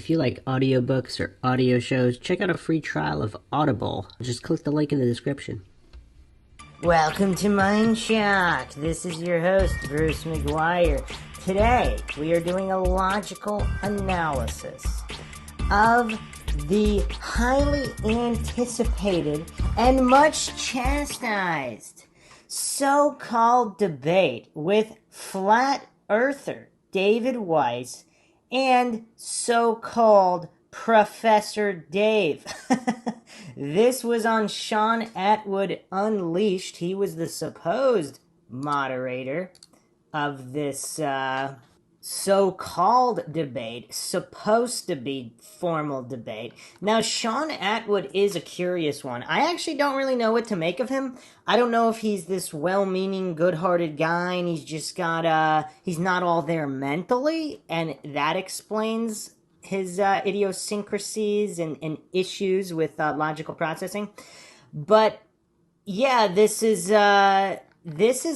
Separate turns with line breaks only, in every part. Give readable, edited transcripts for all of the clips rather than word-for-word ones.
If you like audiobooks or audio shows, check out a free trial of Audible. Just click the link in the description.
Welcome to Mind Shock. This is your host, Bruce McGuire. Today, we are doing a logical analysis of the highly anticipated and much chastised so-called debate with flat earther David Weiss and so-called Professor Dave. This was on Sean Atwood Unleashed. He was the supposed moderator of this so-called debate, supposed to be formal debate. Now, Sean Atwood is a curious one. I actually don't really know what to make of him. I don't know if he's this well-meaning, good-hearted guy, and he's just got, he's not all there mentally, and that explains his idiosyncrasies and issues with logical processing. But, yeah, this is a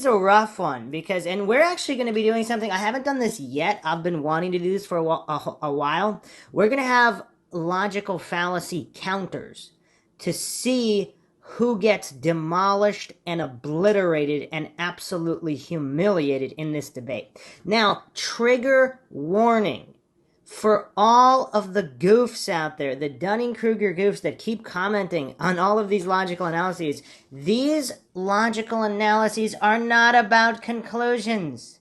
rough one because, and we're actually going to be doing something. I haven't done this yet. I've been wanting to do this for a while. We're going to have logical fallacy counters to see who gets demolished and obliterated and absolutely humiliated in this debate. Now, trigger warning for all of the goofs out there, the Dunning-Kruger goofs that keep commenting on all of these logical analyses, these logical analyses are not about conclusions.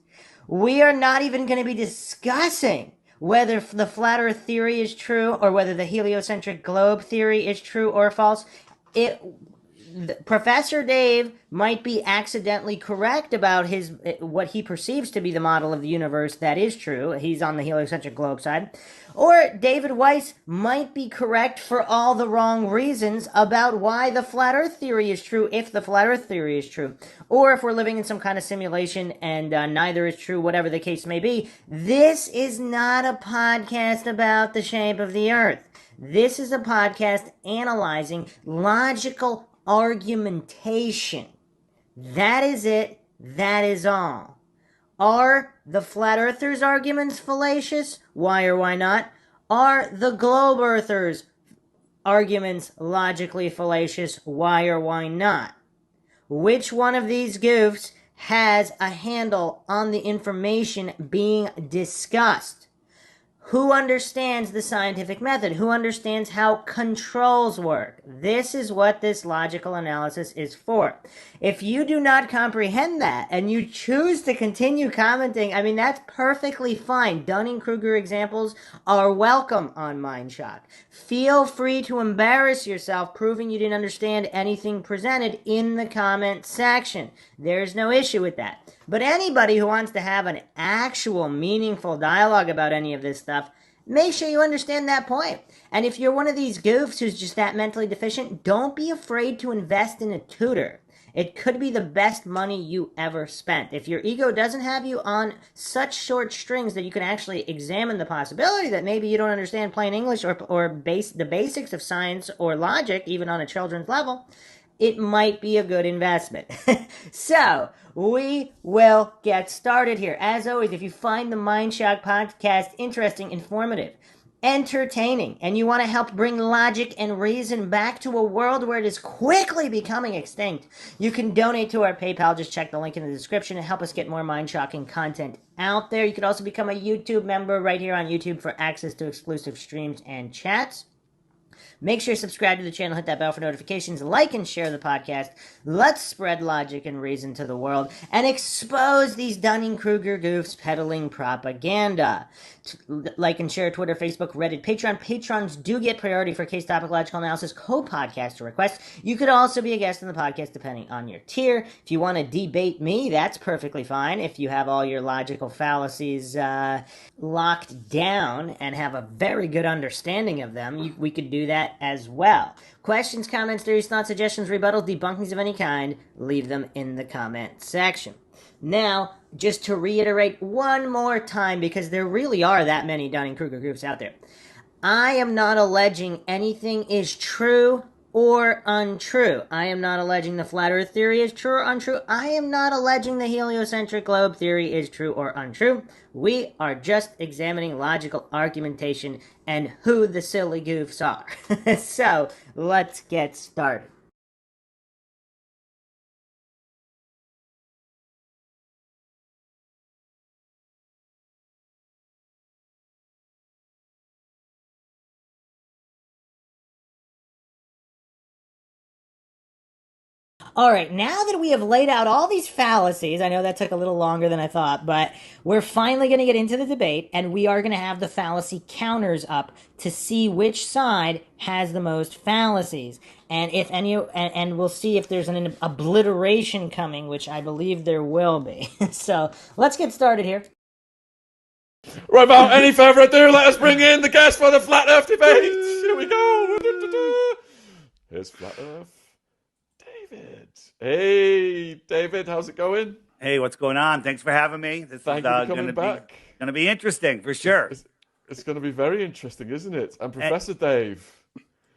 We are not even going to be discussing whether the flat earth theory is true or whether the heliocentric globe theory is true or false. Professor Dave might be accidentally correct about what he perceives to be the model of the universe that is true. He's on the heliocentric globe side. Or David Weiss might be correct for all the wrong reasons about why the flat earth theory is true, if the flat earth theory is true. Or if we're living in some kind of simulation and neither is true, whatever the case may be. This is not a podcast about the shape of the earth. This is a podcast analyzing logical argumentation. That is it. That is all. Are the flat earthers' arguments fallacious? Why or why not? Are the globe earthers' arguments logically fallacious? Why or why not? Which one of these goofs has a handle on the information being discussed? Who understands the scientific method? Who understands how controls work? This is what this logical analysis is for. If you do not comprehend that and you choose to continue commenting, I mean, that's perfectly fine. Dunning-Kruger examples are welcome on Mindshock. Feel free to embarrass yourself proving you didn't understand anything presented in the comment section. There's no issue with that. But anybody who wants to have an actual meaningful dialogue about any of this stuff, make sure you understand that point. And if you're one of these goofs who's just that mentally deficient, don't be afraid to invest in a tutor. It could be the best money you ever spent. If your ego doesn't have you on such short strings that you can actually examine the possibility that maybe you don't understand plain English or the basics of science or logic, even on a children's level, it might be a good investment. So, we will get started here. As always, if you find the Mindshock podcast interesting, informative, entertaining, and you want to help bring logic and reason back to a world where it is quickly becoming extinct, you can donate to our PayPal. Just check the link in the description and help us get more mind-shocking content out there. You could also become a YouTube member right here on YouTube for access to exclusive streams and chats. Make sure you subscribe to the channel, hit that bell for notifications, like and share the podcast. Let's spread logic and reason to the world and expose these Dunning-Kruger goofs peddling propaganda. Like and share Twitter, Facebook, Reddit, Patreon. Patrons do get priority for case topic logical analysis co-podcaster requests. You could also be a guest on the podcast depending on your tier. If you want to debate me, that's perfectly fine. If you have all your logical fallacies locked down and have a very good understanding of them, we could do that as well. Questions, comments, theories, thoughts, suggestions, rebuttals, debunkings of any kind, leave them in the comment section. Now, just to reiterate one more time, because there really are that many Dunning-Kruger groups out there, I am not alleging anything is true or untrue. I am not alleging the flat earth theory is true or untrue. I am not alleging the heliocentric globe theory is true or untrue. We are just examining logical argumentation and who the silly goofs are. So, let's get started. All right, now that we have laid out all these fallacies, I know that took a little longer than I thought, but we're finally going to get into the debate, and we are going to have the fallacy counters up to see which side has the most fallacies. And if any, and we'll see if there's an obliteration coming, which I believe there will be. So let's get started here.
Without any further ado, let us bring in the guest for the Flat Earth debate. Here we go. Here's Flat Earth David. Hey, David, how's it going?
Hey, what's going on? Thanks for having me. This
Thank
is
you for coming back.
Going to be interesting for sure.
It's going to be very interesting, isn't it? And Professor Dave.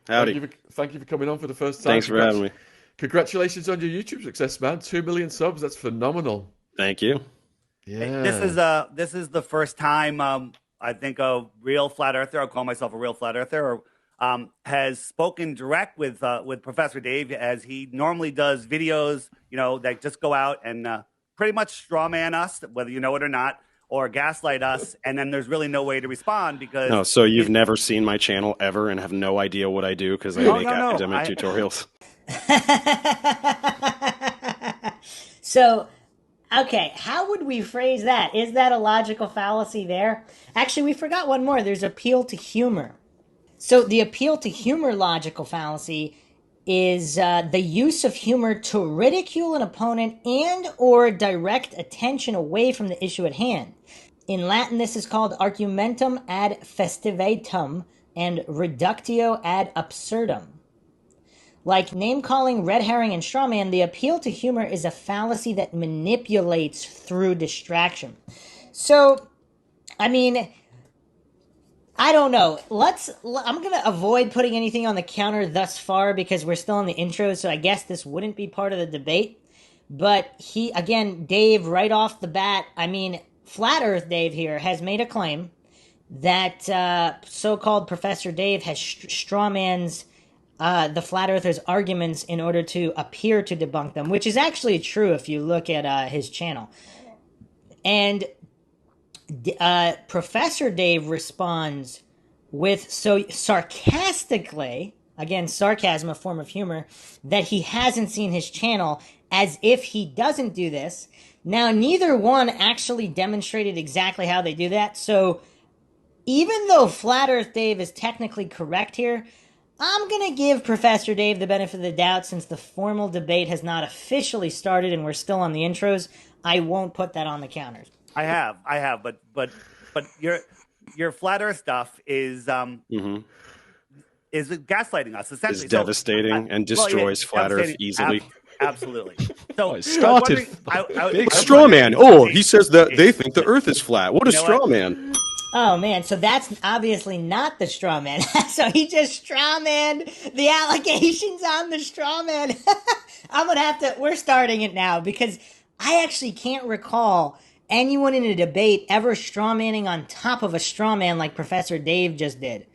Howdy.
Thank you for coming on for the first time.
Thanks for having me.
Congratulations on your YouTube success, man. 2 million subs. That's phenomenal.
Thank you.
Yeah.
This is the first time I think a real flat earther, I'll call myself a real flat earther, has spoken direct with Professor Dave, as he normally does videos, that just go out and pretty much straw man us, whether you know it or not, or gaslight us, and then there's really no way to respond because...
No, so you've never seen my channel ever and have no idea what I do because I make academic tutorials.
So, okay, how would we phrase that? Is that a logical fallacy there? Actually, we forgot one more. There's appeal to humor. So the appeal to humor logical fallacy is the use of humor to ridicule an opponent and or direct attention away from the issue at hand. In Latin, this is called argumentum ad festivatum and reductio ad absurdum. Like name-calling, red herring, and strawman, the appeal to humor is a fallacy that manipulates through distraction. So, I mean, I don't know. I'm going to avoid putting anything on the counter thus far because we're still in the intro, so I guess this wouldn't be part of the debate. But Dave, right off the bat, Flat Earth Dave here has made a claim that so-called Professor Dave has strawmans the Flat Earthers' arguments in order to appear to debunk them, which is actually true if you look at his channel. And Professor Dave responds with so sarcastically, again, sarcasm, a form of humor, that he hasn't seen his channel, as if he doesn't do this. Now, neither one actually demonstrated exactly how they do that, so even though Flat Earth Dave is technically correct here, I'm going to give Professor Dave the benefit of the doubt since the formal debate has not officially started and we're still on the intros. I won't put that on the counters.
I have, but your flat Earth stuff is gaslighting us essentially.
It's devastating and destroys Flat Earth easily.
Absolutely. So
started big straw man. Oh, he says that they think the Earth is flat. What a straw man!
Oh man, so that's obviously not the straw man. So he just straw manned the allegations on the straw man. We're starting it now because I actually can't recall anyone in a debate ever straw manning on top of a straw man like Professor Dave just did.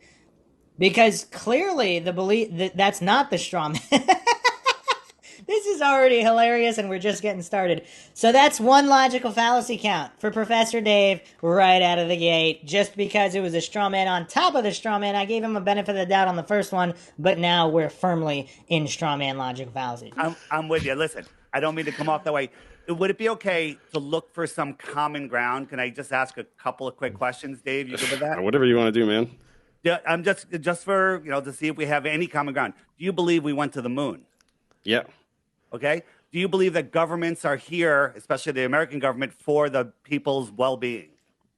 Because clearly the belief that's not the straw man. This is already hilarious and we're just getting started. So that's one logical fallacy count for Professor Dave right out of the gate. Just because it was a straw man on top of the straw man, I gave him a benefit of the doubt on the first one, but now we're firmly in straw man logical fallacy.
I'm with you. Listen, I don't mean to come off that way. Would it be okay to look for some common ground? Can I just ask a couple of quick questions, Dave? You good with that?
Whatever you want to do, man.
Yeah, I'm just for, to see if we have any common ground. Do you believe we went to the moon?
Yeah.
Okay. Do you believe that governments are here, especially the American government, for the people's well-being?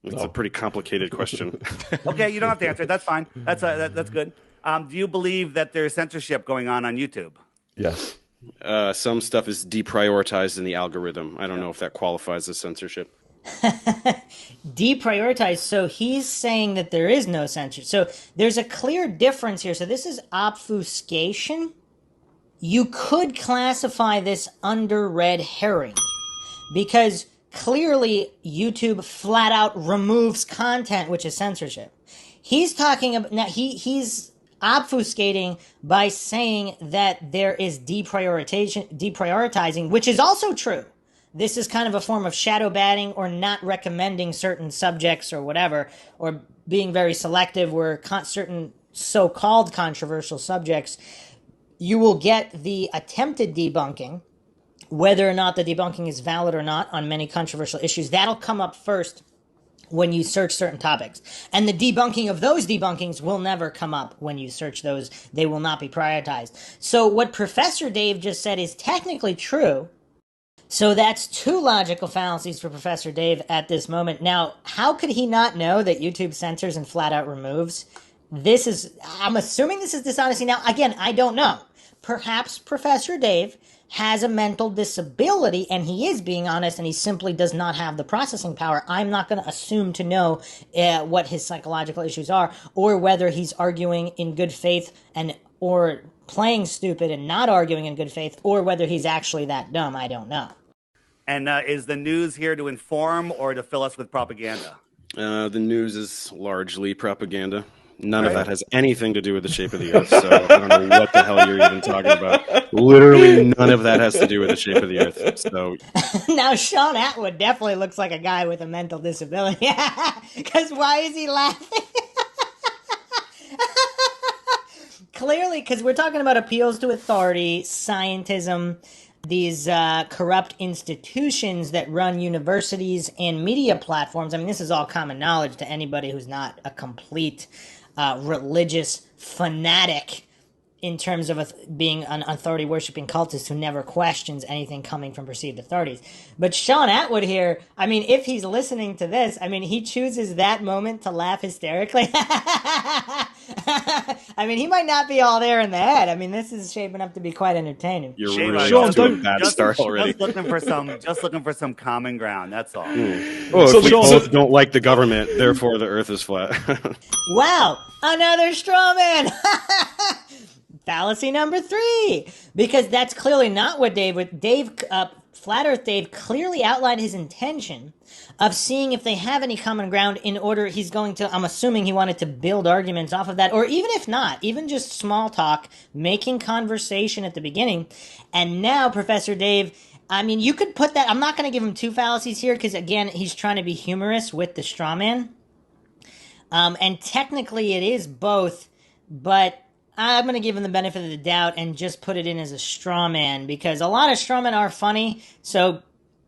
It's a pretty complicated question.
Okay, you don't have to answer it. That's fine. That's good. Do you believe that there's censorship going on YouTube?
Yes.
Some stuff is deprioritized in the algorithm. I don't know if that qualifies as censorship.
Deprioritized. So he's saying that there is no censorship. So there's a clear difference here. So this is obfuscation. you could classify this under red herring because clearly YouTube flat out removes content, which is censorship. He's talking about now. He's obfuscating by saying that there is deprioritizing, which is also true. This is kind of a form of shadow banning or not recommending certain subjects or whatever, or being very selective where certain so-called controversial subjects, you will get the attempted debunking, whether or not the debunking is valid or not on many controversial issues. That'll come up first when you search certain topics. And the debunking of those debunkings will never come up when you search those. They will not be prioritized. So what Professor Dave just said is technically true. So that's two logical fallacies for Professor Dave at this moment. Now, how could he not know that YouTube censors and flat out removes? I'm assuming this is dishonesty. Now, again, I don't know. Perhaps Professor Dave has a mental disability and he is being honest and he simply does not have the processing power. I'm not going to assume to know what his psychological issues are or whether he's arguing in good faith or playing stupid and not arguing in good faith, or whether he's actually that dumb. I don't know.
And is the news here to inform or to fill us with propaganda?
The news is largely propaganda. None of that has anything to do with the shape of the Earth, so I don't know what the hell you're even talking about. Literally none of that has to do with the shape of the Earth. So
now, Sean Atwood definitely looks like a guy with a mental disability. Because why is he laughing? Clearly, because we're talking about appeals to authority, scientism, these corrupt institutions that run universities and media platforms. I mean, this is all common knowledge to anybody who's not a complete religious fanatic in terms of being an authority-worshipping cultist who never questions anything coming from perceived authorities. But Sean Atwood here, I mean, if he's listening to this, I mean, he chooses that moment to laugh hysterically. I mean, he might not be all there in the head. I mean, this is shaping up to be quite entertaining.
you're
Shame
really
on
off
you.
to a bad start already.
Just looking for some common ground. That's all.
Oh, if we both don't like the government, therefore the Earth is flat.
Wow, another straw man. Fallacy number 3, because that's clearly not what Flat Earth Dave clearly outlined his intention of seeing if they have any common ground in order he's going to, I'm assuming he wanted to build arguments off of that, or even if not, even just small talk, making conversation at the beginning. And now Professor Dave, I mean, you could put that, I'm not going to give him 2 fallacies here, because again, he's trying to be humorous with the straw man. And technically it is both, but I'm going to give him the benefit of the doubt and just put it in as a straw man, because a lot of straw men are funny. So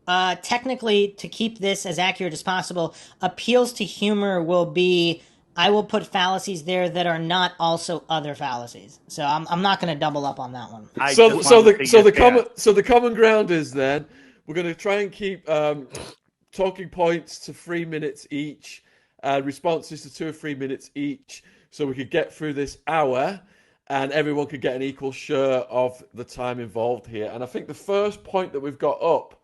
technically, to keep this as accurate as possible, appeals to humor will be, I will put fallacies there that are not also other fallacies. So I'm not going to double up on that one.
So the common ground is then we're going to try and keep talking points to 3 minutes each, responses to 2 or 3 minutes each, so we could get through this hour and everyone could get an equal share of the time involved here. And I think the first point that we've got up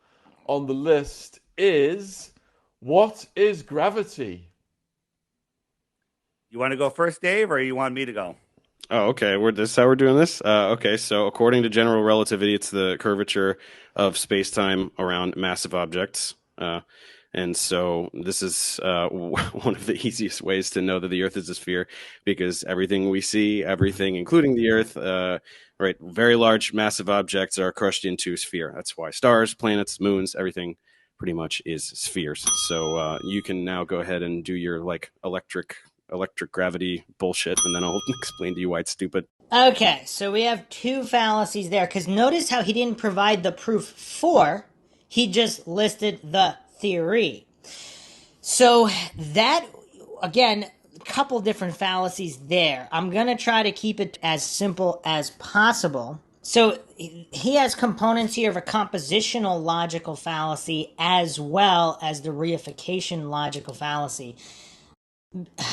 on the list is, what is gravity?
You want to go first, Dave, or you want me to go?
Oh, okay. This is how we're doing this? Okay, so according to general relativity, it's the curvature of space-time around massive objects. And so this is one of the easiest ways to know that the Earth is a sphere, because everything we see, everything, including the Earth, right, very large, massive objects are crushed into a sphere. That's why stars, planets, moons, everything pretty much is spheres. So you can now go ahead and do your electric gravity bullshit, and then I'll explain to you why it's stupid.
Okay, so we have 2 fallacies there, because notice how he didn't provide the proof for, he just listed the theory. So that, again, a couple different fallacies there. I'm going to try to keep it as simple as possible. So he has components here of a compositional logical fallacy as well as the reification logical fallacy.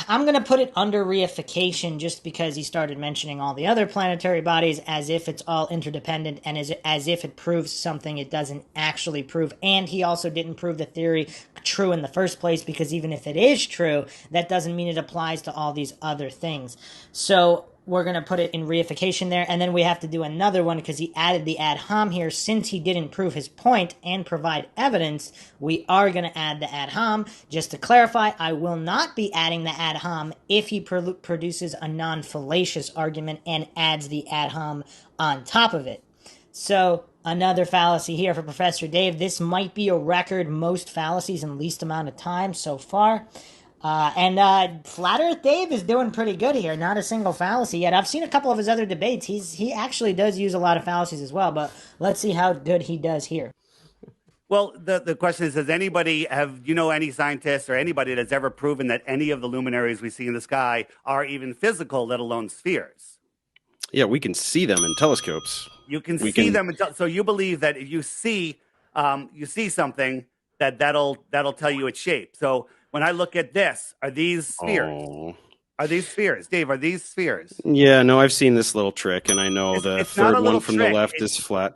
I'm going to put it under reification just because he started mentioning all the other planetary bodies as if it's all interdependent and as if it proves something it doesn't actually prove. And he also didn't prove the theory true in the first place, because even if it is true, that doesn't mean it applies to all these other things. So we're going to put it in reification there, and then we have to do another one because he added the ad hom here. Since he didn't prove his point and provide evidence, we are going to add the ad hom. Just to clarify, I will not be adding the ad hom if he produces a non-fallacious argument and adds the ad hom on top of it. So another fallacy here for Professor Dave. This might be a record most fallacies in least amount of time so far. And Flat Earth Dave is doing pretty good here. Not a single fallacy yet. I've seen a couple of his other debates. He actually does use a lot of fallacies as well, but let's see how good he does here.
Well, the question is, does anybody any scientists or anybody that's ever proven that any of the luminaries we see in the sky are even physical, let alone spheres?
Yeah, we can see them in telescopes.
You can see them. So you believe that if you see something, that'll tell you its shape. So when I look at this, are these spheres?
Oh.
Are these spheres? Dave, are these spheres?
Yeah, no, I've seen this little trick, and I know the third one from the left is flat.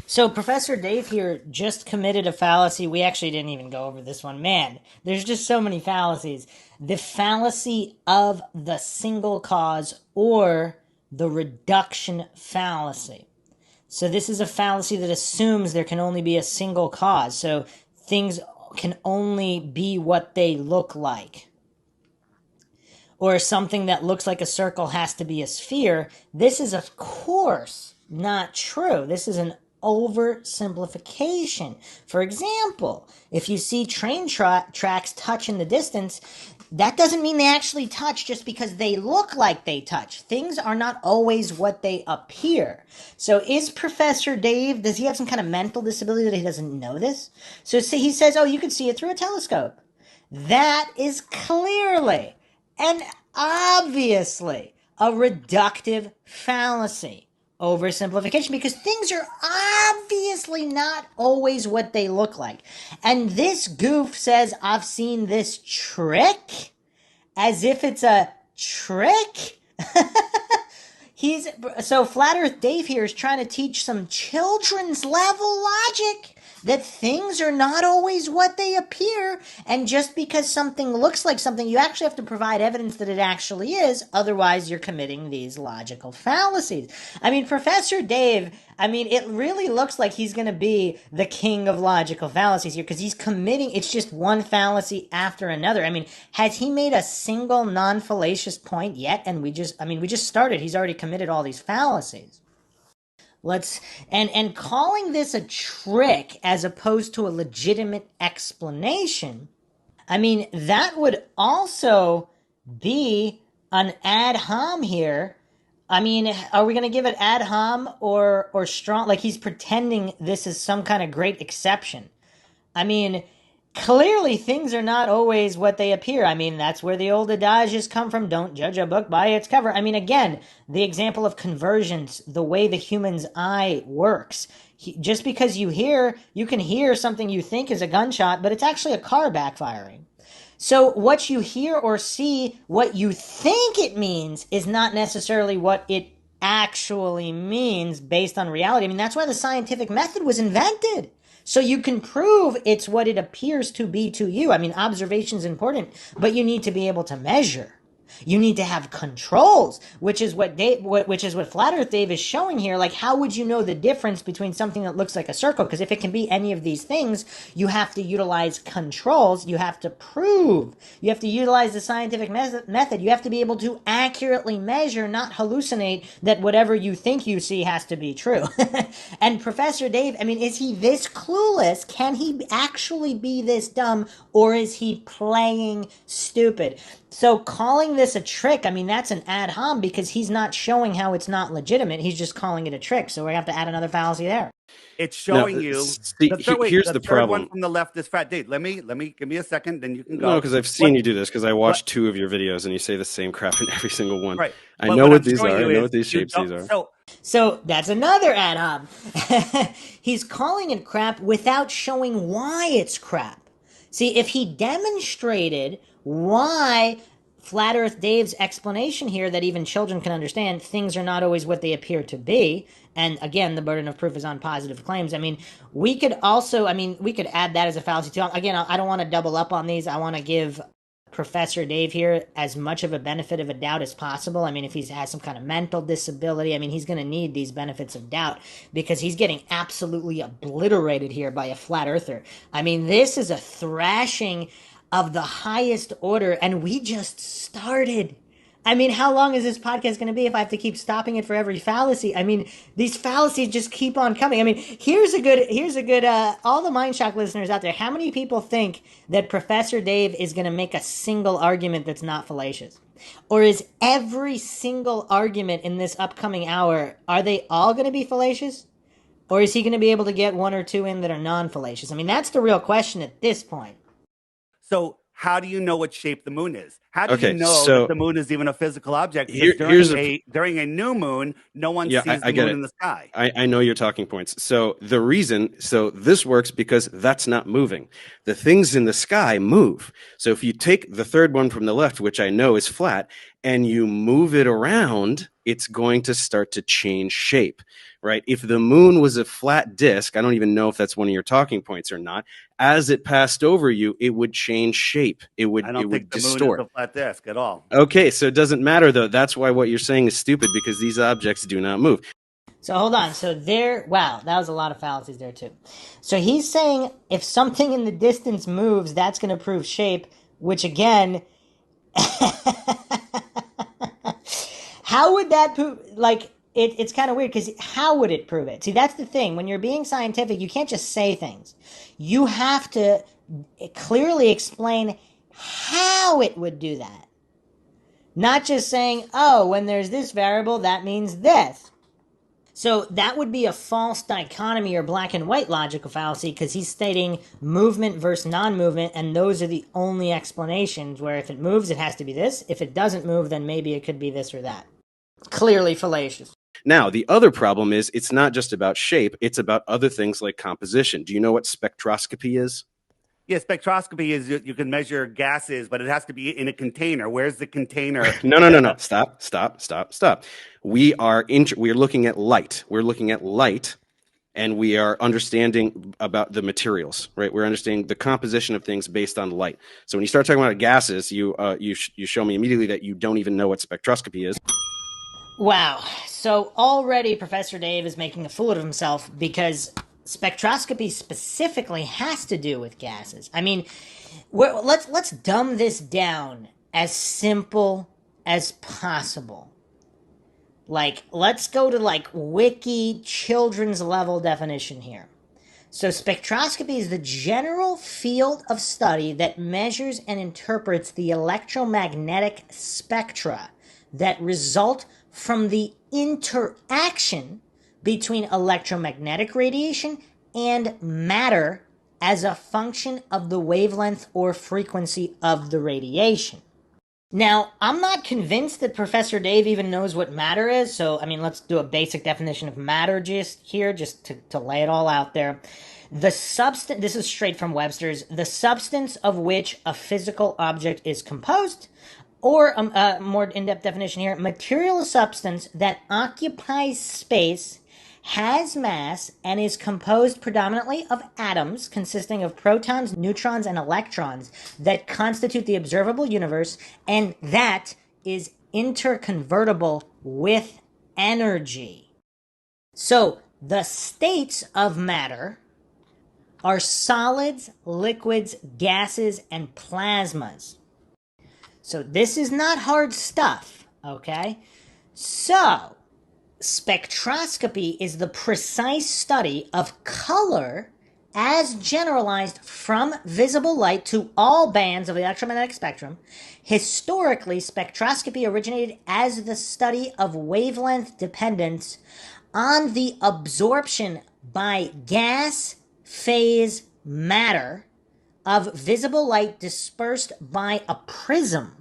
So Professor Dave here just committed a fallacy. We actually didn't even go over this one. Man, there's just so many fallacies. The fallacy of the single cause or the reduction fallacy. So this is a fallacy that assumes there can only be a single cause. So things can only be what they look like. Or something that looks like a circle has to be a sphere. This is, of course, not true. This is an oversimplification. For example, if you see train tracks touch in the distance, that doesn't mean they actually touch just because they look like they touch. Things are not always what they appear. So is Professor Dave, does he have some kind of mental disability that he doesn't know this? So he says, oh, you can see it through a telescope. That is clearly and obviously a reductive fallacy. Oversimplification, because things are obviously not always what they look like. And this goof says, I've seen this trick, as if it's a trick. So Flat Earth Dave here is trying to teach some children's level logic that things are not always what they appear, and just because something looks like something, you actually have to provide evidence that it actually is, otherwise you're committing these logical fallacies. I mean, Professor Dave, it really looks like he's going to be the king of logical fallacies here, because he's committing, it's just one fallacy after another. Has he made a single non-fallacious point yet? And we just started. He's already committed all these fallacies. And calling this a trick as opposed to a legitimate explanation, that would also be an ad hom here. Are we going to give it ad hom or strong? Like he's pretending this is some kind of great exception. Clearly things are not always what they appear. That's where the old adages come from. Don't judge a book by its cover. Again, the example of conversions, the way the human's eye works. Just because you can hear something you think is a gunshot, but it's actually a car backfiring. So what you hear or see, what you think it means, is not necessarily what it actually means based on reality. That's why the scientific method was invented. So you can prove it's what it appears to be to you. Observation is important, but you need to be able to measure. You need to have controls, which is what Flat Earth Dave is showing here. Like, how would you know the difference between something that looks like a circle? Because if it can be any of these things, you have to utilize controls. You have to prove. You have to utilize the scientific method. You have to be able to accurately measure, not hallucinate that whatever you think you see has to be true. And Professor Dave, is he this clueless? Can he actually be this dumb? Or is he playing stupid? So calling this a trick, that's an ad hom because he's not showing how it's not legitimate. He's just calling it a trick. So we have to add another fallacy there.
It's showing you.
Here's the problem.
One from the left is fat. Dave, let me give me a second, then you can go.
No, because I've seen you do this. Because I watched 2 of your videos, and you say the same crap in every single one.
Right.
I know what these are. I know what these shapes these are.
So that's another ad hom. He's calling it crap without showing why it's crap. See, if he demonstrated why Flat Earth Dave's explanation here that even children can understand, things are not always what they appear to be, and again, the burden of proof is on positive claims. We could also, we could add that as a fallacy too. Again, I don't want to double up on these. I want to give Professor Dave here as much of a benefit of a doubt as possible. I mean, if he has some kind of mental disability, I mean, he's going to need these benefits of doubt because he's getting absolutely obliterated here by a flat earther. I mean, this is a thrashing of the highest order, and we just started. I mean, how long is this podcast going to be if I have to keep stopping it for every fallacy? I mean, these fallacies just keep on coming. I mean, here's a good, all the Mind Shock listeners out there, how many people think that Professor Dave is going to make a single argument that's not fallacious? Or is every single argument in this upcoming hour, are they all going to be fallacious? Or is he going to be able to get one or two in that are non-fallacious? I mean, that's the real question at this point.
So how do you know what shape the moon is? How do you know that the moon is even a physical object? During a new moon, no one sees the moon in the sky.
I know your talking points. So this works because that's not moving. The things in the sky move. So if you take the third one from the left, which I know is flat, and you move it around, it's going to start to change shape, right? If the moon was a flat disk, I don't even know if that's one of your talking points or not. As it passed over you, it would change shape. It would distort.
I don't think the moon is a flat disk at all.
Okay, so it doesn't matter though. That's why what you're saying is stupid, because these objects do not move.
So hold on. So wow, that was a lot of fallacies there too. So he's saying if something in the distance moves, that's going to prove shape, which again, how would that prove, like, it's kind of weird because how would it prove it? See, that's the thing. When you're being scientific, you can't just say things. You have to clearly explain how it would do that. Not just saying, oh, when there's this variable, that means this. So that would be a false dichotomy or black and white logical fallacy because he's stating movement versus non-movement, and those are the only explanations where if it moves, it has to be this. If it doesn't move, then maybe it could be this or that. Clearly fallacious.
Now, the other problem is it's not just about shape, it's about other things like composition. Do you know what spectroscopy is?
Yeah, spectroscopy is you can measure gases, but it has to be in a container. Where's the container?
No. Stop. We are looking at light. We're looking at light, and we are understanding about the materials, right? We're understanding the composition of things based on light. So when you start talking about gases, you show me immediately that you don't even know what spectroscopy is.
Wow. So already Professor Dave is making a fool of himself because spectroscopy specifically has to do with gases. I mean, let's dumb this down as simple as possible. Like, let's go to like wiki children's level definition here. So spectroscopy is the general field of study that measures and interprets the electromagnetic spectra that result from the interaction between electromagnetic radiation and matter as a function of the wavelength or frequency of the radiation. Now, I'm not convinced that Professor Dave even knows what matter is, so, I mean, let's do a basic definition of matter just to lay it all out there. The substance, this is straight from Webster's, the substance of which a physical object is composed, or a more in-depth definition here, material substance that occupies space, has mass, and is composed predominantly of atoms consisting of protons, neutrons, and electrons that constitute the observable universe, and that is interconvertible with energy. So, the states of matter are solids, liquids, gases, and plasmas. So this is not hard stuff, okay? So, spectroscopy is the precise study of color as generalized from visible light to all bands of the electromagnetic spectrum. Historically, spectroscopy originated as the study of wavelength dependence on the absorption by gas phase matter of visible light dispersed by a prism.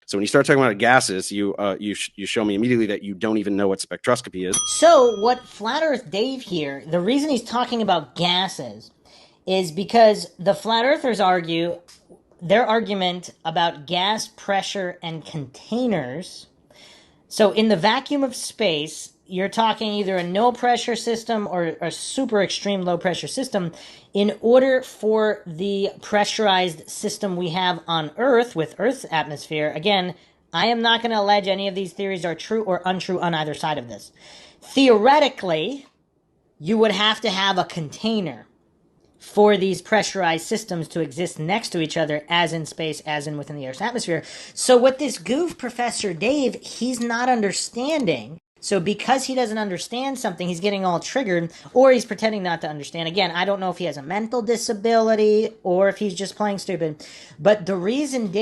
So when you start talking about gases, you show me immediately that you don't even know what spectroscopy is.
So what Flat Earth Dave here, the reason he's talking about gases is because the Flat Earthers argue, their argument about gas, pressure, and containers. So in the vacuum of space, you're talking either a no pressure system or a super extreme low pressure system. In order for the pressurized system we have on Earth with Earth's atmosphere, again, I am not going to allege any of these theories are true or untrue on either side of this. Theoretically, you would have to have a container for these pressurized systems to exist next to each other, as in space, as in within the Earth's atmosphere. So what this goof, Professor Dave, he's not understanding. So because he doesn't understand something, he's getting all triggered, or he's pretending not to understand. Again, I don't know if he has a mental disability or if he's just playing stupid. But the reason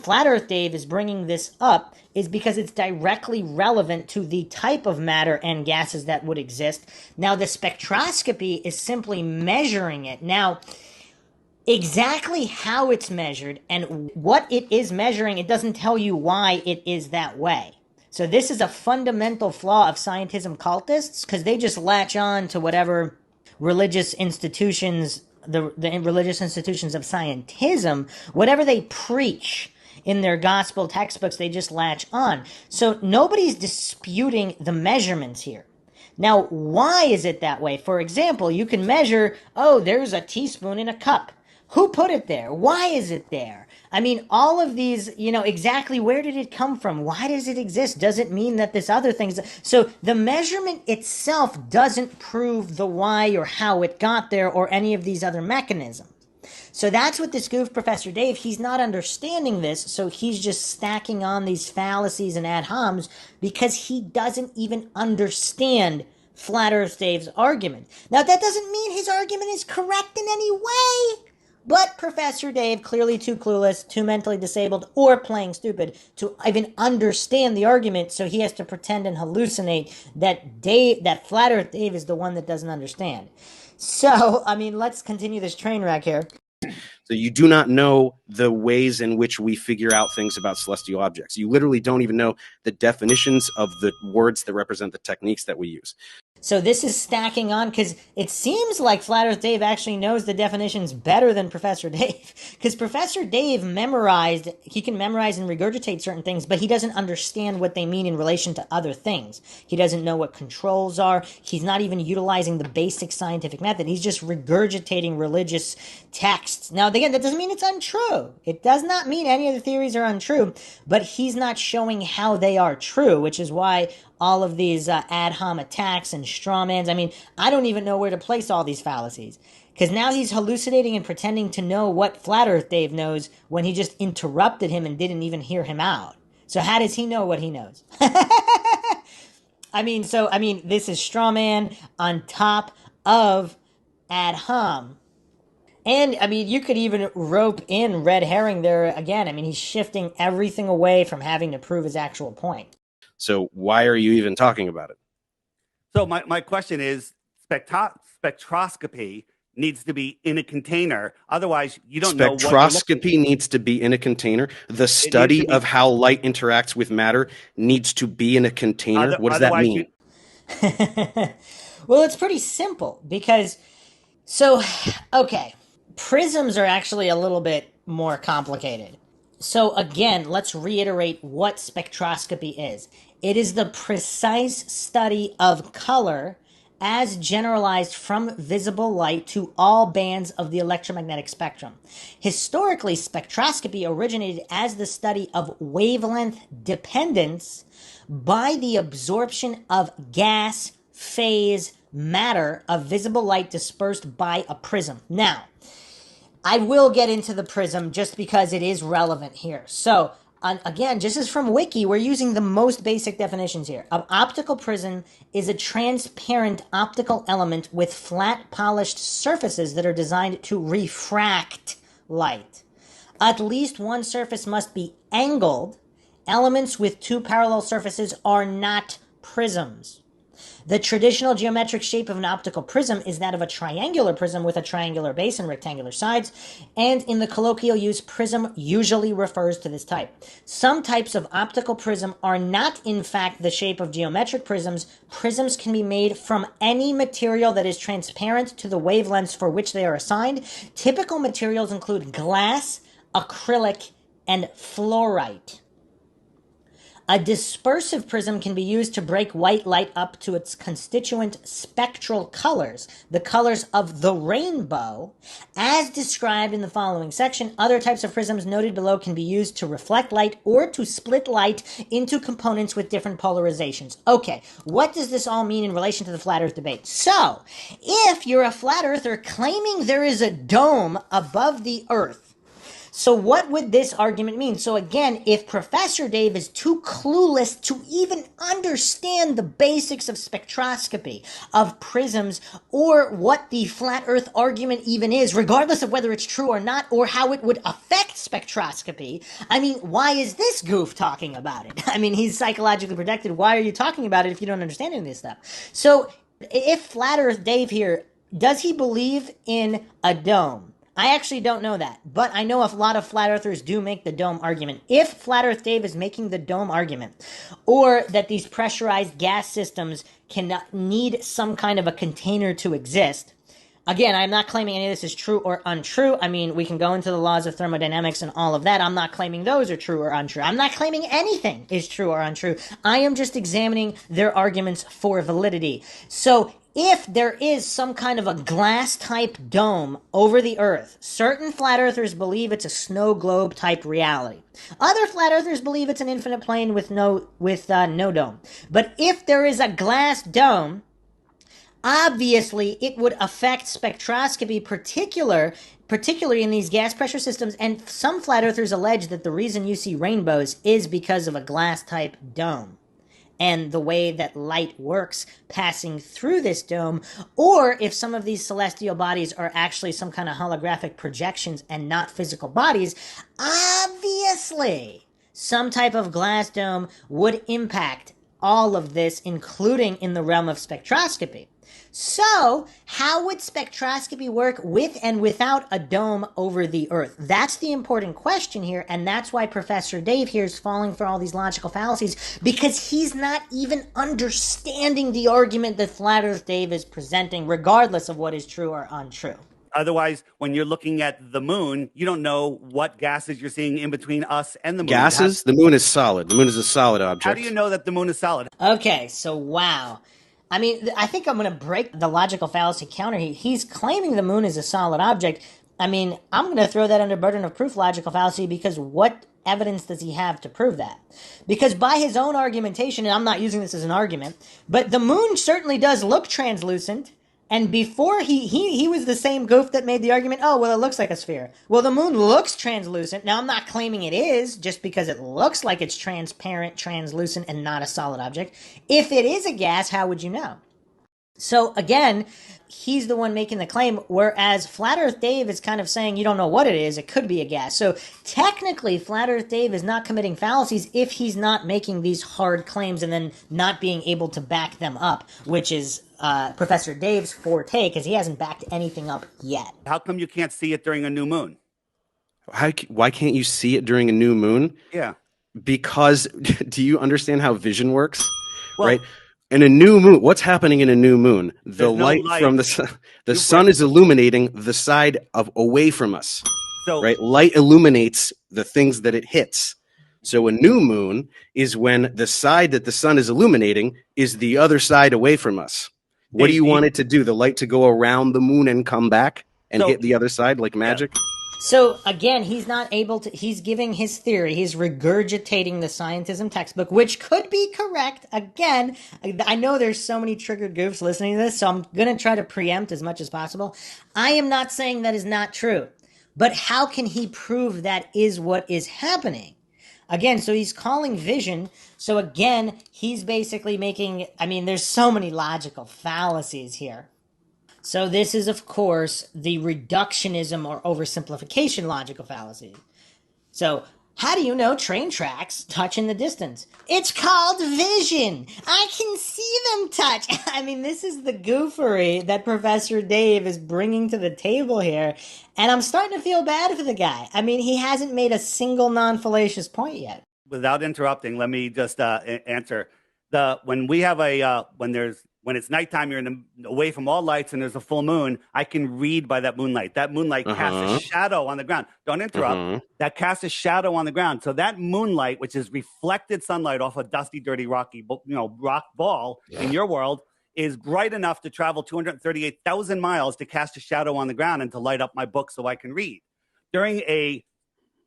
Flat Earth Dave is bringing this up is because it's directly relevant to the type of matter and gases that would exist. Now, the spectroscopy is simply measuring it. Now, exactly how it's measured and what it is measuring, it doesn't tell you why it is that way. So this is a fundamental flaw of scientism cultists, because they just latch on to whatever religious institutions, the religious institutions of scientism, whatever they preach in their gospel textbooks, they just latch on. So nobody's disputing the measurements here. Now, why is it that way? For example, you can measure, oh, there's a teaspoon in a cup. Who put it there? Why is it there? I mean, all of these, exactly where did it come from? Why does it exist? Does it mean that this other thing? So the measurement itself doesn't prove the why or how it got there or any of these other mechanisms. So that's what this goof, Professor Dave, he's not understanding this, so he's just stacking on these fallacies and ad homs because he doesn't even understand Flat Earth Dave's argument. Now, that doesn't mean his argument is correct in any way. But Professor Dave, clearly too clueless, too mentally disabled, or playing stupid to even understand the argument, so he has to pretend and hallucinate that Flat Earth Dave is the one that doesn't understand. So, I mean, let's continue this train wreck here.
So you do not know the ways in which we figure out things about celestial objects. You literally don't even know the definitions of the words that represent the techniques that we use.
So this is stacking on because it seems like Flat Earth Dave actually knows the definitions better than Professor Dave. Because Professor Dave he can memorize and regurgitate certain things, but he doesn't understand what they mean in relation to other things. He doesn't know what controls are. He's not even utilizing the basic scientific method. He's just regurgitating religious texts. Now, again, that doesn't mean it's untrue. It does not mean any of the theories are untrue, but he's not showing how they are true, which is why all of these ad hom attacks and strawmans. I mean, I don't even know where to place all these fallacies. Because now he's hallucinating and pretending to know what Flat Earth Dave knows when he just interrupted him and didn't even hear him out. So how does he know what he knows? This is strawman on top of ad hom. And, you could even rope in red herring there again. He's shifting everything away from having to prove his actual point.
So why are you even talking about it?
So my question is, spectroscopy needs to be in a container. Otherwise, you don't know what
spectroscopy needs to be in a container. The study of how light interacts with matter needs to be in a container. What does that mean?
Well, it's pretty simple because, prisms are actually a little bit more complicated. So again, let's reiterate what spectroscopy is. It is the precise study of color as generalized from visible light to all bands of the electromagnetic spectrum. Historically, spectroscopy originated as the study of wavelength dependence by the absorption of gas, phase, matter of visible light dispersed by a prism. Now, I will get into the prism just because it is relevant here. So, again, just as from Wiki, we're using the most basic definitions here. An optical prism is a transparent optical element with flat, polished surfaces that are designed to refract light. At least one surface must be angled. Elements with two parallel surfaces are not prisms. The traditional geometric shape of an optical prism is that of a triangular prism with a triangular base and rectangular sides, and in the colloquial use, prism usually refers to this type. Some types of optical prism are not, in fact, the shape of geometric prisms. Prisms can be made from any material that is transparent to the wavelengths for which they are assigned. Typical materials include glass, acrylic, and fluorite. A dispersive prism can be used to break white light up to its constituent spectral colors, the colors of the rainbow, as described in the following section. Other types of prisms noted below can be used to reflect light or to split light into components with different polarizations. Okay, what does this all mean in relation to the flat earth debate? So, if you're a flat earther claiming there is a dome above the earth, so what would this argument mean? So again, if Professor Dave is too clueless to even understand the basics of spectroscopy, of prisms, or what the flat earth argument even is, regardless of whether it's true or not, or how it would affect spectroscopy, I mean, why is this goof talking about it? I mean, he's psychologically protected. Why are you talking about it if you don't understand any of this stuff? So if flat earth Dave here, does he believe in a dome? I actually don't know that, but I know a lot of flat earthers do make the dome argument. If Flat Earth Dave is making the dome argument, or that these pressurized gas systems can need some kind of a container to exist, again, I'm not claiming any of this is true or untrue. I mean, we can go into the laws of thermodynamics and all of that. I'm not claiming those are true or untrue. I'm not claiming anything is true or untrue. I am just examining their arguments for validity. So if there is some kind of a glass type dome over the earth, certain flat earthers believe it's a snow globe type reality. Other flat earthers believe it's an infinite plane with no dome. But if there is a glass dome, obviously it would affect spectroscopy, particularly in these gas pressure systems, and some flat earthers allege that the reason you see rainbows is because of a glass type dome and the way that light works passing through this dome, or if some of these celestial bodies are actually some kind of holographic projections and not physical bodies, obviously some type of glass dome would impact all of this, including in the realm of spectroscopy. So, how would spectroscopy work with and without a dome over the Earth? That's the important question here, and that's why Professor Dave here is falling for all these logical fallacies, because he's not even understanding the argument that Flat Earth Dave is presenting, regardless of what is true or untrue.
Otherwise, when you're looking at the moon, you don't know what gases you're seeing in between us and the moon.
Gases? The moon is solid. The moon is a solid object.
How do you know that the moon is solid?
Okay, so wow. I mean, I think I'm going to break the logical fallacy counter. He's claiming the moon is a solid object. I mean, I'm going to throw that under burden of proof logical fallacy, because what evidence does he have to prove that? Because by his own argumentation, and I'm not using this as an argument, but the moon certainly does look translucent. And before he was the same goof that made the argument, oh, well, it looks like a sphere. Well, the moon looks translucent. Now, I'm not claiming it is, just because it looks like it's transparent, translucent, and not a solid object. If it is a gas, how would you know? So, again, he's the one making the claim, whereas Flat Earth Dave is kind of saying you don't know what it is. It could be a gas. So, technically, Flat Earth Dave is not committing fallacies if he's not making these hard claims and then not being able to back them up, which is Professor Dave's forte, because he hasn't backed anything up yet.
How come you can't see it during a new moon?
Why can't you see it during a new moon?
Yeah.
Because, do you understand how vision works?
Well,
right? In a new moon, what's happening in a new moon? The light from the sun is illuminating the side of away from us.
So,
right? Light illuminates the things that it hits. So a new moon is when the side that the sun is illuminating is the other side away from us. What do you want it to do? The light to go around the moon and come back and hit the other side like magic? Yeah.
So, again, he's not able to, he's giving his theory, he's regurgitating the scientism textbook, which could be correct. Again, I know there's so many triggered goofs listening to this, so I'm going to try to preempt as much as possible. I am not saying that is not true, but how can he prove that is what is happening? Again, so he's calling vision. So again, he's basically making, I mean, there's so many logical fallacies here. So this is, of course, the reductionism or oversimplification logical fallacy. So how do you know train tracks touch in the distance? It's called vision. I can see them touch. I mean, this is the goofery that Professor Dave is bringing to the table here. And I'm starting to feel bad for the guy. I mean, he hasn't made a single non-fallacious point yet.
Without interrupting, let me just answer. When when it's nighttime, you're away from all lights and there's a full moon, I can read by that moonlight. That moonlight casts a shadow on the ground. Don't interrupt. That casts a shadow on the ground. So that moonlight, which is reflected sunlight off a dusty, dirty, rocky, rock ball in your world, is bright enough to travel 238,000 miles to cast a shadow on the ground and to light up my book so I can read. During a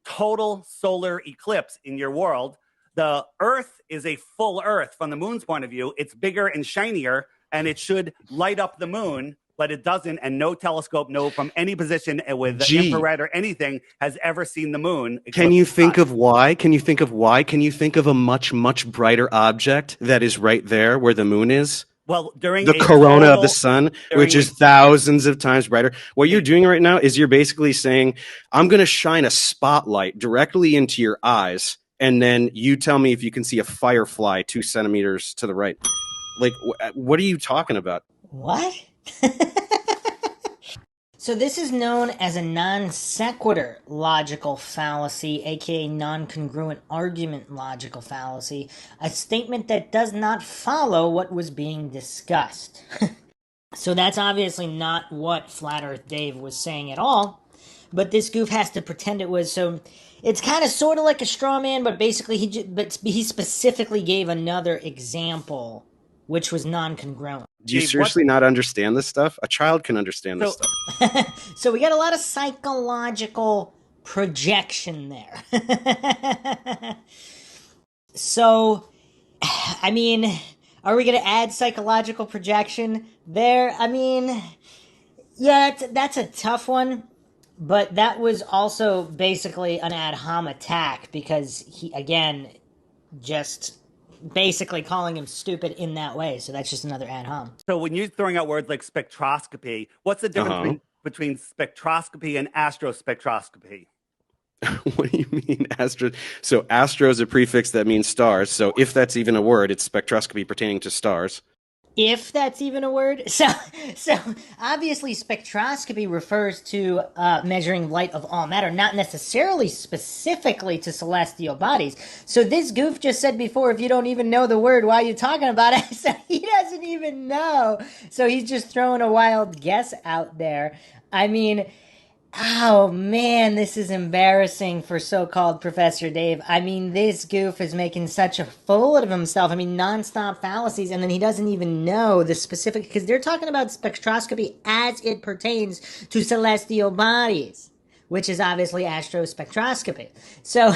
total solar eclipse in your world, the Earth is a full Earth from the moon's point of view. It's bigger and shinier, and it should light up the moon, but it doesn't, and no telescope, from any position with infrared or anything has ever seen the moon.
Can you think of why? Can you think of why? Can you think of a much, much brighter object that is right there where the moon is?
Well, during
the corona of the sun, which is thousands of times brighter. What you're doing right now is you're basically saying, I'm going to shine a spotlight directly into your eyes, and then you tell me if you can see a firefly 2 centimeters to the right. Like, what are you talking about?
What? So this is known as a non sequitur logical fallacy, aka non-congruent argument logical fallacy, a statement that does not follow what was being discussed. So that's obviously not what Flat Earth Dave was saying at all, but this goof has to pretend it was. So it's kind of sort of like a straw man, but basically he specifically gave another example, which was non-congruent.
Do you seriously not understand this stuff? A child can understand this stuff.
So we got a lot of psychological projection there. So, I mean, are we going to add psychological projection there? I mean, yeah, that's a tough one. But that was also basically an ad hom attack because he, again, just basically calling him stupid in that way. So that's just another ad hom.
So when you're throwing out words like spectroscopy, what's the difference between spectroscopy and astrospectroscopy?
What do you mean astro? So astro is a prefix that means stars. So if that's even a word, it's spectroscopy pertaining to stars.
If that's even a word. So obviously spectroscopy refers to measuring light of all matter, not necessarily specifically to celestial bodies. So this goof just said before, if you don't even know the word, why are you talking about it? So he doesn't even know. So he's just throwing a wild guess out there. I mean, oh man, this is embarrassing for so-called Professor Dave. I mean, this goof is making such a fool of himself. I mean, nonstop fallacies, and then he doesn't even know the specific, because they're talking about spectroscopy as it pertains to celestial bodies, which is obviously astrospectroscopy. So,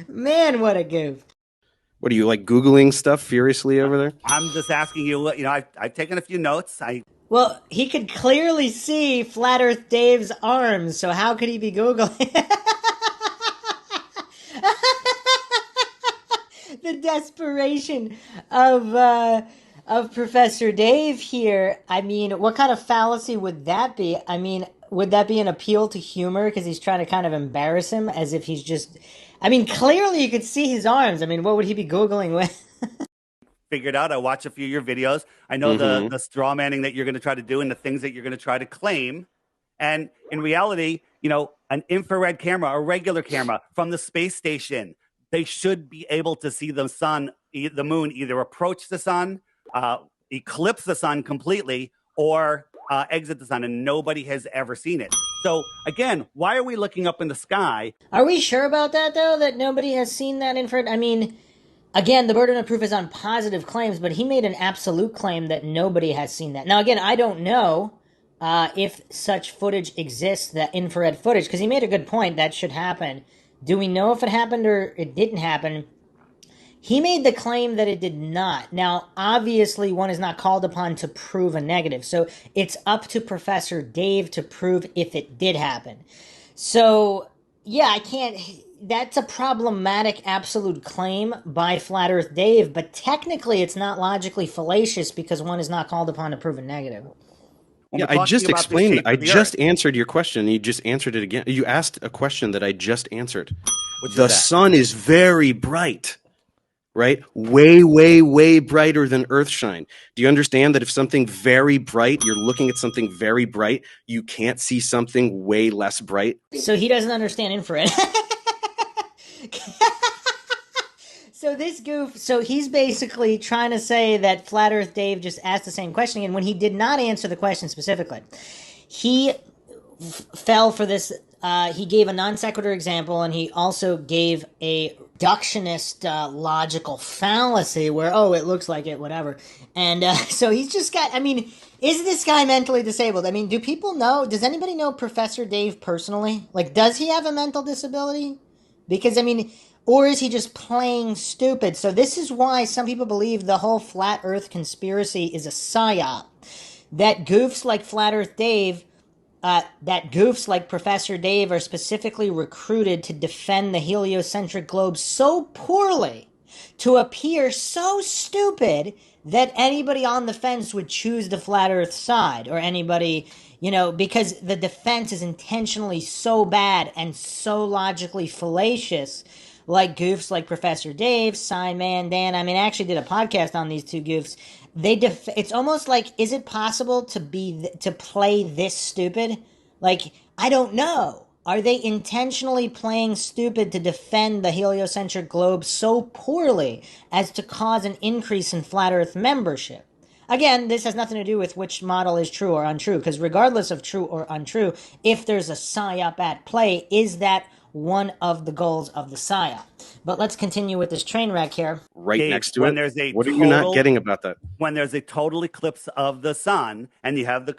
man, what a goof.
What are you, like, Googling stuff furiously over there?
I'm just asking you, I've taken a few notes.
Well, he could clearly see Flat Earth Dave's arms, so how could he be Googling? The desperation of Professor Dave here. I mean, what kind of fallacy would that be? I mean, would that be an appeal to humor because he's trying to kind of embarrass him as if he's just... I mean, clearly you could see his arms. I mean, what would he be Googling with?
Figured out. I watch a few of your videos. I know the straw manning that you're going to try to do and the things that you're going to try to claim. And in reality, an infrared camera, a regular camera from the space station, they should be able to see the sun, the moon, either approach the sun, eclipse the sun completely, or exit the sun. And nobody has ever seen it. So again, why are we looking up in the sky?
Are we sure about that, though, that nobody has seen that infrared? I mean... Again, the burden of proof is on positive claims, but he made an absolute claim that nobody has seen that. Now, again, I don't know if such footage exists, that infrared footage, because he made a good point that should happen. Do we know if it happened or it didn't happen? He made the claim that it did not. Now, obviously, one is not called upon to prove a negative, so it's up to Professor Dave to prove if it did happen. So, yeah, I can't... That's a problematic absolute claim by Flat Earth Dave, but technically it's not logically fallacious because one is not called upon to prove a negative.
Yeah, I just explained. I just answered your question. You just answered it again. You asked a question that I just answered. The sun is very bright, right? Way, way, way brighter than Earthshine. Do you understand that if something very bright, you're looking at something very bright, you can't see something way less bright?
So he doesn't understand infrared. So this goof, so he's basically trying to say that Flat Earth Dave just asked the same question, and when he did not answer the question specifically, he fell for this. He gave a non sequitur example, and he also gave a reductionist logical fallacy where, oh, it looks like it, whatever. And so he's just got, I mean, is this guy mentally disabled? I mean, do people know? Does anybody know Professor Dave personally? Like, does he have a mental disability? Because, I mean, or is he just playing stupid? So this is why some people believe the whole flat earth conspiracy is a psyop. That goofs like Flat Earth Dave, that goofs like Professor Dave are specifically recruited to defend the heliocentric globe so poorly, to appear so stupid that anybody on the fence would choose the flat earth side, or anybody, because the defense is intentionally so bad and so logically fallacious, like goofs like Professor Dave, Simon, Dan. I mean, I actually did a podcast on these two goofs. It's almost like, is it possible to play this stupid? Like, I don't know. Are they intentionally playing stupid to defend the heliocentric globe so poorly as to cause an increase in flat Earth membership? Again, this has nothing to do with which model is true or untrue, because regardless of true or untrue, if there's a psyop at play, is that one of the goals of the psyop? But let's continue with this train wreck here.
Right
Dave,
next to
when
it.
There's a
What are you not getting about that?
When there's a total eclipse of the sun, and you have the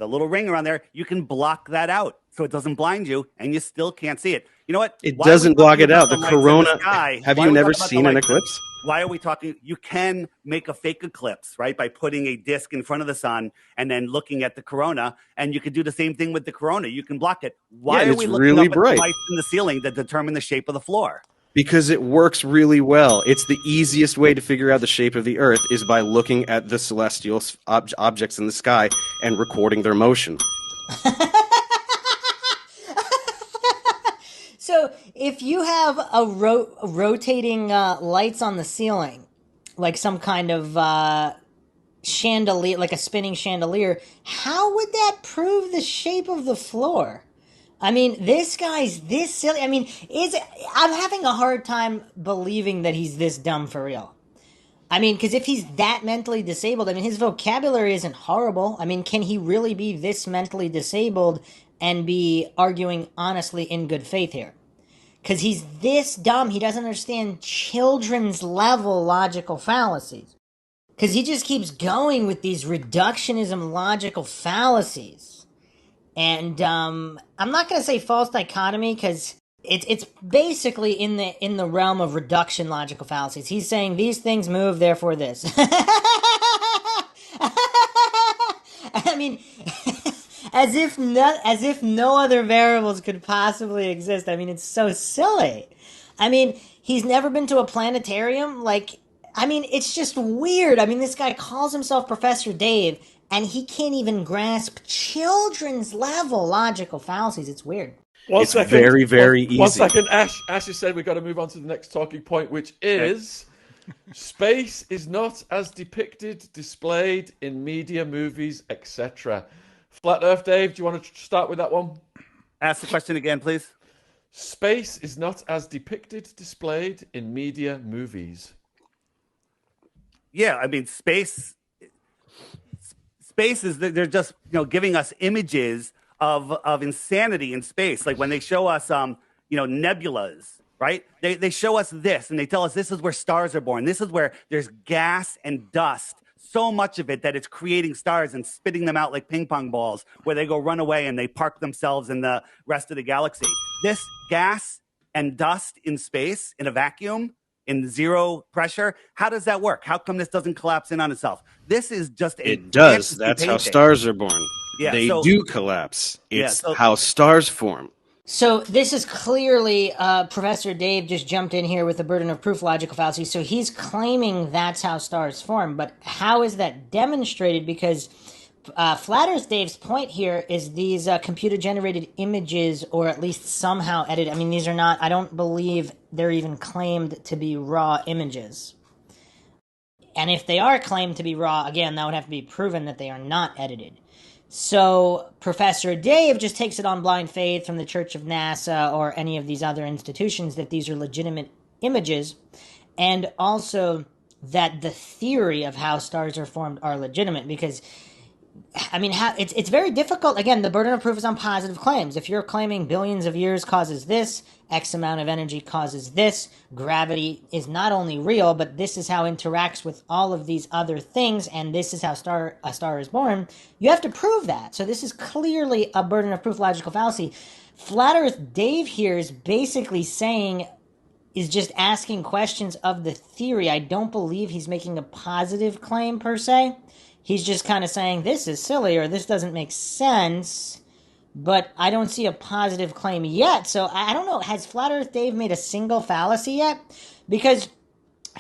little ring around there, you can block that out so it doesn't blind you, and you still can't see it. You know what?
It doesn't block it out. The
lights in
corona.
Sky?
Have
Why
you
are we
never
talking about
seen
the
an
lights?
eclipse?
Why are we talking? You can make a fake eclipse, right? By putting a disc in front of the sun and then looking at the corona, and you could do the same thing with the corona. You can block it. Why are we looking
really
up at
bright.
the lights in the ceiling that determine the shape of the floor?
Because it works really well. It's the easiest way to figure out the shape of the Earth is by looking at the celestial objects in the sky and recording their motion.
So if you have a rotating lights on the ceiling, like some kind of chandelier, like a spinning chandelier, how would that prove the shape of the floor? I mean, this guy's this silly. I mean, I'm having a hard time believing that he's this dumb for real. I mean, because if he's that mentally disabled, I mean, his vocabulary isn't horrible. I mean, can he really be this mentally disabled and be arguing honestly in good faith here? Because he's this dumb, he doesn't understand children's level logical fallacies. Because he just keeps going with these reductionism logical fallacies. And I'm not going to say false dichotomy, because it's basically in the realm of reduction logical fallacies. He's saying these things move, therefore this. I mean, as if no other variables could possibly exist. I mean, it's so silly. I mean, he's never been to a planetarium. Like, I mean, it's just weird. I mean, this guy calls himself Professor Dave, and he can't even grasp children's level logical fallacies. It's weird.
It's very, very easy.
1 second, Ash has said we've got to move on to the next talking point, which is space is not as depicted, displayed in media, movies, etc. Flat Earth Dave, do you want to start with that one?
Ask the question again, please.
Space is not as depicted, displayed in media, movies.
Yeah, I mean, space is, they're just giving us images of insanity in space. Like when they show us nebulas, right? They show us this, and they tell us this is where stars are born. This is where there's gas and dust, so much of it that it's creating stars and spitting them out like ping pong balls, where they go run away and they park themselves in the rest of the galaxy. This gas and dust in space, in a vacuum, in zero pressure, how does that work? How come this doesn't collapse in on itself? This is just
it does. That's
painting.
How stars are born.
Yeah,
they do collapse. It's how stars form.
So this is clearly Professor Dave just jumped in here with the burden of proof logical fallacy. So he's claiming that's how stars form, but how is that demonstrated? Because Flat Earth Dave's point here is these computer-generated images, or at least somehow edited. I mean, these are not, I don't believe they're even claimed to be raw images. And if they are claimed to be raw, again, that would have to be proven that they are not edited. So Professor Dave just takes it on blind faith from the Church of NASA or any of these other institutions that these are legitimate images. and also that the theory of how stars are formed are legitimate, because I mean, it's very difficult. Again, the burden of proof is on positive claims. If you're claiming billions of years causes this, X amount of energy causes this, gravity is not only real, but this is how it interacts with all of these other things, and this is how a star is born, you have to prove that. So this is clearly a burden of proof logical fallacy. Flat Earth Dave here is basically saying, is just asking questions of the theory. I don't believe he's making a positive claim per se. He's just kind of saying this is silly or this doesn't make sense, but I don't see a positive claim yet. So I don't know. Has Flat Earth Dave made a single fallacy yet? Because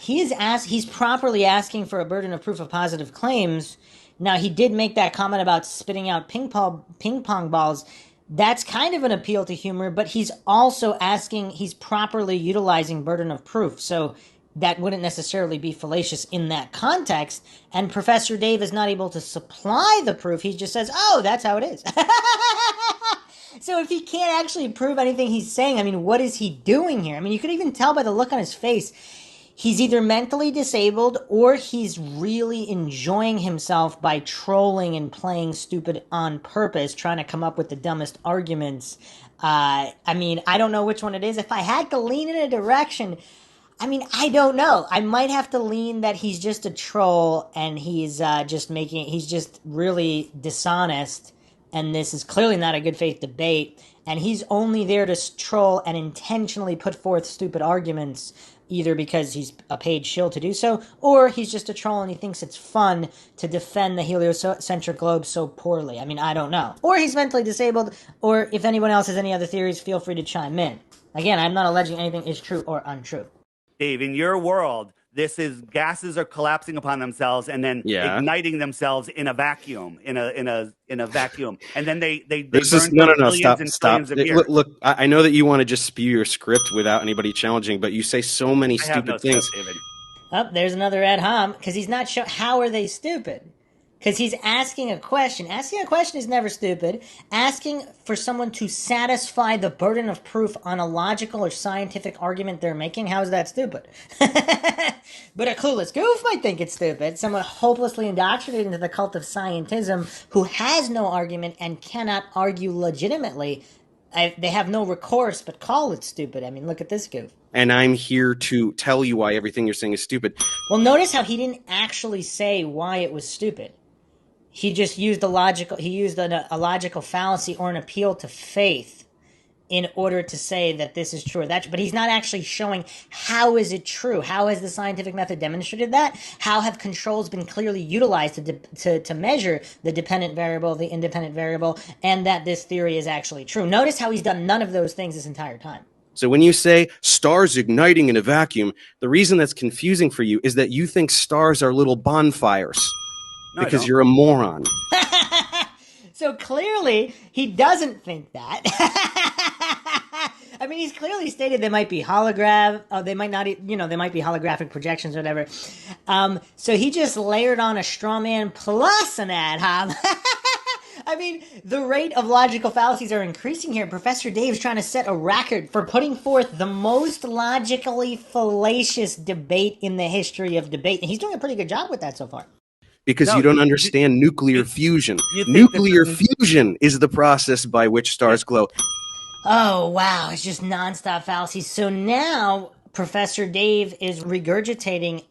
he's properly asking for a burden of proof of positive claims. Now, he did make that comment about spitting out ping pong balls. That's kind of an appeal to humor, but he's also asking, he's properly utilizing burden of proof. So that wouldn't necessarily be fallacious in that context. And Professor Dave is not able to supply the proof. He just says, oh, that's how it is. So if he can't actually prove anything he's saying, I mean, what is he doing here? I mean, you could even tell by the look on his face. He's either mentally disabled or he's really enjoying himself by trolling and playing stupid on purpose, trying to come up with the dumbest arguments. I mean, I don't know which one it is. If I had to lean in a direction, I mean, I don't know. I might have to lean that he's just a troll and he's just really dishonest. And this is clearly not a good faith debate. And he's only there to troll and intentionally put forth stupid arguments, either because he's a paid shill to do so, or he's just a troll and he thinks it's fun to defend the heliocentric globe so poorly. I mean, I don't know. Or he's mentally disabled, or if anyone else has any other theories, feel free to chime in. Again, I'm not alleging anything is true or untrue.
Dave, in your world, this is gases are collapsing upon themselves and then igniting themselves in a vacuum, in a vacuum, and then they burn for billions and trillions of years.
Look, I know that you want to just spew your script without anybody challenging, but you say so many stupid things.
Script, David.
Oh, there's another Ed Hom, because he's not sure how are they stupid. Because he's asking a question. Asking a question is never stupid. Asking for someone to satisfy the burden of proof on a logical or scientific argument they're making, how is that stupid? But a clueless goof might think it's stupid. Someone hopelessly indoctrinated into the cult of scientism who has no argument and cannot argue legitimately, they have no recourse but call it stupid. I mean, look at this goof.
And I'm here to tell you why everything you're saying is stupid.
Well, notice how he didn't actually say why it was stupid. He just used a logical fallacy or an appeal to faith in order to say that this is true or that. But he's not actually showing how is it true. How has the scientific method demonstrated that? How have controls been clearly utilized to measure the dependent variable, the independent variable, and that this theory is actually true? Notice how he's done none of those things this entire time.
So when you say stars igniting in a vacuum, the reason that's confusing for you is that you think stars are little bonfires. No, because you're a moron.
So clearly, he doesn't think that. I mean, he's clearly stated they might be they might not, they might be holographic projections or whatever. So he just layered on a straw man plus an ad hoc. I mean, the rate of logical fallacies are increasing here. Professor Dave's trying to set a record for putting forth the most logically fallacious debate in the history of debate. And he's doing a pretty good job with that so far.
Because you don't understand nuclear fusion. Nuclear fusion is the process by which stars glow.
Oh, wow. It's just nonstop fallacies. So now Professor Dave is regurgitating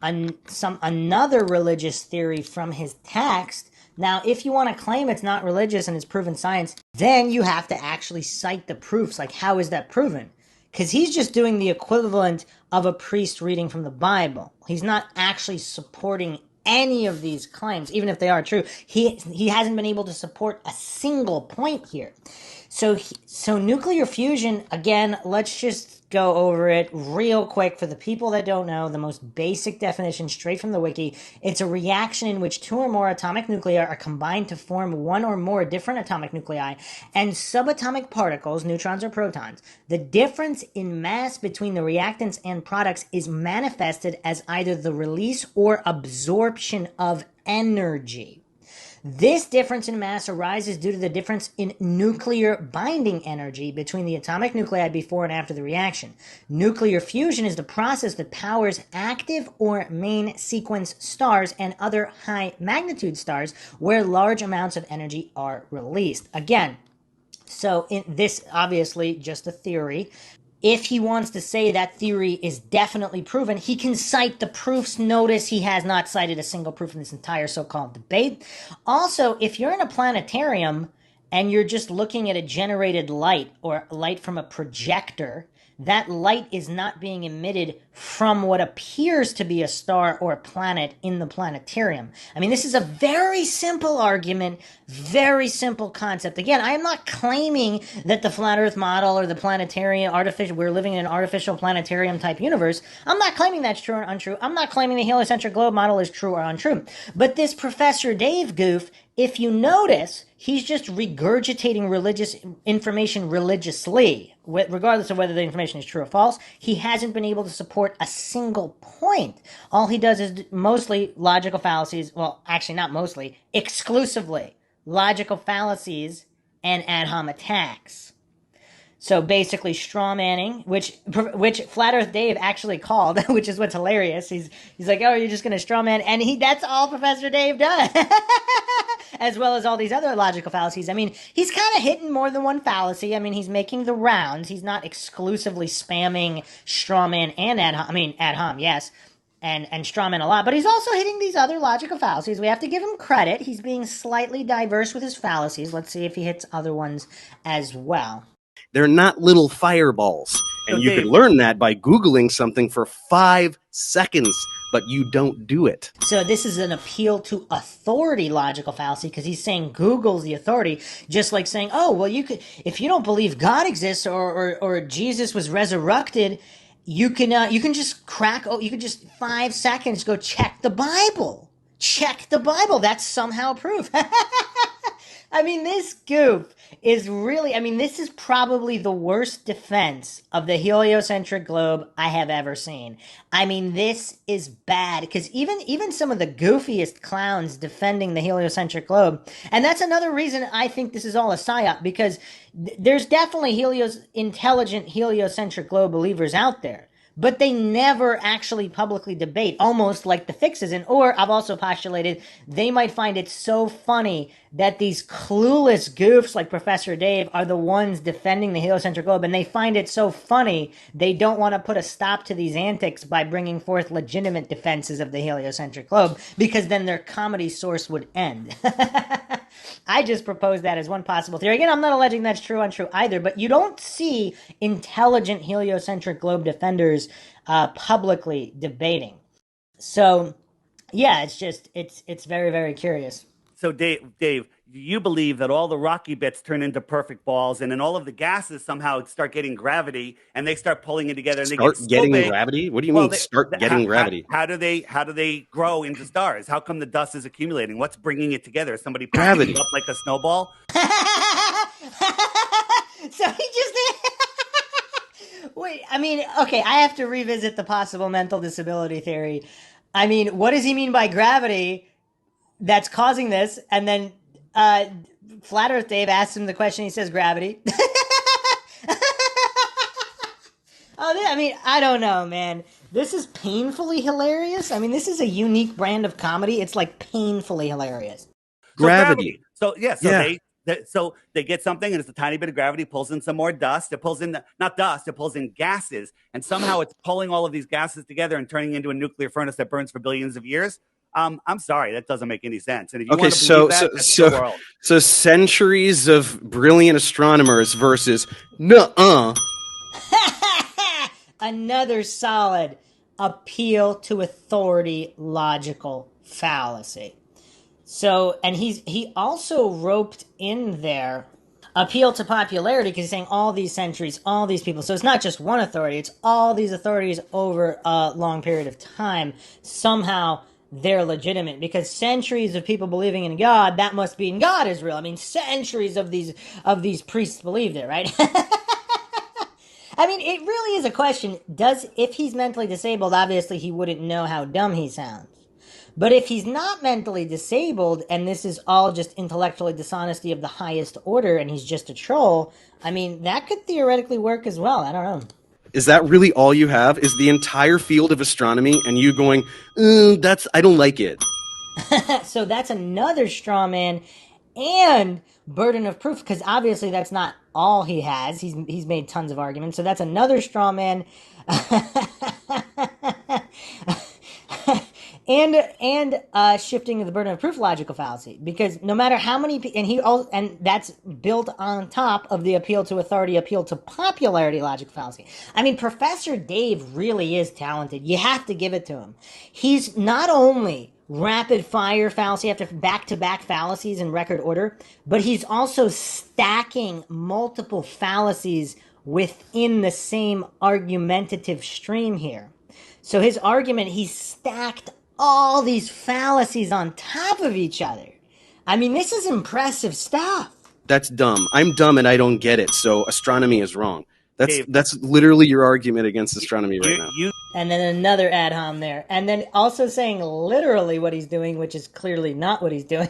another religious theory from his text. Now, if you want to claim it's not religious and it's proven science, then you have to actually cite the proofs. Like, how is that proven? Because he's just doing the equivalent of a priest reading from the Bible. He's not actually supporting any of these claims, even if they are true. He hasn't been able to support a single point here. So nuclear fusion, again, let's just go over it real quick for the people that don't know. The most basic definition, straight from the wiki: it's a reaction in which two or more atomic nuclei are combined to form one or more different atomic nuclei and subatomic particles, neutrons or protons. The difference in mass between the reactants and products is manifested as either the release or absorption of energy. This difference in mass arises due to the difference in nuclear binding energy between the atomic nuclei before and after the reaction. Nuclear fusion is the process that powers active or main sequence stars and other high magnitude stars where large amounts of energy are released. Again, so this obviously just a theory. If he wants to say that theory is definitely proven, he can cite the proofs. Notice he has not cited a single proof in this entire so-called debate. Also, if you're in a planetarium and you're just looking at a generated light or light from a projector, that light is not being emitted from what appears to be a star or a planet in the planetarium. I mean, this is a very simple argument, very simple concept. Again, I am not claiming that the flat Earth model or the planetarium, we're living in an artificial planetarium type universe. I'm not claiming that's true or untrue. I'm not claiming the heliocentric globe model is true or untrue. But this Professor Dave goof, if you notice, he's just regurgitating religious information religiously, regardless of whether the information is true or false. He hasn't been able to support a single point. All he does is mostly logical fallacies. Well, actually, not mostly, exclusively logical fallacies and ad hom attacks. So basically, straw manning, which Flat Earth Dave actually called, which is what's hilarious. He's like, "Oh, you're just gonna straw man," and that's all Professor Dave does, as well as all these other logical fallacies. I mean, he's kind of hitting more than one fallacy. I mean, he's making the rounds. He's not exclusively spamming straw man and ad hom, yes, and strawman a lot, but he's also hitting these other logical fallacies. We have to give him credit. He's being slightly diverse with his fallacies. Let's see if he hits other ones as well.
They're not little fireballs. And you could learn that by Googling something for 5 seconds, but you don't do it.
So this is an appeal to authority logical fallacy, because he's saying Google's the authority, just like saying, oh, well, you could, if you don't believe God exists or Jesus was resurrected, you can just 5 seconds go check the Bible. Check the Bible. That's somehow proof. I mean, this goof is really, this is probably the worst defense of the heliocentric globe I have ever seen. I mean, this is bad, because even some of the goofiest clowns defending the heliocentric globe, and that's another reason I think this is all a psyop, because there's definitely intelligent heliocentric globe believers out there. But they never actually publicly debate, almost like the fixes. Or I've also postulated they might find it so funny that these clueless goofs like Professor Dave are the ones defending the heliocentric globe, and they find it so funny they don't want to put a stop to these antics by bringing forth legitimate defenses of the heliocentric globe, because then their comedy source would end. I just proposed that as one possible theory. Again, I'm not alleging that's true or untrue either, but you don't see intelligent heliocentric globe defenders publicly debating. So, yeah, it's very, very curious.
So, Dave, you believe that all the rocky bits turn into perfect balls, and then all of the gases somehow start getting gravity, and they start pulling it together, and they get so
getting
big.
Gravity? What do you mean getting gravity?
How do they grow into stars? How come the dust is accumulating? What's bringing it together? Somebody
Gravity.
It up like a snowball?
So he just wait. Okay, I have to revisit the possible mental disability theory. What does he mean by gravity that's causing this? And then Flat Earth Dave asks him the question. He says gravity. I don't know, man. This is painfully hilarious. This is a unique brand of comedy. It's like painfully hilarious.
Gravity.
So they get something, and it's a tiny bit of gravity, pulls in some more dust. It pulls in not dust, it pulls in gases, and somehow it's pulling all of these gases together and turning into a nuclear furnace that burns for billions of years. I'm sorry, that doesn't make any sense. And if you want to believe that's the world.
So centuries of brilliant astronomers versus nuh-uh.
Another solid appeal to authority logical fallacy. So, and he also roped in there appeal to popularity, because he's saying all these centuries, all these people. So it's not just one authority, it's all these authorities over a long period of time. Somehow they're legitimate, because centuries of people believing in God, that must mean God is real. Centuries of these priests believed it, right? It really is a question. If he's mentally disabled, obviously he wouldn't know how dumb he sounds. But if he's not mentally disabled and this is all just intellectually dishonesty of the highest order and he's just a troll, I mean, that could theoretically work as well. I don't know.
Is that really all you have? Is the entire field of astronomy and you going, I don't like it?
So that's another straw man and burden of proof, because obviously that's not all he has. He's made tons of arguments. So that's another straw man. and shifting the burden of proof logical fallacy, because no matter how many and that's built on top of the appeal to authority, appeal to popularity logic fallacy. I mean, Professor Dave really is talented. You have to give it to him. He's not only rapid fire fallacy after back-to-back fallacies in record order, but he's also stacking multiple fallacies within the same argumentative stream here. So his argument, he stacked all these fallacies on top of each other. I mean, this is impressive stuff.
That's dumb. I'm dumb and I don't get it. So astronomy is wrong. That's literally your argument against astronomy right now.
And then another ad hom there. And then also saying literally what he's doing, which is clearly not what he's doing.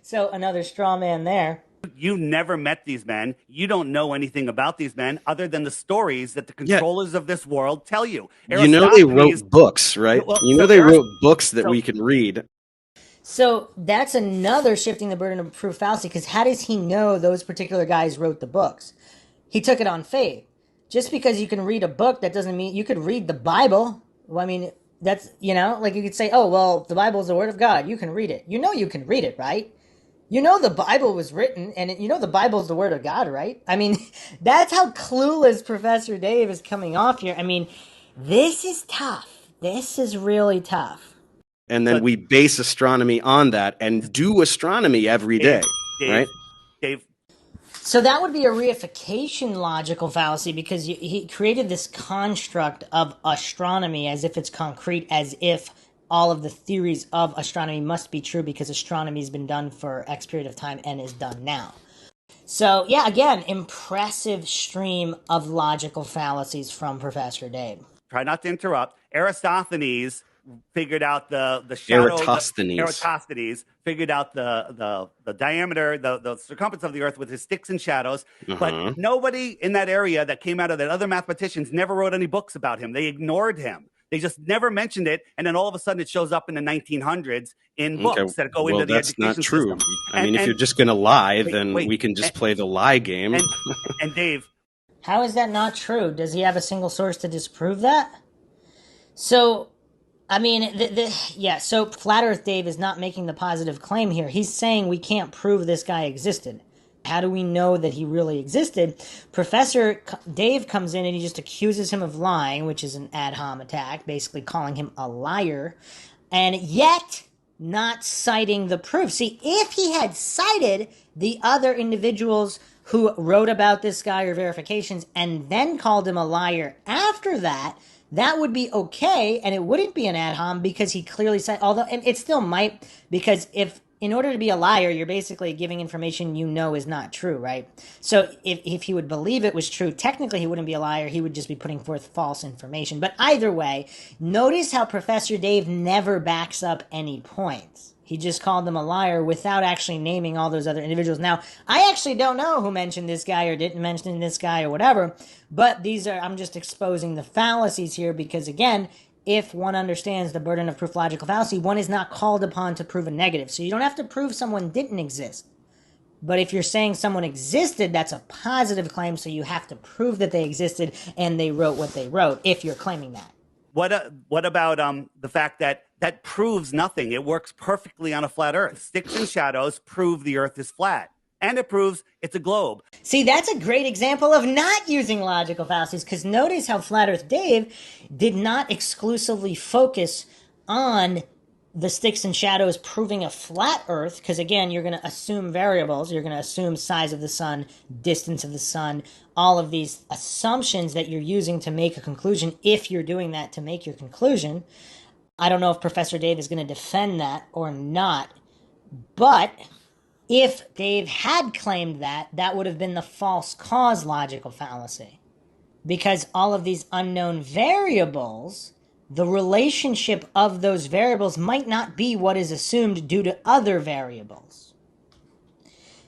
So another straw man there.
You never met these men. You don't know anything about these men other than the stories that the controllers of this world tell you.
You know they wrote books, right? They wrote books that we can read.
So that's another shifting the burden of proof fallacy, because how does he know those particular guys wrote the books? He took it on faith. Just because you can read a book, that doesn't mean you could read the Bible. Well, I mean, that's, like you could say, oh, well, the Bible is the word of God. You can read it. You know you can read it, right? You know the Bible was written, and the Bible is the word of God, right? I mean, that's how clueless Professor Dave is coming off here. I mean, this is tough. This is really tough.
And then we base astronomy on that and do astronomy every day, right?
Dave.
So that would be a reification logical fallacy, because he created this construct of astronomy as if it's concrete, as if all of the theories of astronomy must be true because astronomy has been done for X period of time and is done now. So, yeah, again, impressive stream of logical fallacies from Professor Dave.
Try not to interrupt. Eratosthenes figured out the shadow. Eratosthenes figured out the diameter, the circumference of the Earth with his sticks and shadows. But nobody in that area that came out of that, other mathematicians, never wrote any books about him. They ignored him. They just never mentioned it, and then all of a sudden it shows up in the 1900s in books that go into the education system.
Well, that's not true. I mean, if you're just going to lie, then we can just play the lie game.
And Dave.
How is that not true? Does he have a single source to disprove that? So, I mean, so Flat Earth Dave is not making the positive claim here. He's saying we can't prove this guy existed. How do we know that he really existed? Professor Dave comes in and he just accuses him of lying, which is an ad hom attack, basically calling him a liar, and yet not citing the proof. See, if he had cited the other individuals who wrote about this guy or verifications and then called him a liar after that, that would be okay, and it wouldn't be an ad hom, because he clearly said, although, and it still might, because in order to be a liar, you're basically giving information is not true, right? So if he would believe it was true, technically he wouldn't be a liar. He would just be putting forth false information. But either way, notice how Professor Dave never backs up any points. He just called them a liar without actually naming all those other individuals. Now, I actually don't know who mentioned this guy or didn't mention this guy or whatever, but I'm just exposing the fallacies here, because again, if one understands the burden of proof logical fallacy, one is not called upon to prove a negative. So you don't have to prove someone didn't exist. But if you're saying someone existed, that's a positive claim, so you have to prove that they existed and they wrote what they wrote, if you're claiming that.
What about the fact that proves nothing? It works perfectly on a flat Earth. Sticks and shadows prove the Earth is flat. And it proves it's a globe.
See, that's a great example of not using logical fallacies, because notice how Flat Earth Dave did not exclusively focus on the sticks and shadows proving a flat Earth, because again, you're going to assume variables. You're going to assume size of the sun, distance of the sun, all of these assumptions that you're using to make a conclusion, if you're doing that to make your conclusion. I don't know if Professor Dave is going to defend that or not, but if Dave had claimed that, that would have been the false cause logical fallacy, because all of these unknown variables the relationship of those variables might not be what is assumed due to other variables.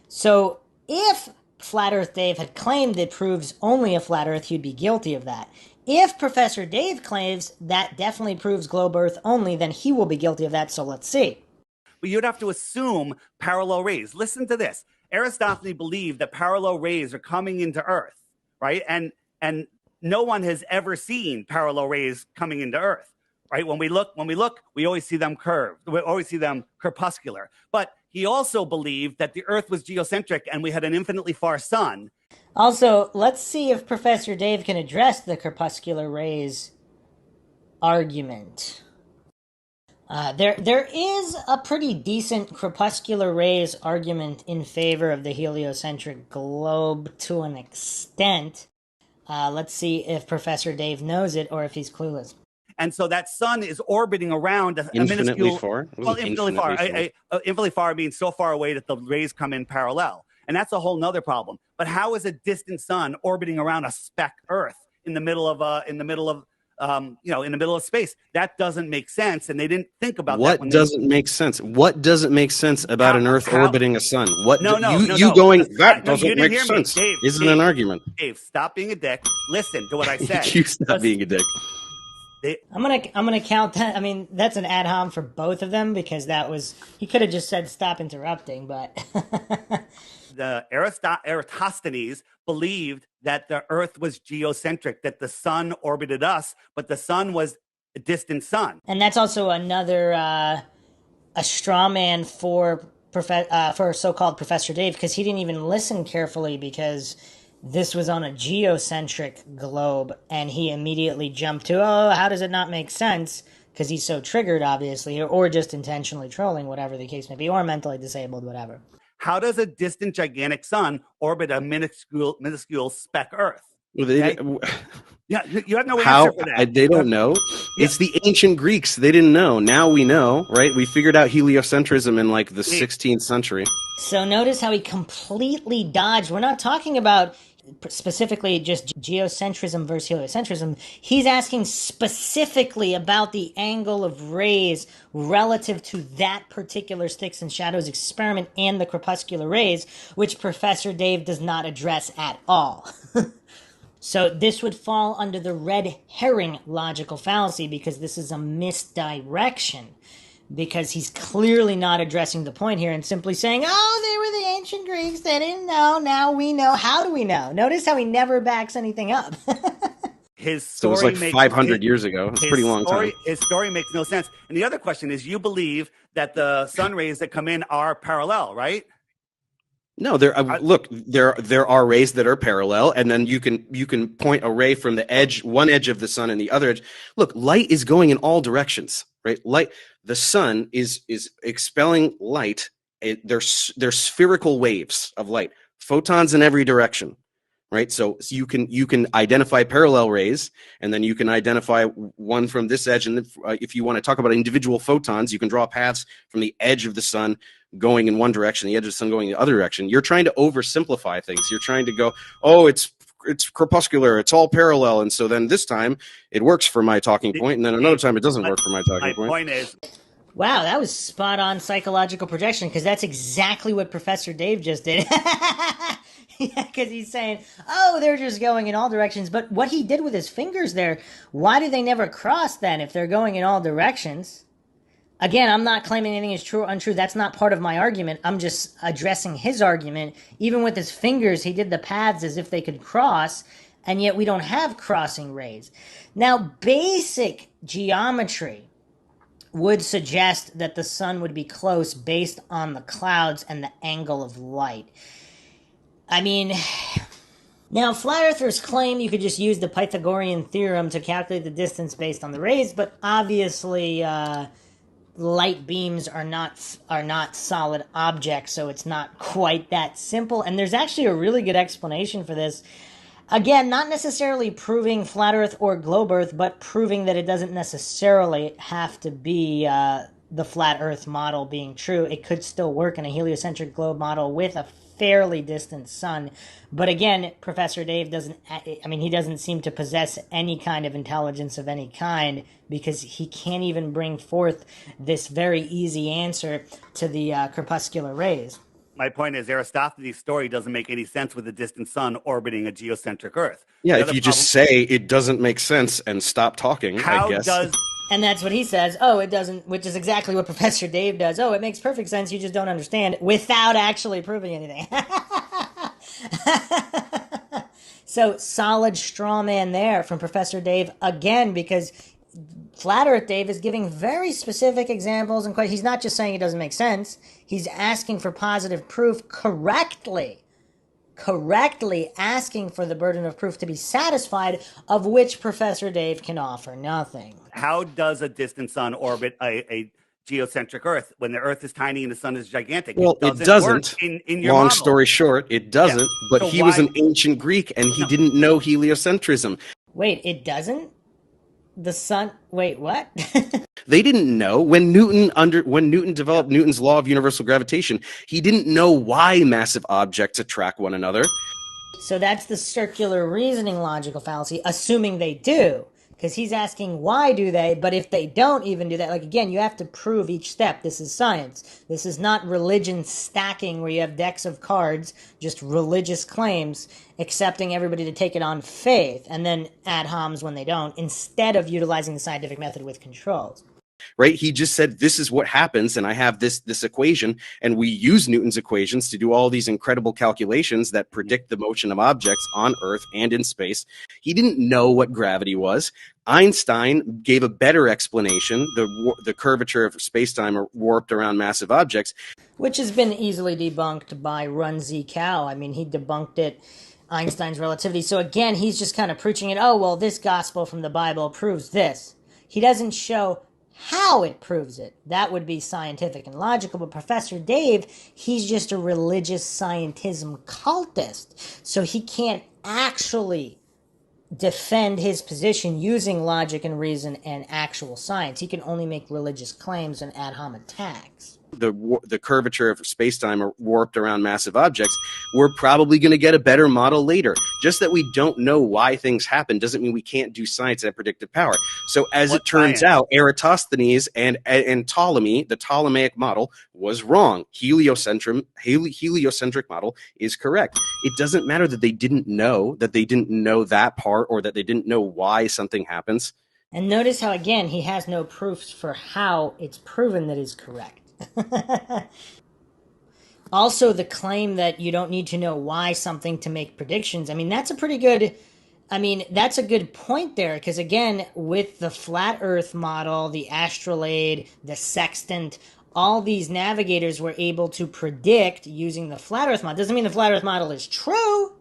So if Flat Earth Dave had claimed it proves only a flat Earth, he'd be guilty of that. If Professor Dave claims that definitely proves globe Earth only, then he will be guilty of that, so let's see.
But you'd have to assume parallel rays. Listen to this. Aristophanes believed that parallel rays are coming into Earth, right? And no one has ever seen parallel rays coming into Earth, right? When we look, we always see them curved. We always see them crepuscular. But he also believed that the Earth was geocentric and we had an infinitely far sun.
Also, let's see if Professor Dave can address the crepuscular rays argument. There is a pretty decent crepuscular rays argument in favor of the heliocentric globe to an extent. Let's see if Professor Dave knows it or if he's clueless.
And so that sun is orbiting around a minuscule...
Far?
Well, infinitely far. Infinitely far means so far away that the rays come in parallel. And that's a whole nother problem. But how is a distant sun orbiting around a speck Earth in the middle of space? That doesn't make sense, and they didn't think about
what
that.
Doesn't make sense? What doesn't make sense about an Earth orbiting a sun?
No.
That doesn't make sense.
Dave,
isn't an argument.
Dave, stop being a dick. Listen to what I said.
You stop being a dick.
I'm gonna count that. I mean, that's an ad hom for both of them because he could have just said stop interrupting, but
the Eratosthenes believed that the Earth was geocentric, that the sun orbited us, but the sun was a distant sun.
And that's also another a straw man for so-called Professor Dave, because he didn't even listen carefully because this was on a geocentric globe, and he immediately jumped to, oh, how does it not make sense? Because he's so triggered, obviously, or just intentionally trolling, whatever the case may be, or mentally disabled, whatever.
How does a distant gigantic sun orbit a minuscule speck Earth?
Well,
Yeah, you have no answer for that.
They don't know. Yeah. It's the ancient Greeks. They didn't know. Now we know, right? We figured out heliocentrism in like the 16th century.
So notice how he completely dodged. We're not talking about specifically just geocentrism versus heliocentrism. He's asking specifically about the angle of rays relative to that particular Sticks and Shadows experiment and the crepuscular rays, which Professor Dave does not address at all. So this would fall under the red herring logical fallacy because this is a misdirection. Because he's clearly not addressing the point here and simply saying, oh, they were the ancient Greeks, they didn't know, now we know. How do we know? Notice how he never backs anything up.
His story
so it was like 500 years ago. It's a pretty long time.
His story makes no sense. And the other question is, you believe that the sun rays that come in are parallel, right?
No, there are rays that are parallel, and then you can point a ray from the edge, one edge of the sun, and the other edge. Look, light is going in all directions, right? The sun is expelling light. They're spherical waves of light, photons in every direction, right? So you can identify parallel rays, and then you can identify one from this edge. And if you want to talk about individual photons, you can draw paths from the edge of the sun going in one direction, the edge of the sun going in the other direction. You're trying to oversimplify things. You're trying to go, oh, it's crepuscular, it's all parallel, and so then this time it works for my talking point, and then another time it doesn't work for my talking point.
My point is,
wow, that was spot on psychological projection, because that's exactly what Professor Dave just did. Yeah, because he's saying, oh, they're just going in all directions. But what he did with his fingers there, why do they never cross then if they're going in all directions? Again, I'm not claiming anything is true or untrue. That's not part of my argument. I'm just addressing his argument. Even with his fingers, he did the paths as if they could cross, and yet we don't have crossing rays. Now, basic geometry would suggest that the sun would be close based on the clouds and the angle of light. I mean, now flat earthers claim you could just use the Pythagorean theorem to calculate the distance based on the rays, but obviously light beams are not solid objects, so it's not quite that simple. And there's actually a really good explanation for this. Again, not necessarily proving flat Earth or globe Earth, but proving that it doesn't necessarily have to be the flat Earth model being true. It could still work in a heliocentric globe model with a fairly distant sun. But again, Professor Dave he doesn't seem to possess any kind of intelligence of any kind, because he can't even bring forth this very easy answer to the crepuscular rays.
My point is Aristophanes' story doesn't make any sense with a distant sun orbiting a geocentric Earth.
Yeah, if you just say it doesn't make sense and stop talking, I guess.
And that's what he says. Oh, it doesn't, which is exactly what Professor Dave does. Oh, it makes perfect sense. You just don't understand, without actually proving anything. So solid straw man there from Professor Dave again, because Flat Earth Dave is giving very specific examples, and he's not just saying it doesn't make sense. He's asking for positive proof correctly asking for the burden of proof to be satisfied, of which Professor Dave can offer nothing.
How does a distant sun orbit a geocentric Earth when the Earth is tiny and the sun is gigantic?
Well, it doesn't.
In your
Long
model.
story short, it doesn't. Yeah. But so he was an ancient Greek, and he didn't know heliocentrism.
Wait, it doesn't? The sun? Wait, what?
They didn't know when Newton developed Newton's law of universal gravitation. He didn't know why massive objects attract one another.
So that's the circular reasoning logical fallacy, assuming they do. Because he's asking why do they, but if they don't even do that, like again, you have to prove each step. This is science. This is not religion stacking where you have decks of cards, just religious claims, accepting everybody to take it on faith, and then ad homs when they don't, instead of utilizing the scientific method with controls.
Right? He just said, this is what happens, and I have this equation, and we use Newton's equations to do all these incredible calculations that predict the motion of objects on Earth and in space. He didn't know what gravity was. Einstein gave a better explanation, the curvature of space-time warped around massive objects.
Which has been easily debunked by Run Z Cow. I mean, he debunked it, Einstein's relativity. So again, he's just kind of preaching it, oh, well, this gospel from the Bible proves this. He doesn't show how it proves it. That would be scientific and logical, but Professor Dave, he's just a religious scientism cultist, so he can't actually defend his position using logic and reason and actual science. He can only make religious claims and ad hom attacks.
The curvature of space-time warped around massive objects, we're probably going to get a better model later. Just that we don't know why things happen doesn't mean we can't do science at predictive power. So as it turns out, Eratosthenes and Ptolemy, the Ptolemaic model, was wrong. Heliocentric model is correct. It doesn't matter that they didn't know that part, or that they didn't know why something happens.
And notice how, again, he has no proofs for how it's proven that is correct. Also, the claim that you don't need to know why something to make predictions, that's a good point there, because again, with the flat Earth model, the astrolabe, the sextant, all these navigators were able to predict using the flat Earth model. Doesn't mean the flat Earth model is true,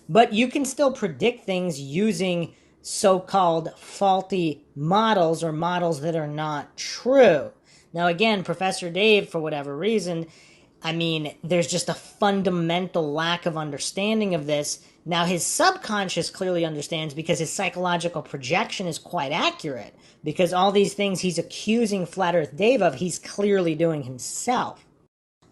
but you can still predict things using so-called faulty models, or models that are not true. Now, again, Professor Dave, for whatever reason, there's just a fundamental lack of understanding of this. Now, his subconscious clearly understands, because his psychological projection is quite accurate, because all these things he's accusing Flat Earth Dave of, he's clearly doing himself.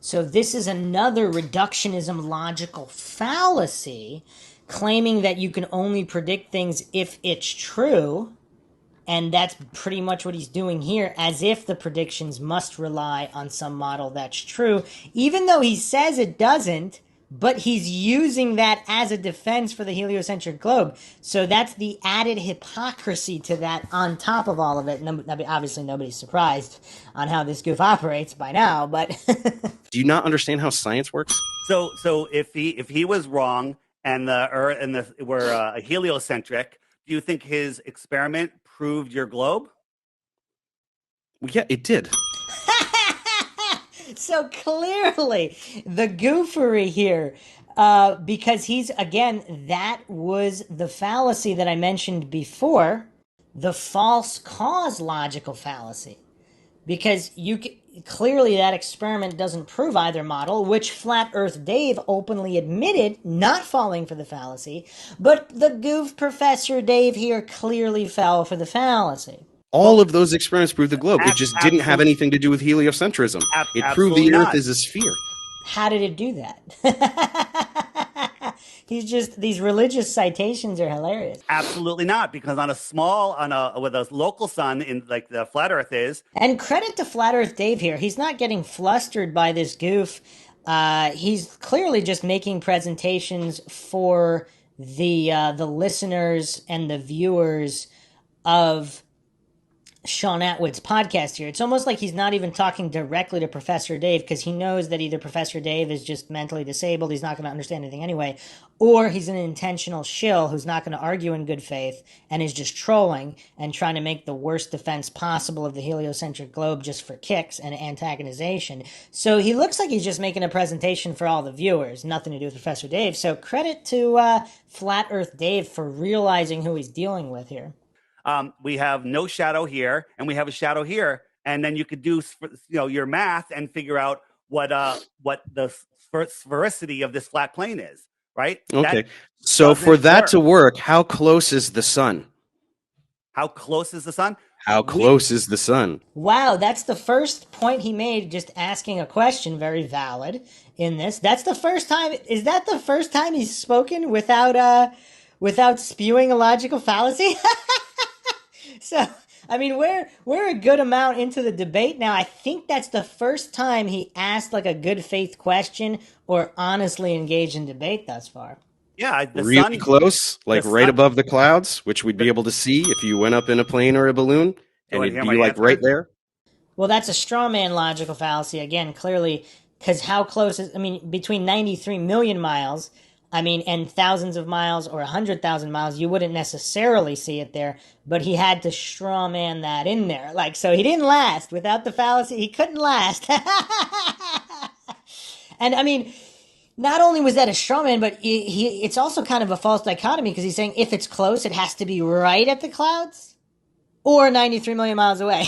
So this is another reductionism logical fallacy, claiming that you can only predict things if it's true. And that's pretty much what he's doing here, as if the predictions must rely on some model that's true, even though he says it doesn't, but he's using that as a defense for the heliocentric globe. So that's the added hypocrisy to that on top of all of it. And obviously nobody's surprised on how this goof operates by now, but...
Do you not understand how science works?
So if he was wrong and the Earth were heliocentric, do you think his experiment proved your globe?
Well, yeah, it did.
So clearly, the goofery here, because that was the fallacy that I mentioned before, the false cause logical fallacy. because clearly that experiment doesn't prove either model, which Flat Earth Dave openly admitted not falling for the fallacy, but the goof Professor Dave here clearly fell for the fallacy.
All of those experiments prove the globe. It just didn't have
absolutely.
anything to do with heliocentrism. It proved
Absolutely
the Earth
not.
is a sphere.
How did it do that? These religious citations are hilarious.
Absolutely not, because with a local sun in like the flat Earth is.
And credit to Flat Earth Dave here. He's not getting flustered by this goof. He's clearly just making presentations for the listeners and the viewers of Sean Atwood's podcast here. It's almost like he's not even talking directly to Professor Dave because he knows that either Professor Dave is just mentally disabled, he's not going to understand anything anyway, or he's an intentional shill who's not going to argue in good faith and is just trolling and trying to make the worst defense possible of the heliocentric globe just for kicks and antagonization. So he looks like he's just making a presentation for all the viewers, nothing to do with Professor Dave. So credit to Flat Earth Dave for realizing who he's dealing with here.
We have no shadow here, and we have a shadow here, and then you could do your math and figure out what the sphericity of this flat plane is, right?
Okay, so for that to work, how close is the sun?
How close is the sun?
How close is the sun?
Wow, that's the first point he made, just asking a question, very valid in this. That's the first time. Is that the first time he's spoken without spewing a logical fallacy? So, I mean, we're a good amount into the debate now. I think that's the first time he asked like a good faith question or honestly engaged in debate thus far.
Yeah,
really close, like right above the clouds, which we'd be able to see if you went up in a plane or a balloon, and it'd be like right there.
Well, that's a straw man logical fallacy again, clearly, because how close is? I mean, between 93 million miles. I mean, and thousands of miles or 100,000 miles, you wouldn't necessarily see it there, but he had to straw man that in there. Like, so he didn't last. Without the fallacy, he couldn't last. And I mean, not only was that a straw man, but it's also kind of a false dichotomy because he's saying if it's close, it has to be right at the clouds or 93 million miles away.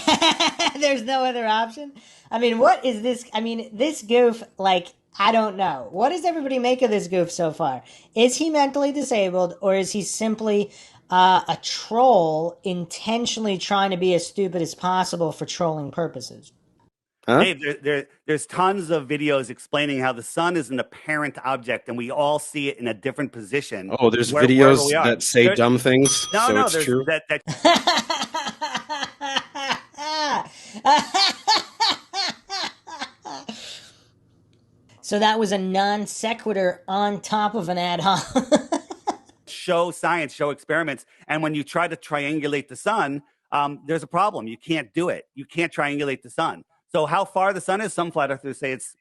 There's no other option. I mean, what is this? I mean, this goof, like, I don't know. What does everybody make of this goof so far? Is he mentally disabled, or is he simply a troll intentionally trying to be as stupid as possible for trolling purposes?
Huh?
Dave, there's tons of videos explaining how the sun is an apparent object and we all see it in a different position.
Oh, there's videos that say dumb things.
No,
it's true.
So that was a non sequitur on top of an ad hoc.
Show science, show experiments. And when you try to triangulate the sun, there's a problem. You can't do it. You can't triangulate the sun. So how far the sun is, some flat earthers say it's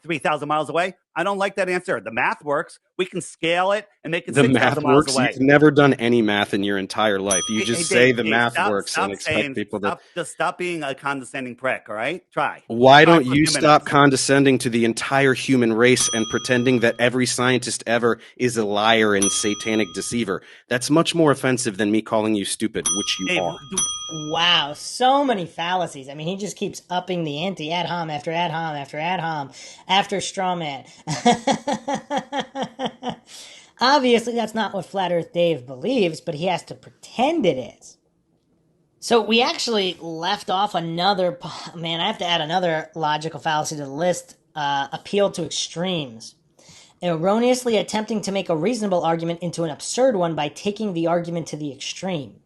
3,000 miles away. I don't like that answer. The math works. We can scale it and make it 6,000 miles away.
You've never done any math in your entire life. You just say the math works and expect people to...
Just stop being a condescending prick, all right? Try.
Why don't you stop condescending to the entire human race and pretending that every scientist ever is a liar and satanic deceiver? That's much more offensive than me calling you stupid, which you are.
Wow, so many fallacies. I mean, he just keeps upping the ante ad hom after ad hom after ad hom after straw man. Obviously, that's not what Flat Earth Dave believes, but he has to pretend it is. So we actually left off another... Man, I have to add another logical fallacy to the list. Appeal to extremes. Erroneously attempting to make a reasonable argument into an absurd one by taking the argument to the extreme.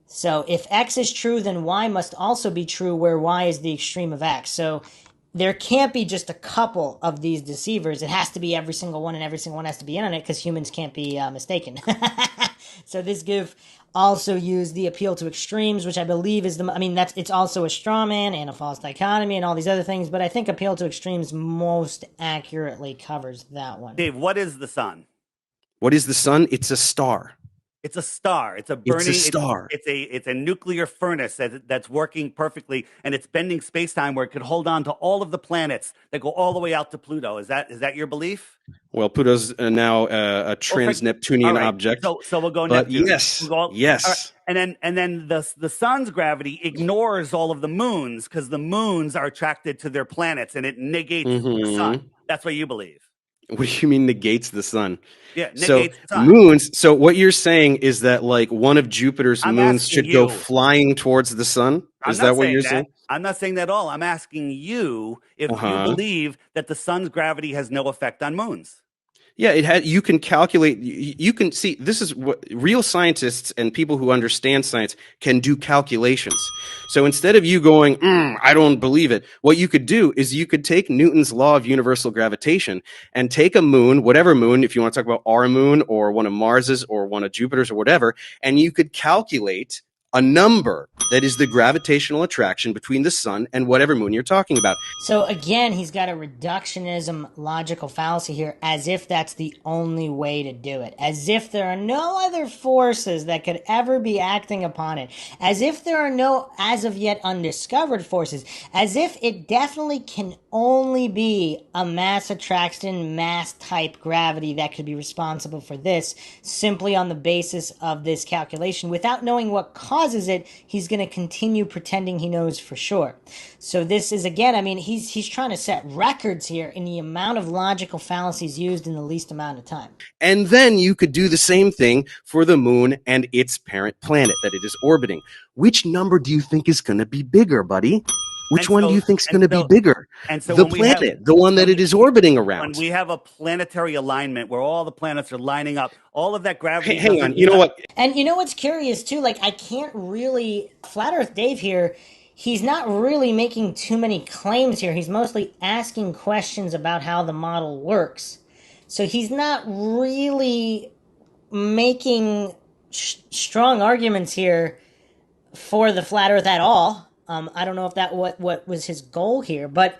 So if X is true, then Y must also be true where Y is the extreme of X. So there can't be just a couple of these deceivers. It has to be every single one, and every single one has to be in on it because humans can't be mistaken. So this goof also used the appeal to extremes, which I believe is it's also a straw man and a false dichotomy and all these other things, but I think appeal to extremes most accurately covers that one.
Dave, what is the sun?
What is the sun? It's a star.
It's a star. It's a burning
star.
It's a nuclear furnace that's working perfectly, and it's bending space-time where it could hold on to all of the planets that go all the way out to Pluto. Is that your belief?
Well, Pluto's now a trans-Neptunian object.
So we'll go Neptune.
Yes.
Yes. And then the sun's gravity ignores all of the moons because the moons are attracted to their planets, and it negates the sun. That's what you believe.
What do you mean negates the sun?
Yeah,
So
negates the sun.
moons. So what you're saying is that like one of Jupiter's
I'm
moons
asking
should go
you.
flying towards the sun? Is that what you're saying?
I'm not saying that at all. I'm asking you if you believe that the sun's gravity has no effect on moons.
Yeah, it had. You can calculate. You can see. This is what real scientists and people who understand science can do calculations. So instead of you going, I don't believe it, what you could do is you could take Newton's law of universal gravitation and take a moon, whatever moon, if you want to talk about our moon or one of Mars's or one of Jupiter's or whatever, and you could calculate a number that is the gravitational attraction between the sun and whatever moon you're talking about.
So again, he's got a reductionism logical fallacy here, as if that's the only way to do it, as if there are no other forces that could ever be acting upon it, as if there are no as of yet undiscovered forces, as if it definitely can only be a mass attraction, mass type gravity that could be responsible for this, simply on the basis of this calculation. Without knowing what causes it, he's going to continue pretending he knows for sure. So this is, again, I mean, he's trying to set records here in the amount of logical fallacies used in the least amount of time.
And then you could do the same thing for the moon and its parent planet that it is orbiting. Which number do you think is going to be bigger, buddy? Which one do you think is going to be bigger?
And so
the planet, the one that it is orbiting around.
When we have a planetary alignment where all the planets are lining up, all of that gravity.
Hang on, you know what?
And you know what's curious too? Like, I can't really, Flat Earth Dave here, he's not really making too many claims here. He's mostly asking questions about how the model works. So he's not really making strong arguments here for the flat Earth at all. I don't know if that what was his goal here, but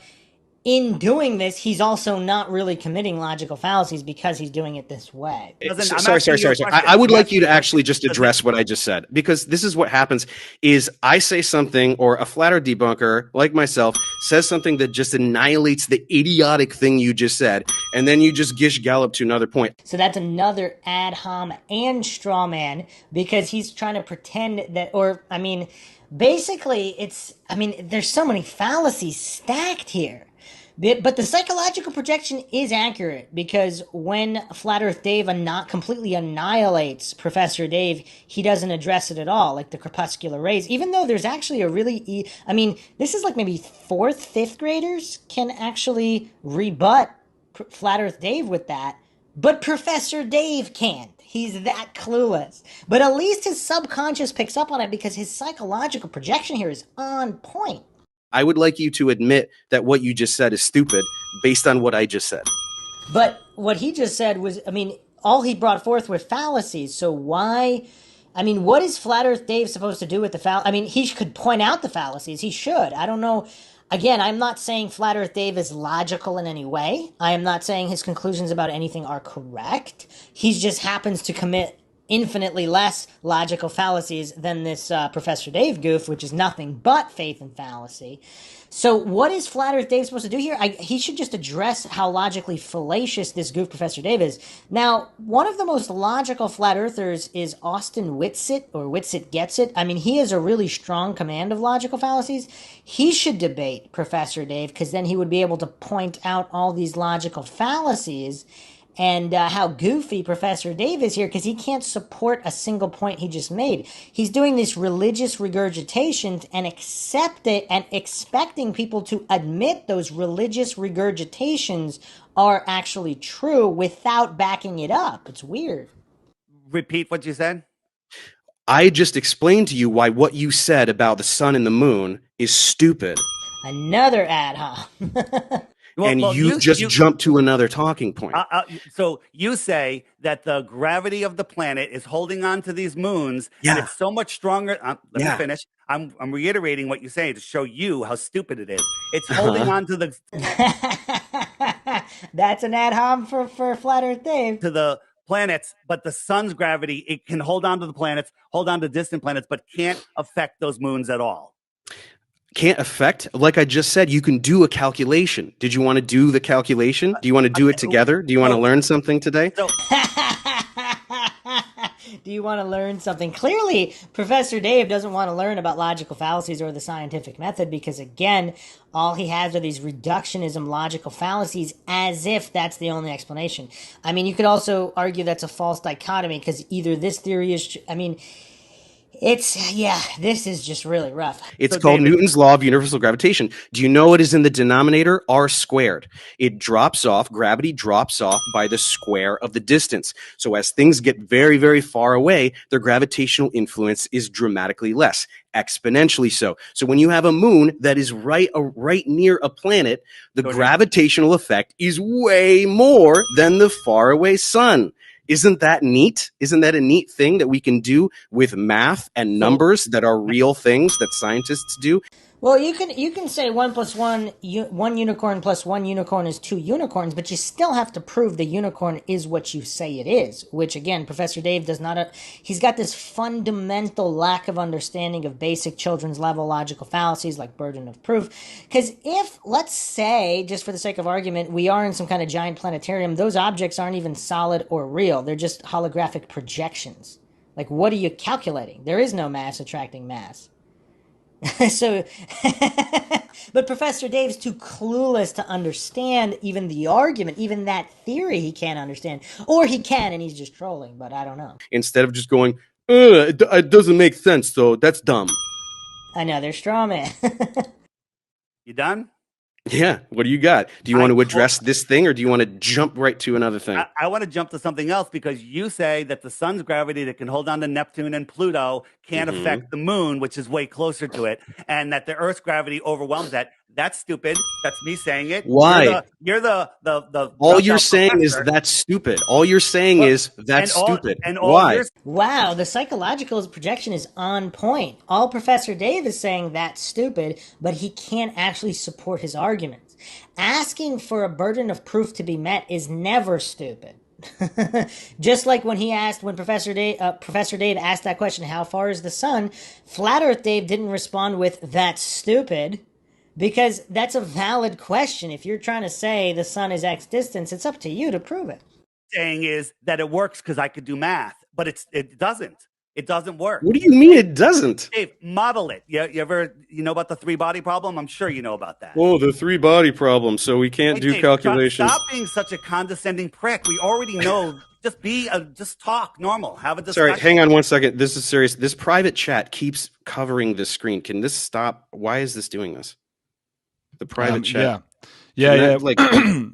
in doing this, he's also not really committing logical fallacies because he's doing it this way.
Sorry. I would like you to actually just address what I just said, because this is what happens is I say something, or a flat earth debunker like myself says something that just annihilates the idiotic thing you just said, and then you just gish gallop to another point.
So that's another ad hom and straw man, because he's trying to pretend that, or, I mean, basically there's so many fallacies stacked here. But the psychological projection is accurate, because when Flat Earth Dave not completely annihilates Professor Dave, he doesn't address it at all, like the corpuscular rays, even though there's actually a really, this is like maybe 4th, 5th graders can actually rebut Flat Earth Dave with that, but Professor Dave can't. He's that clueless. But at least his subconscious picks up on it, because his psychological projection here is on point.
I would like you to admit that what you just said is stupid based on what I just said.
But what he just said was, all he brought forth were fallacies. So why? What is Flat Earth Dave supposed to do with the fallacies? He could point out the fallacies. He should. I don't know. Again, I'm not saying Flat Earth Dave is logical in any way. I am not saying his conclusions about anything are correct. He just happens to commit infinitely less logical fallacies than this Professor Dave goof, which is nothing but faith and fallacy. So what is Flat Earth Dave supposed to do here? He should just address how logically fallacious this goof Professor Dave is. Now, one of the most logical flat earthers is Austin Whitsitt, or Whitsitt Gets It. He has a really strong command of logical fallacies. He should debate Professor Dave, because then he would be able to point out all these logical fallacies and how goofy Professor Dave is here, because he can't support a single point he just made. He's doing this religious regurgitation and accept it and expecting people to admit those religious regurgitations are actually true without backing it up. It's weird.
Repeat what you said.
I just explained to you why what you said about the sun and the moon is stupid.
Another ad hom.
You jumped to another talking point.
So you say that the gravity of the planet is holding on to these moons, and it's so much stronger. Let me finish. I'm reiterating what you say to show you how stupid it is. It's holding on to the.
That's an ad hom for Flat Earth Dave.
To the planets, but the sun's gravity, it can hold on to the planets, hold on to distant planets, but can't affect those moons at all.
Can't affect, like I just said, you can do a calculation. Did you want to do the calculation? Do you want to do it together? Do you want to learn something today?
Do you want to learn something? Clearly, Professor Dave doesn't want to learn about logical fallacies or the scientific method because, again, all he has are these reductionism logical fallacies as if that's the only explanation. I mean, you could also argue that's a false dichotomy because either this theory is, this is just really rough.
It's called Newton's law of universal gravitation. Do you know what is in the denominator? R squared. It drops off, gravity drops off by the square of the distance. So as things get very, very far away, their gravitational influence is dramatically less, exponentially so. So when you have a moon that is right near a planet, the gravitational effect is way more than the faraway sun. Isn't that neat? Isn't that a neat thing that we can do with math and numbers that are real things that scientists do?
Well, you can say 1 plus 1, one unicorn plus one unicorn is 2 unicorns, but you still have to prove the unicorn is what you say it is, which again, Professor Dave does not, he's got this fundamental lack of understanding of basic children's level logical fallacies like burden of proof. Because if, let's say, just for the sake of argument, we are in some kind of giant planetarium, those objects aren't even solid or real. They're just holographic projections. Like, what are you calculating? There is no mass attracting mass. So, but Professor Dave's too clueless to understand even the argument, even that theory he can't understand. Or he can and he's just trolling, but I don't know.
Instead of just going, it doesn't make sense, so that's dumb.
Another straw man.
You done?
Yeah. What do you got? Do you want to address this thing or do you want to jump right to another thing?
I want to jump to something else because you say that the sun's gravity that can hold on to Neptune and Pluto can't affect the moon, which is way closer to it, and that the Earth's gravity overwhelms that. That's stupid. That's me saying it.
Why?
You're the
all you're saying professor. Is that's stupid. All you're saying is that's stupid. Why?
Wow, the psychological projection is on point. All Professor Dave is saying that's stupid, but he can't actually support his arguments. Asking for a burden of proof to be met is never stupid. Just like when Professor Dave asked that question, how far is the sun? Flat Earth Dave didn't respond with, that's stupid. Because that's a valid question. If you're trying to say the sun is X distance, it's up to you to prove it.
Saying is that it works because I could do math, but it doesn't. It doesn't work.
What do you mean it doesn't?
Dave, model it. You know about the 3-body problem? I'm sure you know about that.
Oh, the 3-body problem. So we can't do
Dave,
calculations.
Stop being such a condescending prick. We already know. Just talk normal. Have a discussion.
Sorry, hang on one second. This is serious. This private chat keeps covering the screen. Can this stop? Why is this doing this? The private chat.
Yeah.
Like,
I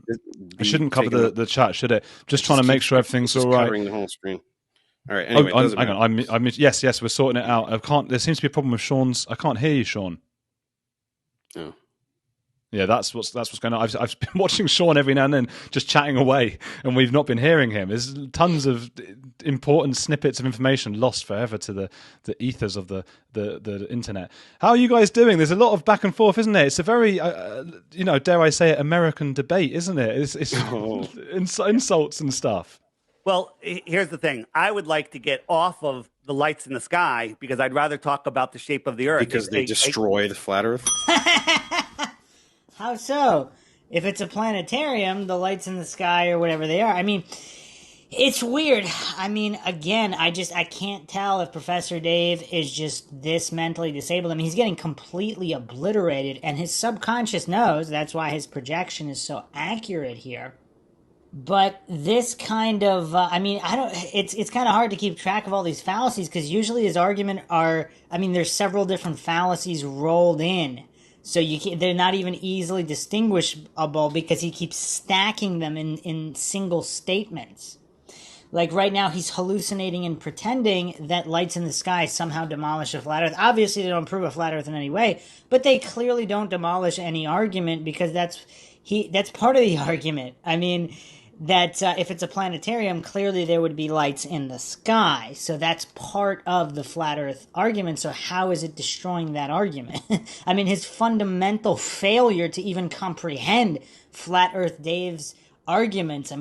shouldn't cover the chat, should it? Just trying to make sure everything's all right.
Covering the whole screen. All right. Anyway,
hang on. Yes, we're sorting it out. I can't. There seems to be a problem with Sean's. I can't hear you, Sean.
Oh.
Yeah, that's what's going on. I've been watching Sean every now and then, just chatting away, and we've not been hearing him. There's tons of important snippets of information lost forever to the ethers of the internet. How are you guys doing? There's a lot of back and forth, isn't there? It's a very, dare I say it, American debate, isn't it? It's insults and stuff.
Well, here's the thing. I would like to get off of the lights in the sky because I'd rather talk about the shape of the Earth.
Because they destroy the flat Earth?
How so? If it's a planetarium, the lights in the sky or whatever they are. I mean, it's weird. I mean, again, I can't tell if Professor Dave is just this mentally disabled. I mean, he's getting completely obliterated, and his subconscious knows. That's why his projection is so accurate here. But this kind of, it's kind of hard to keep track of all these fallacies because usually his argument there's several different fallacies rolled in. So they're not even easily distinguishable because he keeps stacking them in single statements. Like right now, he's hallucinating and pretending that lights in the sky somehow demolish a flat Earth. Obviously, they don't prove a flat Earth in any way, but they clearly don't demolish any argument because that's part of the argument. I mean, that if it's a planetarium, clearly there would be lights in the sky. So that's part of the flat Earth argument. So how is it destroying that argument? I mean, his fundamental failure to even comprehend Flat Earth Dave's arguments.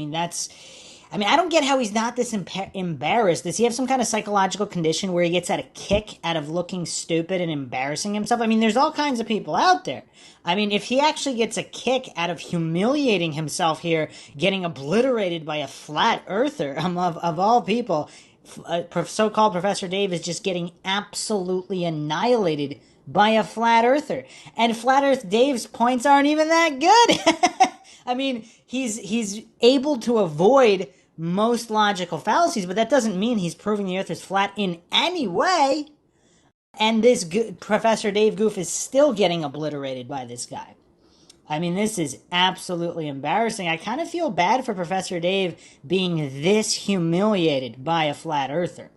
I don't get how he's not this embarrassed. Does he have some kind of psychological condition where he gets a kick out of looking stupid and embarrassing himself? I mean, there's all kinds of people out there. I mean, if he actually gets a kick out of humiliating himself here, getting obliterated by a flat earther of all people, so-called Professor Dave is just getting absolutely annihilated by a flat earther. And flat earth Dave's points aren't even that good. I mean, he's able to avoid most logical fallacies, but that doesn't mean he's proving the earth is flat in any way. And this Professor Dave goof is still getting obliterated by this guy. I mean, this is absolutely embarrassing. I kind of feel bad for Professor Dave being this humiliated by a flat earther.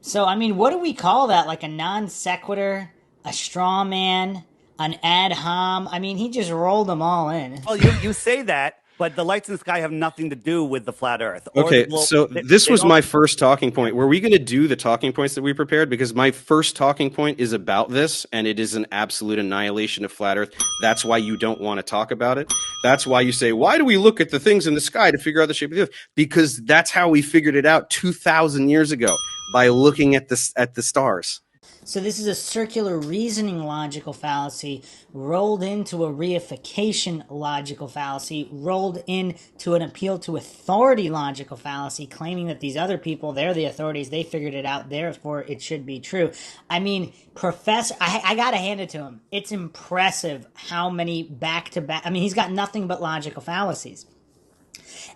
So, I mean, what do we call that? Like a non sequitur, a straw man, an ad hom? I mean, he just rolled them all in.
Well, you say that, but the lights in the sky have nothing to do with the flat Earth.
Okay, so this was my first talking point. Were we going to do the talking points that we prepared? Because my first talking point is about this, and it is an absolute annihilation of flat Earth. That's why you don't want to talk about it. That's why you say, why do we look at the things in the sky to figure out the shape of the Earth? Because that's how we figured it out 2,000 years ago, by looking at the stars.
So this is a circular reasoning logical fallacy rolled into a reification logical fallacy, rolled into an appeal to authority logical fallacy, claiming that these other people, they're the authorities, they figured it out, therefore it should be true. I mean, I gotta hand it to him. It's impressive how many back-to-back, I mean, he's got nothing but logical fallacies.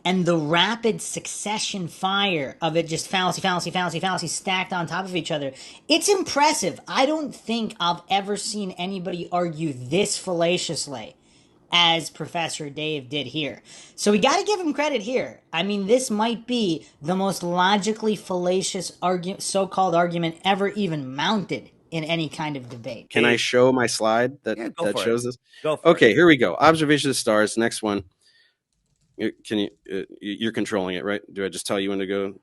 And the rapid succession fire of it, just fallacy stacked on top of each other. It's impressive. I don't think I've ever seen anybody argue this fallaciously as Professor Dave did here. So we got to give him credit here. I mean, this might be the most logically fallacious so-called argument ever even mounted in any kind of debate.
Can I show my slide that shows this?
Go for
Okay, here we go. Observation of stars. Next one. Can you? You're controlling it, right? Do I just tell you when to go?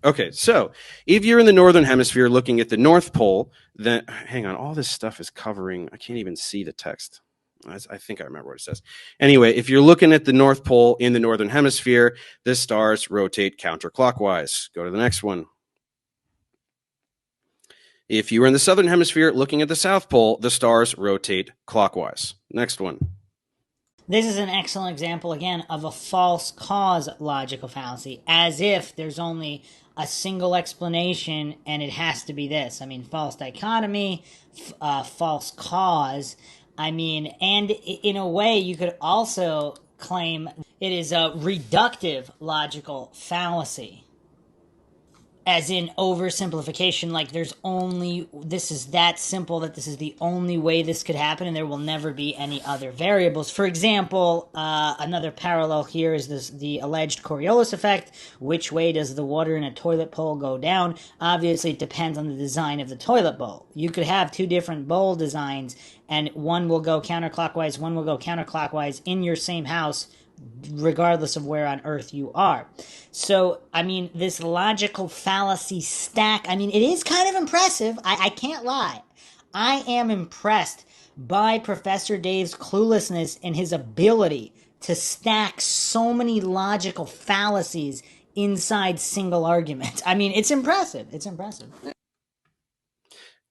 Okay, so if you're in the northern hemisphere looking at the North Pole, then hang on. All this stuff is covering. I can't even see the text. I think I remember what it says. Anyway, if you're looking at the North Pole in the northern hemisphere, the stars rotate counterclockwise. Go to the next one. If you were in the southern hemisphere looking at the South Pole, the stars rotate clockwise. Next one.
This is an excellent example, again, of a false cause logical fallacy, as if there's only a single explanation and it has to be this. I mean, false dichotomy, false cause. I mean, and in a way, you could also claim it is a reductive logical fallacy. As in oversimplification, like this is that simple that this is the only way this could happen and there will never be any other variables. For example, another parallel here is the alleged Coriolis effect. Which way does the water in a toilet bowl go down? Obviously, it depends on the design of the toilet bowl. You could have two different bowl designs and one will go counterclockwise, one will go counterclockwise in your same house, regardless of where on earth you are. So, I mean, this logical fallacy stack, I mean, it is kind of impressive. I can't lie. I am impressed by Professor Dave's cluelessness and his ability to stack so many logical fallacies inside single arguments. I mean, it's impressive. It's impressive.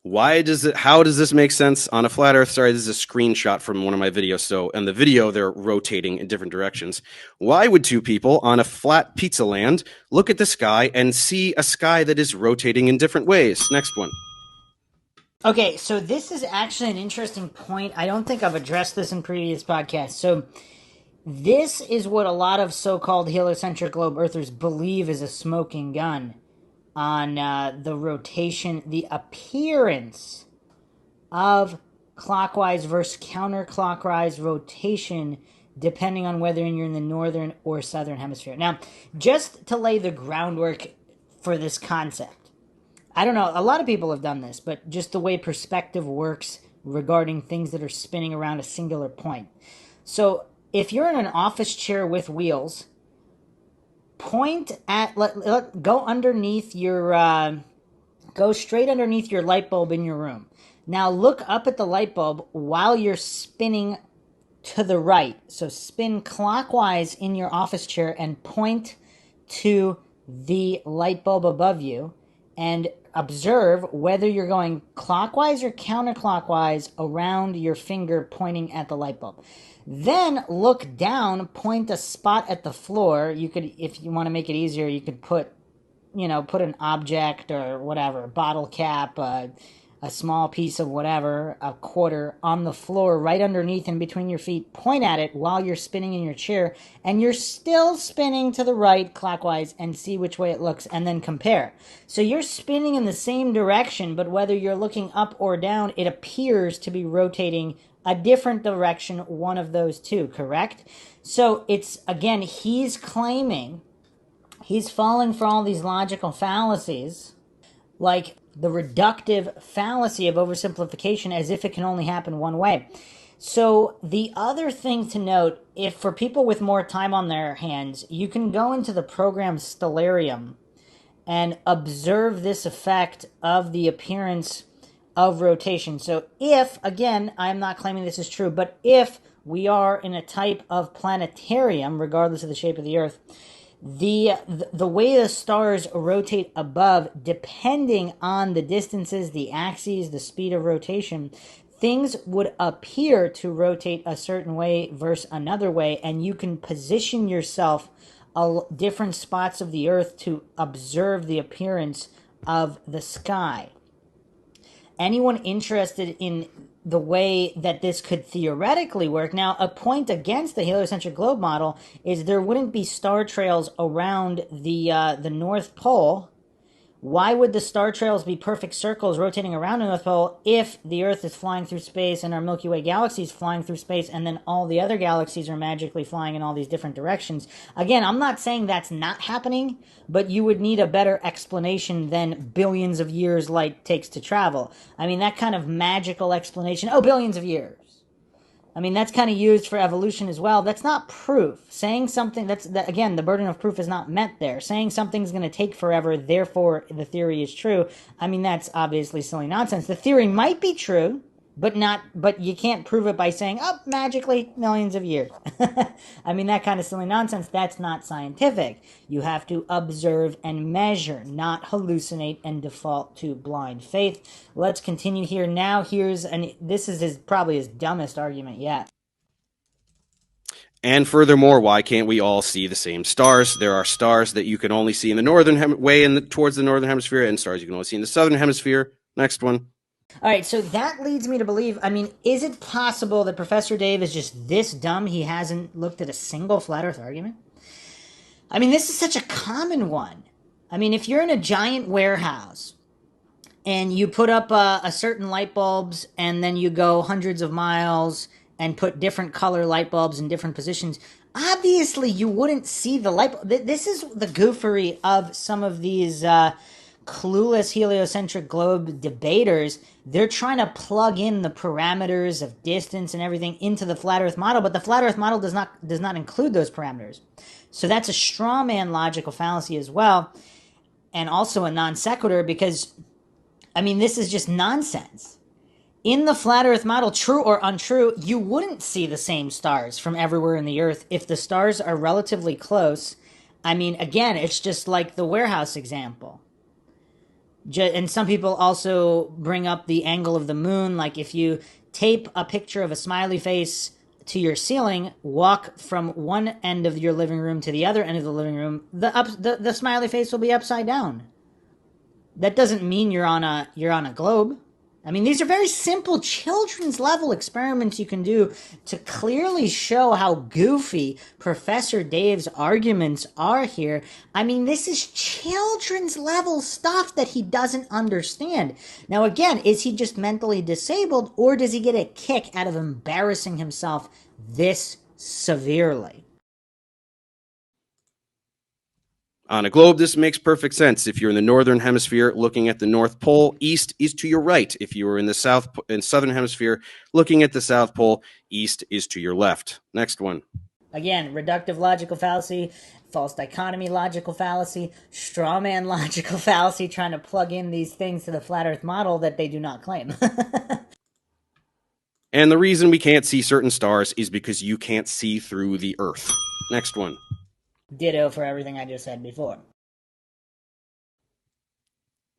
How does this make sense on a flat earth? Sorry, this is a screenshot from one of my videos. So in the video, they're rotating in different directions. Why would two people on a flat pizza land look at the sky and see a sky that is rotating in different ways? Next one.
Okay, so this is actually an interesting point. I don't think I've addressed this in previous podcasts. So this is what a lot of so-called heliocentric globe earthers believe is a smoking gun on the rotation, the appearance of clockwise versus counterclockwise rotation, depending on whether you're in the northern or southern hemisphere. Now, just to lay the groundwork for this concept, I don't know, a lot of people have done this, but just the way perspective works regarding things that are spinning around a singular point. So, if you're in an office chair with wheels, point at, go underneath your, go straight underneath your light bulb in your room. Now look up at the light bulb while you're spinning to the right. So spin clockwise in your office chair and point to the light bulb above you and observe whether you're going clockwise or counterclockwise around your finger pointing at the light bulb. Then look down, point a spot at the floor. You could, if you want to make it easier, you could put put an object or whatever, bottle cap, a small piece of whatever, a quarter on the floor right underneath and between your feet, point at it while you're spinning in your chair, and you're still spinning to the right clockwise, and see which way it looks, and then compare. So you're spinning in the same direction, but whether you're looking up or down, it appears to be rotating a different direction, one of those two, correct? So it's, again, he's claiming, he's falling for all these logical fallacies, like the reductive fallacy of oversimplification, as if it can only happen one way. So the other thing to note, if for people with more time on their hands, you can go into the program Stellarium and observe this effect of the appearance of rotation. So if, again, I'm not claiming this is true, but if we are in a type of planetarium, regardless of the shape of the Earth, the way the stars rotate above, depending on the distances, the axes, the speed of rotation, things would appear to rotate a certain way versus another way, and you can position yourself different spots of the Earth to observe the appearance of the sky. Anyone interested in the way that this could theoretically work. Now, a point against the heliocentric globe model is there wouldn't be star trails around the North Pole. Why would the star trails be perfect circles rotating around the North Pole if the Earth is flying through space and our Milky Way galaxy is flying through space, and then all the other galaxies are magically flying in all these different directions? Again, I'm not saying that's not happening, but you would need a better explanation than billions of years light takes to travel. I mean, that kind of magical explanation, billions of years. I mean, that's kind of used for evolution as well. That's not proof. Saying something, again, the burden of proof is not met there. Saying something's going to take forever, therefore the theory is true. I mean, that's obviously silly nonsense. The theory might be true, but you can't prove it by saying, magically millions of years. I mean, that kind of silly nonsense, that's not scientific. You have to observe and measure, not hallucinate and default to blind faith. Let's continue here. Now, this is probably his dumbest argument yet.
And furthermore, why can't we all see the same stars? There are stars that you can only see in the northern towards the northern hemisphere, and stars you can only see in the southern hemisphere. Next one.
All right, so that leads me to believe, is it possible that Professor Dave is just this dumb he hasn't looked at a single flat earth argument? This is such a common one. If you're in a giant warehouse and you put up a certain light bulbs and then you go hundreds of miles and put different color light bulbs in different positions, obviously you wouldn't see the light bulb. This is the goofery of some of these clueless heliocentric globe debaters. They're trying to plug in the parameters of distance and everything into the flat earth model, but the flat earth model does not include those parameters. So that's a straw man logical fallacy as well, and also a non sequitur, because this is just nonsense. In the flat earth model, true or untrue, you wouldn't see the same stars from everywhere in the Earth if the stars are relatively close. Again, it's just like the warehouse example. And some people also bring up the angle of the moon. Like if you tape a picture of a smiley face to your ceiling, walk from one end of your living room to the other end of the living room, the smiley face will be upside down. That doesn't mean you're on a globe. These are very simple children's level experiments you can do to clearly show how goofy Professor Dave's arguments are here. This is children's level stuff that he doesn't understand. Now, again, is he just mentally disabled, or does he get a kick out of embarrassing himself this severely?
On a globe, this makes perfect sense. If you're in the northern hemisphere looking at the North Pole, east is to your right. If you are in the southern hemisphere looking at the South Pole, east is to your left. Next one.
Again, reductive logical fallacy, false dichotomy logical fallacy, straw man logical fallacy, trying to plug in these things to the flat earth model that they do not claim.
And the reason we can't see certain stars is because you can't see through the Earth. Next one.
Ditto for everything I just said before.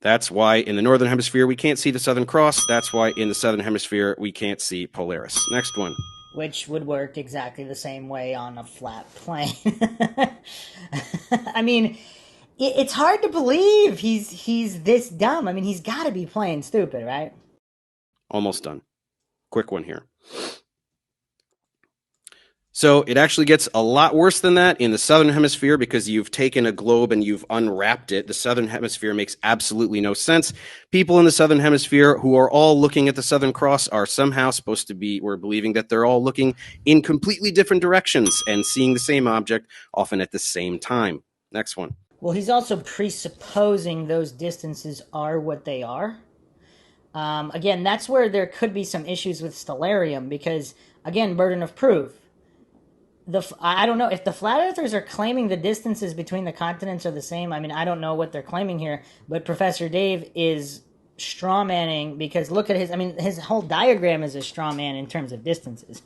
That's why in the northern hemisphere we can't see the Southern Cross. That's why in the southern hemisphere we can't see Polaris. Next one.
Which would work exactly the same way on a flat plane. It's hard to believe he's this dumb. I mean, he's got to be playing stupid, right?
Almost done. Quick one here. So it actually gets a lot worse than that in the southern hemisphere because you've taken a globe and you've unwrapped it. The southern hemisphere makes absolutely no sense. People in the southern hemisphere who are all looking at the Southern Cross are somehow supposed to be, we're believing that they're all looking in completely different directions and seeing the same object often at the same time. Next one.
Well, he's also presupposing those distances are what they are. Again, that's where there could be some issues with stellarium because, again, burden of proof. I don't know if the flat earthers are claiming the distances between the continents are the same. I mean, I don't know what they're claiming here, but Professor Dave is strawmanning because look at his whole diagram is a straw man in terms of distances.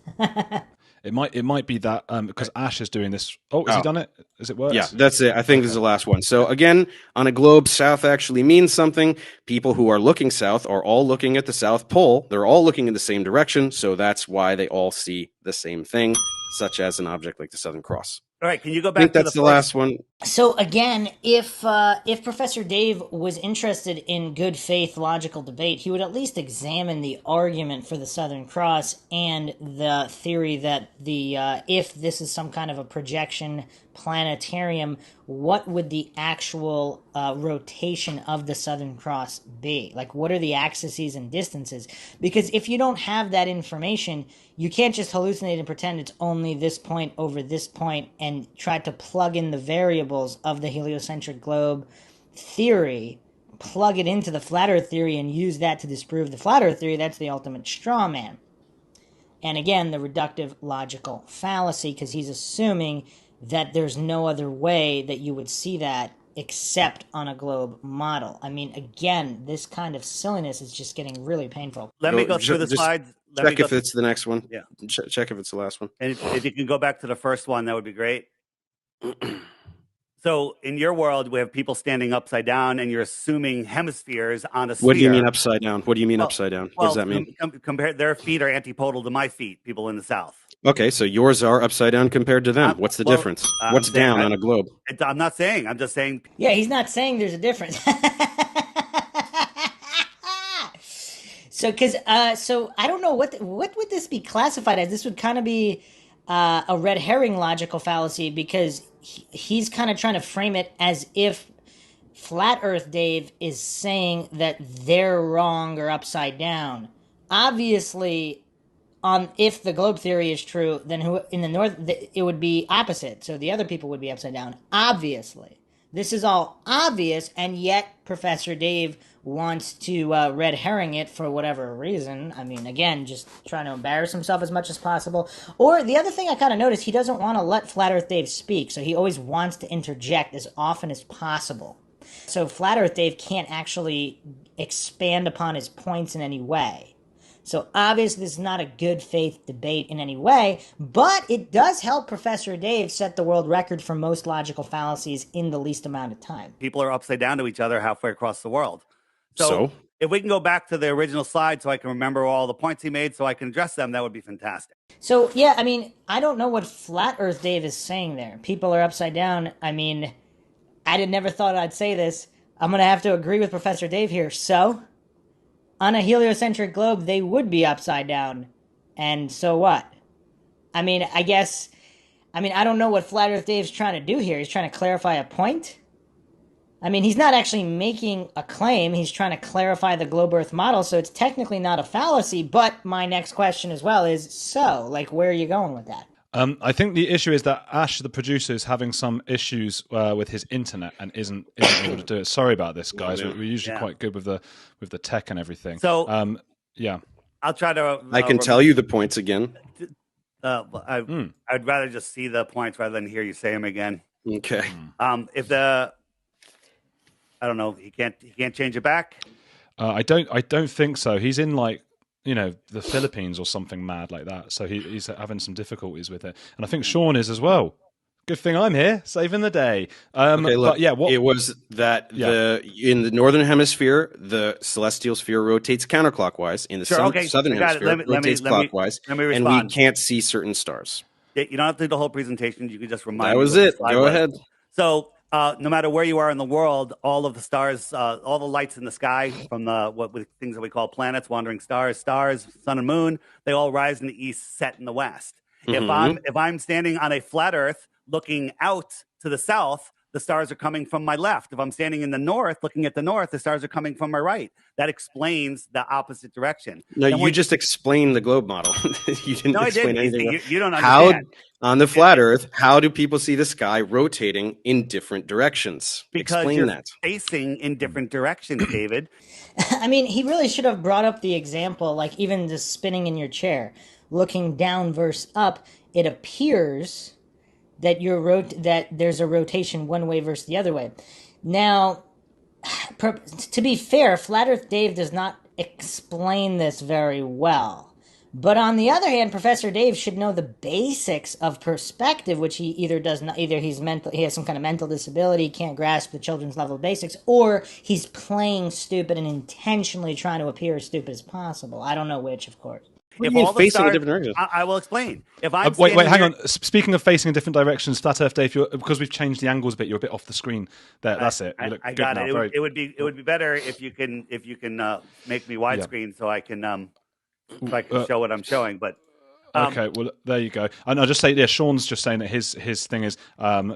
It might be that because Ash is doing this. Oh, has he done it? Has it worked?
Yeah, that's it. I think this is the last one. So again, on a globe, south actually means something. People who are looking south are all looking at the South Pole. They're all looking in the same direction, so that's why they all see the same thing, such as an object like the Southern Cross.
All right, can you go
I
back
think
to
that's the last one.
So again, if Professor Dave was interested in good faith logical debate, he would at least examine the argument for the Southern Cross and the theory that if this is some kind of a projection planetarium, what would the actual rotation of the Southern Cross be? Like, what are the axes and distances? Because if you don't have that information, you can't just hallucinate and pretend it's only this point over this point and try to plug in the variables of the heliocentric globe theory, plug it into the flat earth theory and use that to disprove the flat earth theory. That's the ultimate straw man. And again, the reductive logical fallacy, because he's assuming that there's no other way that you would see that except on a globe model. I mean, again, this kind of silliness is just getting really painful.
Let me go through the slides.
Check if it's the next one.
Yeah.
Check if it's the last one.
And if you can go back to the first one, that would be great. So in your world, we have people standing upside down, and you're assuming hemispheres on a sphere.
What do you mean upside down? What do you mean upside down? What does that mean?
Compare their feet are antipodal to my feet. People in the South.
Okay, so yours are upside down compared to them. What's the difference? What's down on a globe?
I'm not saying. I'm just saying.
Yeah, he's not saying there's a difference. So I don't know what would this be classified as. This would kind of be a red herring logical fallacy because he's kind of trying to frame it as if Flat Earth Dave is saying that they're wrong or upside down. Obviously, if the globe theory is true, then who in the north it would be opposite. So the other people would be upside down. Obviously, this is all obvious, and yet Professor Dave wants to red herring it for whatever reason. I mean, again, just trying to embarrass himself as much as possible. Or the other thing I kind of noticed, he doesn't want to let Flat Earth Dave speak, so he always wants to interject as often as possible. So Flat Earth Dave can't actually expand upon his points in any way. So obviously this is not a good faith debate in any way, but it does help Professor Dave set the world record for most logical fallacies in the least amount of time.
People are upside down to each other halfway across the world. So if we can go back to the original slide so I can remember all the points he made so I can address them, that would be fantastic.
So, yeah, I mean, I don't know what Flat Earth Dave is saying there. People are upside down. I mean, never thought I'd say this. I'm going to have to agree with Professor Dave here. So, on a heliocentric globe, they would be upside down. And so what? I mean, I don't know what Flat Earth Dave's trying to do here. He's trying to clarify a point. I mean, he's not actually making a claim. He's trying to clarify the globe Earth model, so it's technically not a fallacy. But my next question as well is, so, like, where are you going with that?
I think the issue is that Ash, the producer, is having some issues with his internet and isn't able to do it. Sorry about this, guys. We're usually quite good with the tech and everything.
So,
yeah,
I'll try to.
I can tell you the points again.
I'd rather just see the points rather than hear you say them again.
Okay.
I don't know. He can't change it back.
I don't think so. He's in the Philippines or something mad like that. So he's having some difficulties with it. And I think Sean is as well. Good thing I'm here, saving the day.
Okay, look,
but yeah,
it was that in the northern hemisphere, the celestial sphere rotates counterclockwise. In the southern hemisphere, it rotates clockwise.
Let me respond.
And we can't see certain stars.
You don't have to do the whole presentation. You can just remind me.
That was it. Go ahead.
So no matter where you are in the world, all of the stars, all the lights in the sky from things that we call planets, wandering stars, sun and moon, they all rise in the east, set in the west. If I'm standing on a flat Earth looking out to the south, the stars are coming from my left. If I'm standing in the north, looking at the north, the stars are coming from my right. That explains the opposite direction.
No, you just explained the globe model. You didn't
No, I
explain
didn't.
anything.
You don't understand.
On the flat Earth, how do people see the sky rotating in different directions?
Because
Explain
you're
that.
facing in different directions, David.
I mean, he really should have brought up the example, like even just spinning in your chair, looking down versus up. It appears that that there's a rotation one way versus the other way. Now, to be fair, Flat Earth Dave does not explain this very well. But on the other hand, Professor Dave should know the basics of perspective, which he either does not, either he has some kind of mental disability, can't grasp the children's level of basics, or he's playing stupid and intentionally trying to appear as stupid as possible. I don't know which, of course.
If all the
facing
stars,
a different direction?
I will explain. If I'm
wait, hang on. Speaking of facing in different directions, Flat Earth Dave, because we've changed the angles a bit, you're a bit off the screen. There, that's it. You look
I
good
got
now.
it. It would be better if you can make me widescreen so I can show what I'm showing. But
okay, well there you go. And I'll just say, Sean's just saying that his thing is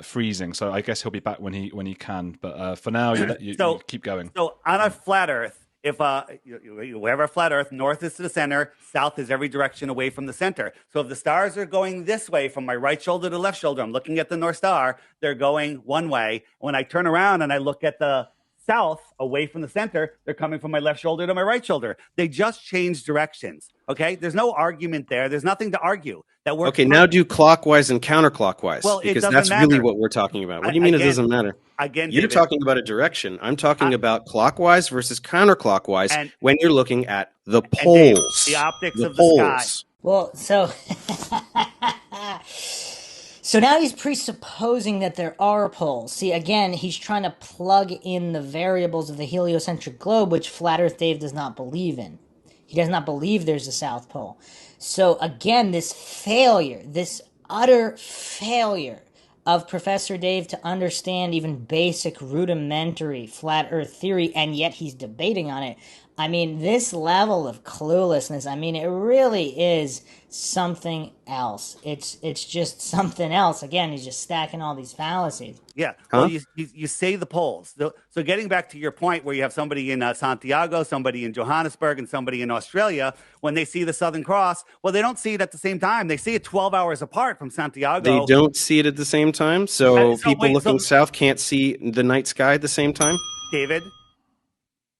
freezing, so I guess he'll be back when he can. But for now, you keep going.
So on a flat Earth, if we have our flat Earth, north is to the center, south is every direction away from the center. So if the stars are going this way from my right shoulder to left shoulder, I'm looking at the North Star, they're going one way. When I turn around and I look at the south away from the center, they're coming from my left shoulder to my right shoulder. They just changed directions. Okay, there's no argument there. There's nothing to argue. That works.
Okay, now do clockwise and counterclockwise.
Well,
because that's really what we're talking about. What do you mean it doesn't matter?
Again,
you're
David,
talking about a direction. I'm talking about clockwise versus counterclockwise when you're looking at the poles.
David, the optics of the sky.
Well, so now he's presupposing that there are poles. See, again, he's trying to plug in the variables of the heliocentric globe, which Flat Earth Dave does not believe in. He does not believe there's a South Pole. So again, this utter failure of Professor Dave to understand even basic rudimentary flat Earth theory, and yet he's debating on it. I mean, this level of cluelessness, I mean, it really is something else. It's just something else. Again, he's just stacking all these fallacies.
Yeah. Well, you say the poles. So getting back to your point where you have somebody in Santiago, somebody in Johannesburg, and somebody in Australia, when they see the Southern Cross, well, they don't see it at the same time. They see it 12 hours apart from Santiago.
They don't see it at the same time? So people looking south can't see the night sky at the same time?
David,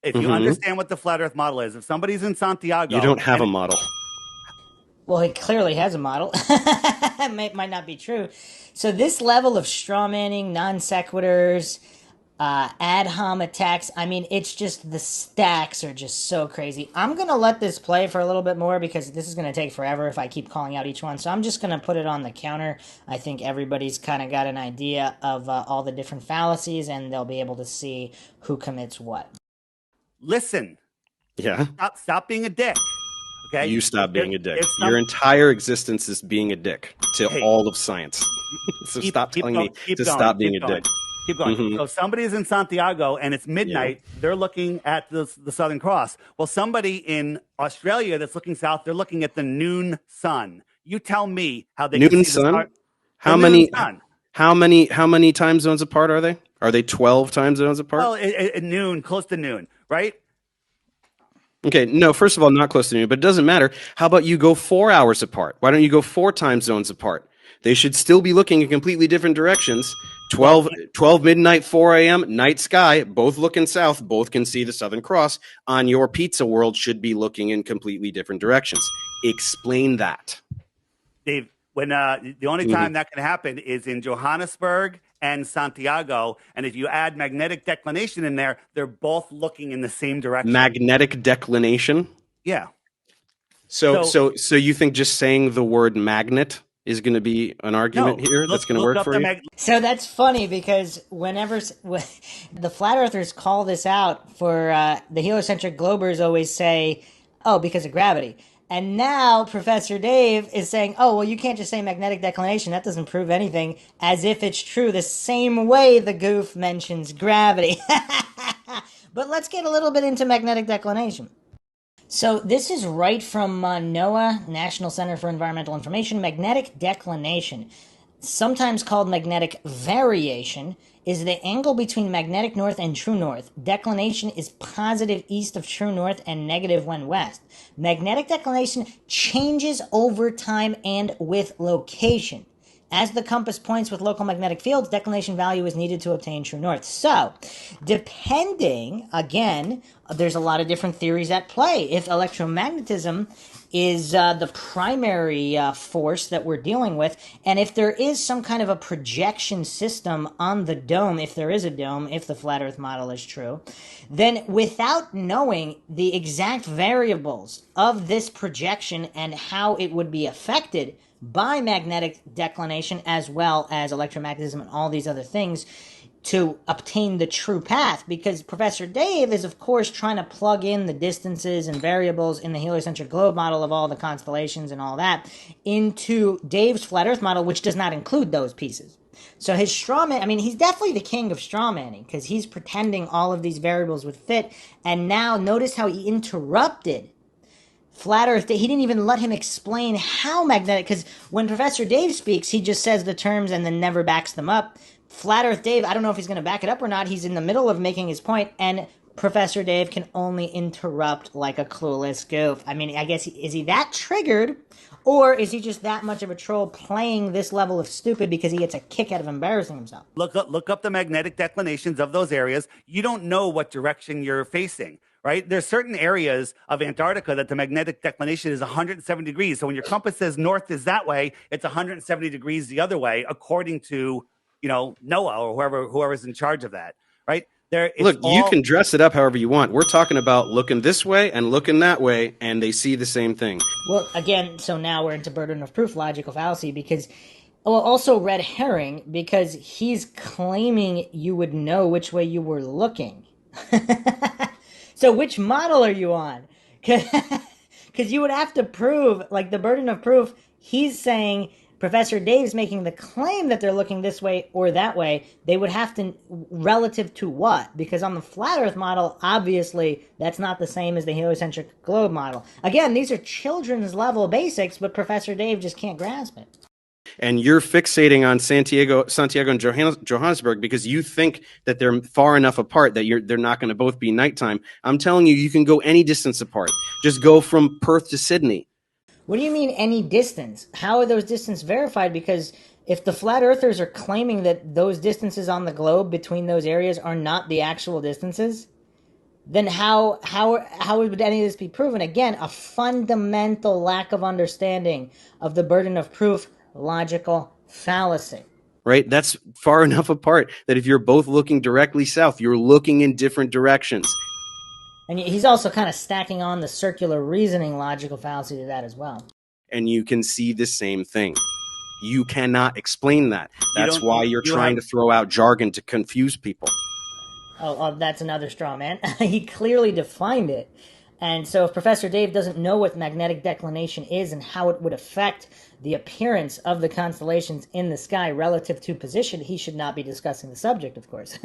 if you understand what the flat Earth model is, if somebody's in Santiago...
You don't have a model.
Well, he clearly has a model. It might not be true. So this level of strawmanning, non sequiturs, ad hom attacks, I mean, it's just the stacks are just so crazy. I'm going to let this play for a little bit more because this is going to take forever if I keep calling out each one. So I'm just going to put it on the counter. I think everybody's kind of got an idea of all the different fallacies, and they'll be able to see who commits what.
Listen.
Yeah.
Stop being a dick. Okay?
You stop being a dick. Your entire existence is being a dick to all of science. So stop telling me to stop being a dick.
Keep going. So somebody's in Santiago and it's midnight. Yeah. They're looking at the Southern Cross. Well, somebody in Australia that's looking south, they're looking at the noon sun. You tell me how they
noon
can see
sun? How many time zones apart are they? Are they 12 time zones apart?
Well, at noon, close to noon, right?
Okay, no, first of all, not close to noon, but it doesn't matter. How about you go 4 hours apart? Why don't you go 4 time zones apart? They should still be looking in completely different directions. 12 midnight, 4 a.m., night sky, both looking south, both can see the Southern Cross. On your pizza world should be looking in completely different directions. Explain that.
Dave, when the only time that can happen is in Johannesburg and Santiago, and if you add magnetic declination in there, they're both looking in the same direction.
Magnetic declination?
Yeah.
So you think just saying the word magnet is going to be an argument here that's going to work for you?
So that's funny because whenever the flat earthers call this out for the heliocentric globers always say, oh, because of gravity. And now Professor Dave is saying, oh, well, you can't just say magnetic declination. That doesn't prove anything, as if it's true the same way the goof mentions gravity. But let's get a little bit into magnetic declination. So this is right from NOAA, National Center for Environmental Information. Magnetic declination, sometimes called magnetic variation, is the angle between magnetic north and true north. Declination is positive east of true north and negative when west. Magnetic declination changes over time and with location. As the compass points with local magnetic fields, declination value is needed to obtain true north. So, depending, again, there's a lot of different theories at play. If electromagnetism is the primary force that we're dealing with, and if there is some kind of a projection system on the dome, if there is a dome, if the flat earth model is true, then without knowing the exact variables of this projection and how it would be affected by magnetic declination as well as electromagnetism and all these other things to obtain the true path, because Professor Dave is of course trying to plug in the distances and variables in the heliocentric globe model of all the constellations and all that into Dave's flat earth model, which does not include those pieces. So his straw man, I mean, he's definitely the king of straw manning because he's pretending all of these variables would fit. And now notice how he interrupted Flat Earth. He didn't even let him explain how magnetic, because when Professor Dave speaks, he just says the terms and then never backs them up. Flat Earth Dave, I don't know if he's going to back it up or not. He's in the middle of making his point, and Professor Dave can only interrupt like a clueless goof. I mean, I guess, is he that triggered, or is he just that much of a troll playing this level of stupid because he gets a kick out of embarrassing himself?
Look up the magnetic declinations of those areas. You don't know what direction you're facing. Right? There's certain areas of Antarctica that the magnetic declination is 170 degrees. So when your compass says north is that way, it's 170 degrees the other way, according to, NOAA or whoever's in charge of that. Right?
Look, you can dress it up however you want. We're talking about looking this way and looking that way, and they see the same thing.
Well, again, so now we're into burden of proof, logical fallacy, because, well, also red herring, because he's claiming you would know which way you were looking. So which model are you on? Because you would have to prove, like the burden of proof, he's saying Professor Dave's making the claim that they're looking this way or that way. They would have to, relative to what? Because on the flat earth model, obviously, that's not the same as the heliocentric globe model. Again, these are children's level basics, but Professor Dave just can't grasp it.
And you're fixating on Santiago and Johannesburg because you think that they're far enough apart that they're not going to both be nighttime. I'm telling you, you can go any distance apart. Just go from Perth to Sydney.
What do you mean any distance? How are those distances verified? Because if the flat earthers are claiming that those distances on the globe between those areas are not the actual distances, then how would any of this be proven? Again, a fundamental lack of understanding of the burden of proof, logical fallacy.
Right? That's far enough apart that if you're both looking directly south, you're looking in different directions.
And he's also kind of stacking on the circular reasoning logical fallacy to that as well.
And you can see the same thing. You cannot explain that. That's why you're trying to throw out jargon to confuse people.
Oh, that's another straw man. He clearly defined it. And so if Professor Dave doesn't know what magnetic declination is and how it would affect the appearance of the constellations in the sky relative to position, he should not be discussing the subject, of course.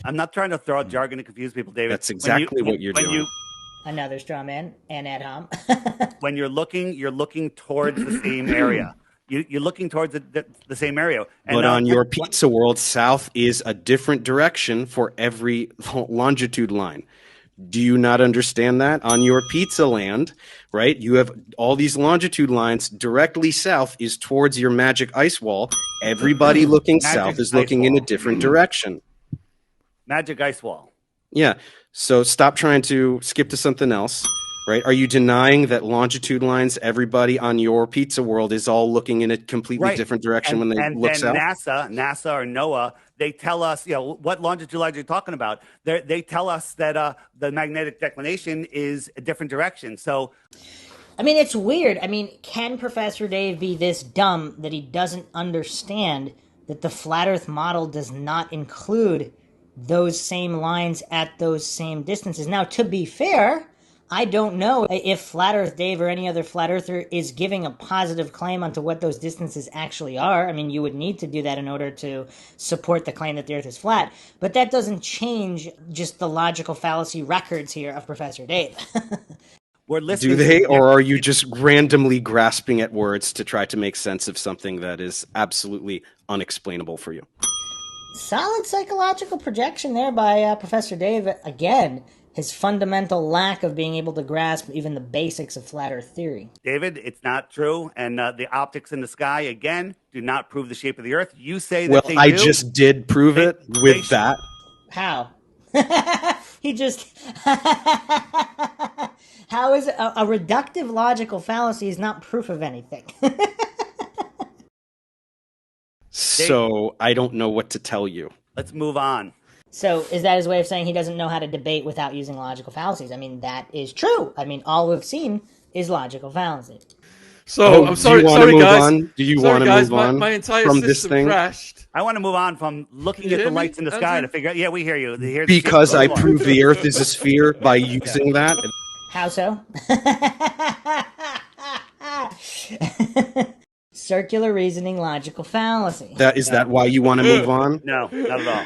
I'm not trying to throw out jargon to confuse people, David.
That's exactly what you're doing.
Another straw man and ad hom.
When you're looking towards the same area. You're looking towards the same area. And,
but on your pizza world, south is a different direction for every longitude line. Do you not understand that? On your pizza land, right, you have all these longitude lines. Directly south is towards your magic ice wall. Everybody looking south is looking in a different direction.
Magic ice wall.
Yeah. So stop trying to skip to something else, right? Are you denying that longitude lines, everybody on your pizza world is all looking in a completely different direction when they look south?
And NASA or NOAA, they tell us, what longitude lines you're talking about. They tell us that the magnetic declination is a different direction. So,
I mean, it's weird. I mean, can Professor Dave be this dumb that he doesn't understand that the flat Earth model does not include those same lines at those same distances? Now, to be fair, I don't know if Flat Earth Dave or any other flat earther is giving a positive claim onto what those distances actually are. I mean, you would need to do that in order to support the claim that the Earth is flat. But that doesn't change just the logical fallacy records here of Professor Dave.
We're listening.
Do they, or are you just randomly grasping at words to try to make sense of something that is absolutely unexplainable for you?
Solid psychological projection there by Professor Dave. Again, his fundamental lack of being able to grasp even the basics of flat Earth theory.
David, it's not true. And the optics in the sky, again, do not prove the shape of the Earth. You say that
Well,
they
I
do.
just did prove it with that.
How? He just... How is a reductive logical fallacy is not proof of anything?
So I don't know what to tell you.
Let's move on.
So is that his way of saying he doesn't know how to debate without using logical fallacies? I mean, that is true. I mean, all we've seen is logical fallacy.
So I'm sorry,
do you want
sorry
to move
guys.
on? Do you
Sorry,
want to
guys,
move on
my entire
from
system
this thing?
crashed.
I want to move on from looking
Can you
at the
hear me,
lights in the sky
Andrew?
to figure out. Yeah, we hear you. Here's
Because I
proved
proved the Earth is a sphere by using that.
How so? Circular reasoning, logical fallacy.
Is that why you want to move on?
No, not at all.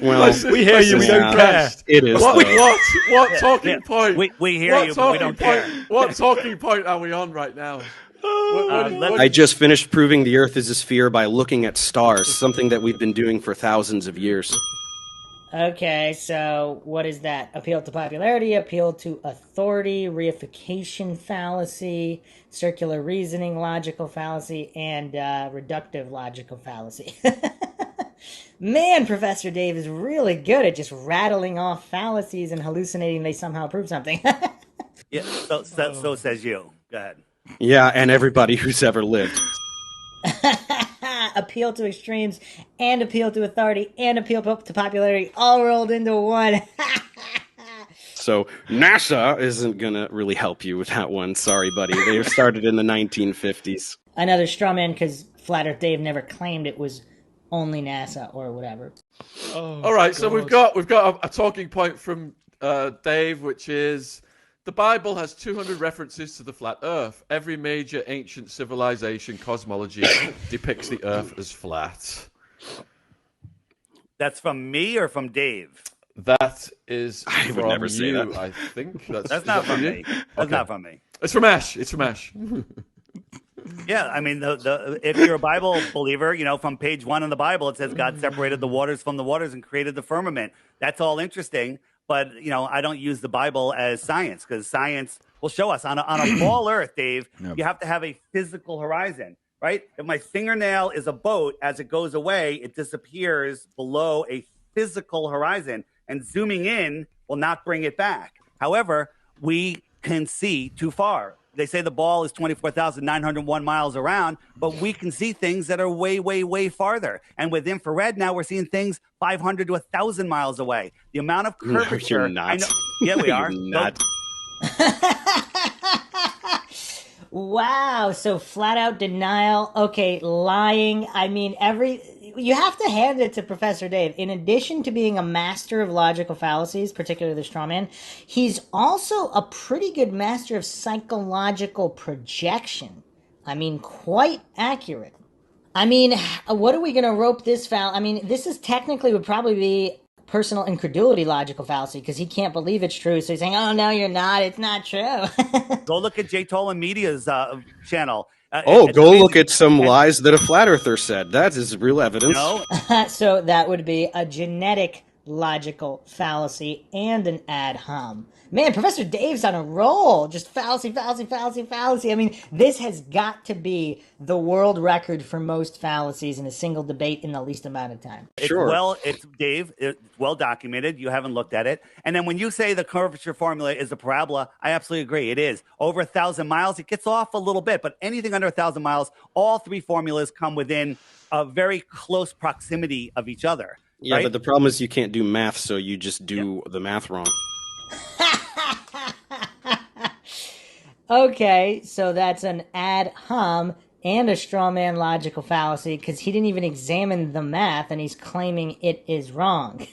Well,
We hear you, we don't care.
It is.
What talking point?
We hear you, but we don't care.
What talking point are we on right now?
I just finished proving the Earth is a sphere by looking at stars, something that we've been doing for thousands of years.
Okay, so what is that? Appeal to popularity, appeal to authority, reification fallacy, circular reasoning, logical fallacy, and reductive logical fallacy. Man, Professor Dave is really good at just rattling off fallacies and hallucinating they somehow prove something.
Yeah, so says you. Go ahead.
Yeah, and everybody who's ever lived.
Appeal to extremes and appeal to authority and appeal to popularity all rolled into one.
So NASA isn't going to really help you with that one. Sorry, buddy. They started in the 1950s.
Another straw man because Flat Earth Dave never claimed it was only NASA or whatever.
All right, so we've got a talking point from Dave, which is the Bible has 200 references to the flat Earth. Every major ancient civilization cosmology depicts the Earth as flat.
That's from me or from Dave?
That is
I would
from
never say
you,
that.
I think.
That's not from me. That's not from me.
It's from Ash. It's from Ash.
Yeah, I mean, if you're a Bible believer, you know, from page 1 in the Bible, it says God separated the waters from the waters and created the firmament. That's all interesting, but, you know, I don't use the Bible as science because science will show us on a ball Earth, Dave, you have to have a physical horizon, right? If my fingernail is a boat, as it goes away, it disappears below a physical horizon, and zooming in will not bring it back. However, we can see too far. They say the ball is 24,901 miles around, but we can see things that are way, way, way farther. And with infrared now, we're seeing things 500 to 1,000 miles away. The amount of curvature.
No, you're not.
I know, yeah, we are.
You're not.
Wow, so flat out denial. Okay, lying. I mean, you have to hand it to Professor Dave. In addition to being a master of logical fallacies, particularly the straw man, he's also a pretty good master of psychological projection. I mean, quite accurate. I mean, what are we going to rope this I mean, this is technically would probably be personal incredulity logical fallacy because he can't believe it's true. So he's saying, oh, no, you're not. It's not true.
Go look at Jay Tolan Media's channel.
Go look at some lies that a flat earther said. That is real evidence.
No,
So that would be a genetic logical fallacy and an ad hom. Man, Professor Dave's on a roll. Just fallacy, fallacy, fallacy, fallacy. I mean, this has got to be the world record for most fallacies in a single debate in the least amount of time.
Sure.
It's Dave. It's well documented. You haven't looked at it. And then when you say the curvature formula is a parabola, I absolutely agree. It is. Over 1,000 miles, it gets off a little bit, but anything under 1,000 miles, all three formulas come within a very close proximity of each other.
Yeah,
right?
but the problem is you can't do math, so you just do the math wrong.
Okay, so that's an ad hom and a straw man logical fallacy because he didn't even examine the math and he's claiming it is wrong.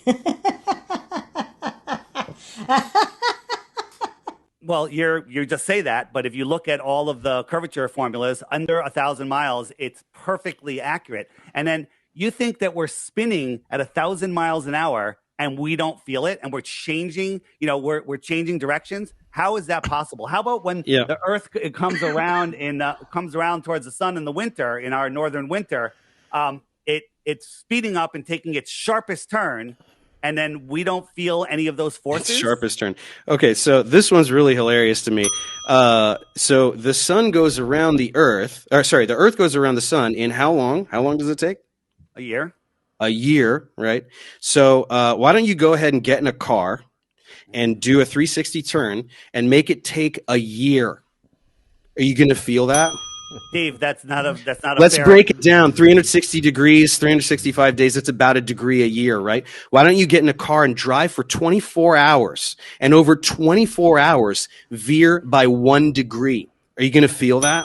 Well, you just say that, but if you look at all of the curvature formulas under 1,000 miles, it's perfectly accurate. And then you think that we're spinning at 1,000 miles an hour and we don't feel it, and we're changing, we're changing directions. How is that possible? How about when
Yeah.
the Earth comes around towards the sun in the winter, in our northern winter, it's speeding up and taking its sharpest turn, and then we don't feel any of those forces.
It's sharpest turn. Okay, so this one's really hilarious to me. So the sun goes around the Earth, or sorry, the Earth goes around the sun in how long? How long does it take?
A year.
A year, right? So why don't you go ahead and get in a car and do a 360 turn and make it take a year? Are you going to feel that?
Dave, that's not a
Let's
fair...
break it down. 360 degrees, 365 days. That's about a degree a year, right? Why don't you get in a car and drive for 24 hours and over 24 hours veer by 1 degree? Are you going to feel that?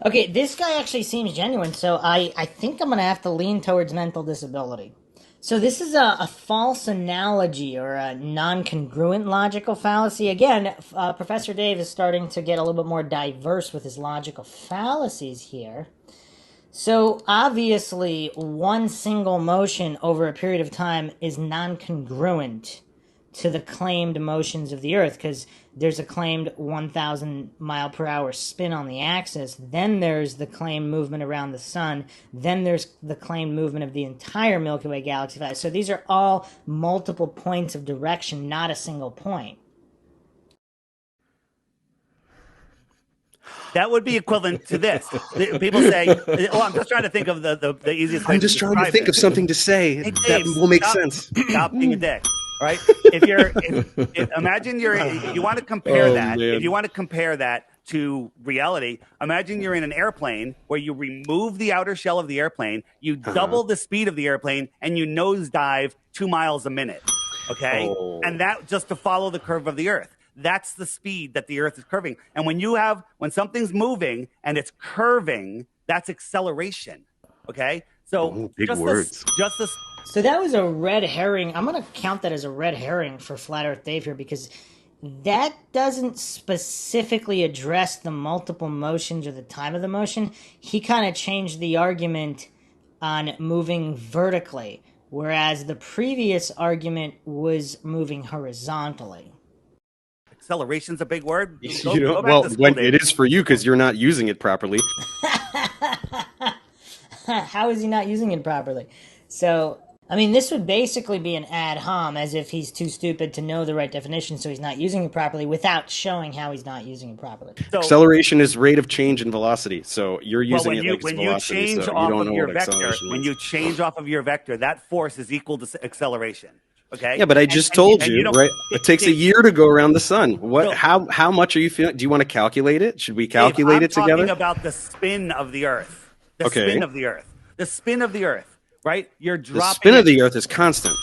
Okay, this guy actually seems genuine, so I think I'm going to have to lean towards mental disability. So this is a false analogy or a non-congruent logical fallacy. Again, Professor Dave is starting to get a little bit more diverse with his logical fallacies here. So obviously, one single motion over a period of time is non-congruent to the claimed motions of the Earth, because there's a claimed 1,000 mile per hour spin on the axis, then there's the claimed movement around the sun, then there's the claimed movement of the entire Milky Way galaxy. So these are all multiple points of direction, not a single point.
That would be equivalent to this. People say, "Oh, I'm just trying to think of the easiest way."
I'm just trying to think of something to say that will make sense.
Stop being a dick. Right? Imagine you want to compare that.
Man.
If you want to compare that to reality, imagine you're in an airplane where you remove the outer shell of the airplane, you double the speed of the airplane, and you nosedive 2 miles a minute. Okay, and that just to follow the curve of the Earth. That's the speed that the Earth is curving. And when something's moving and it's curving, that's acceleration. Okay, so
big words.
So that was a red herring. I'm going to count that as a red herring for Flat Earth Dave here, because that doesn't specifically address the multiple motions or the time of the motion. He kind of changed the argument on moving vertically, whereas the previous argument was moving horizontally.
Acceleration's a big word.
When it is for you because you're not using it properly.
How is he not using it properly? So, I mean, this would basically be an ad hom, as if he's too stupid to know the right definition, so he's not using it properly without showing how he's not using it properly.
So, acceleration is rate of change in velocity. So you're using it like
when
velocity.
You change
so
off
you don't
of
know
your
what
vector,
acceleration
when
means.
you change off of your vector, that force is equal to acceleration. Okay.
Yeah, but I just told you, right? It takes a year to go around the sun. How much are you feeling? Do you want to calculate it? Should we calculate it together?
I'm talking about the spin of the Earth. The spin of the Earth. The spin of the Earth. Right? You're dropping.
The spin of the Earth is constant.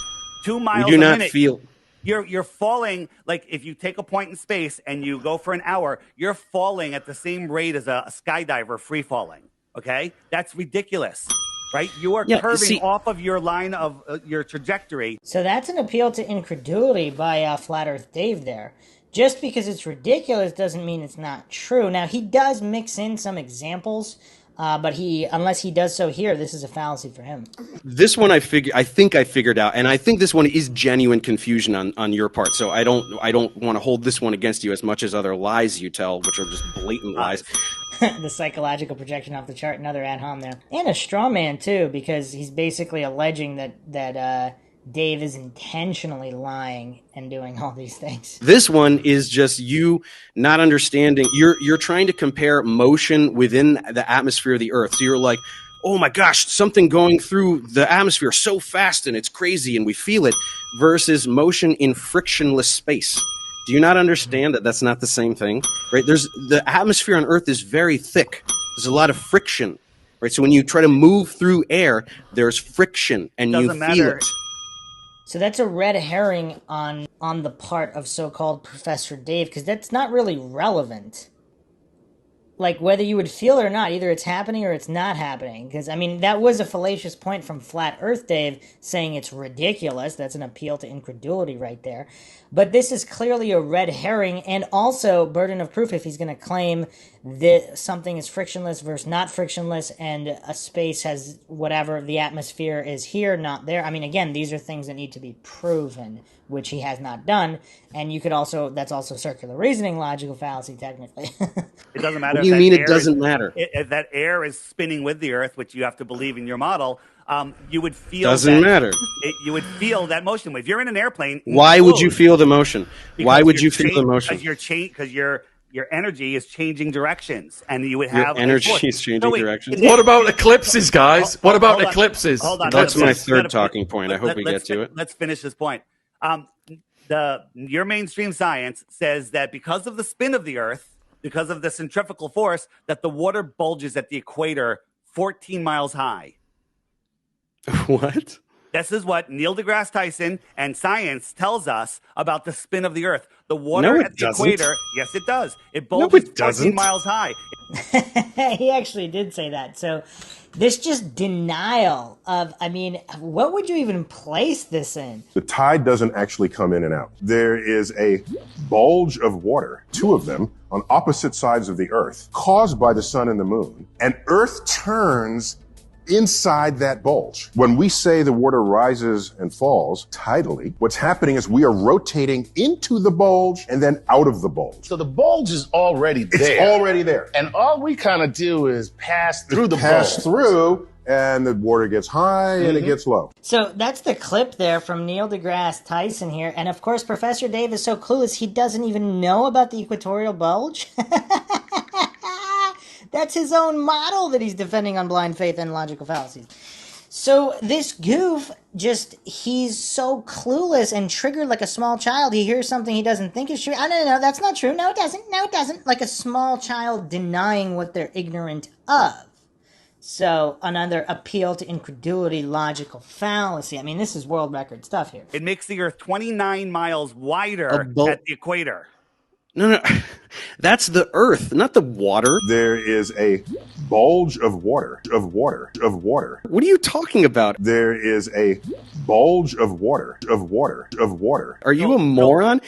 2 miles
you do not
a minute.
feel.
You're falling, like if you take a point in space and you go for an hour, you're falling at the same rate as a skydiver free falling. Okay? That's ridiculous. Right? You are curving off of your line of your trajectory.
So that's an appeal to incredulity by Flat Earth Dave there. Just because it's ridiculous doesn't mean it's not true. Now, he does mix in some examples, but unless he does so here, this is a fallacy for him.
This one I think I figured out, and I think this one is genuine confusion on your part. So I don't want to hold this one against you as much as other lies you tell, which are just blatant lies.
The psychological projection off the chart, another ad hom there. And a straw man, too, because he's basically alleging that Dave is intentionally lying and doing all these things.
This one is just you not understanding. You're trying to compare motion within the atmosphere of the Earth. So you're like, oh my gosh, something going through the atmosphere so fast and it's crazy and we feel it, versus motion in frictionless space. Do you not understand that that's not the same thing, right? The atmosphere on Earth is very thick. There's a lot of friction, right? So when you try to move through air, there's friction and you feel it.
So that's a red herring on the part of so-called Professor Dave, because that's not really relevant. like whether you would feel it or not, either it's happening or it's not happening. Because I mean, that was a fallacious point from Flat Earth Dave saying it's ridiculous. That's an appeal to incredulity right there. But this is clearly a red herring, and also burden of proof if he's going to claim that something is frictionless versus not frictionless, and a space has whatever the atmosphere is here, not there. I mean, again, these are things that need to be proven, which he has not done. And you could also, that's also circular reasoning, logical fallacy, technically.
It doesn't matter.
What do you mean it doesn't matter?
If that air is spinning with the Earth, which you have to believe in your model, you would feel
doesn't matter.
You would feel that motion. If you're in an airplane,
why would you feel the motion? Why would you feel the motion?
Because your energy is changing directions, and you would have
your energy is changing directions.
What about eclipses, guys? What about eclipses?
Hold on.
That's my third talking point. I hope we get to it.
Let's finish this point. Your mainstream science says that because of the spin of the Earth, because of the centrifugal force, that the water bulges at the equator 14 miles high.
What?
This is what Neil deGrasse Tyson and science tells us about the spin of the Earth. The water at the equator, yes, it does. It bulges 14 miles high.
He actually did say that. So this just denial of, I mean, what would you even place this in?
The tide doesn't actually come in and out. There is a bulge of water, two of them, on opposite sides of the Earth, caused by the sun and the moon. And Earth turns inside that bulge. When we say the water rises and falls tidally, what's happening is we are rotating into the bulge and then out of the bulge.
So the bulge is already there.
It's already there.
And all we kind of do is pass through the bulge.
Pass through, and the water gets high and it gets low.
So that's the clip there from Neil deGrasse Tyson here. And of course, Professor Dave is so clueless, he doesn't even know about the equatorial bulge. That's his own model that he's defending on blind faith and logical fallacies. So this goof, he's so clueless and triggered like a small child. He hears something he doesn't think is true. No, that's not true. No, it doesn't. No, it doesn't. Like a small child denying what they're ignorant of. So another appeal to incredulity, logical fallacy. I mean, this is world record stuff here.
It makes the Earth 29 miles wider at the equator.
No. That's the Earth, not the water.
There is a bulge of water.
What are you talking about?
There is a bulge of water.
Are you a moron?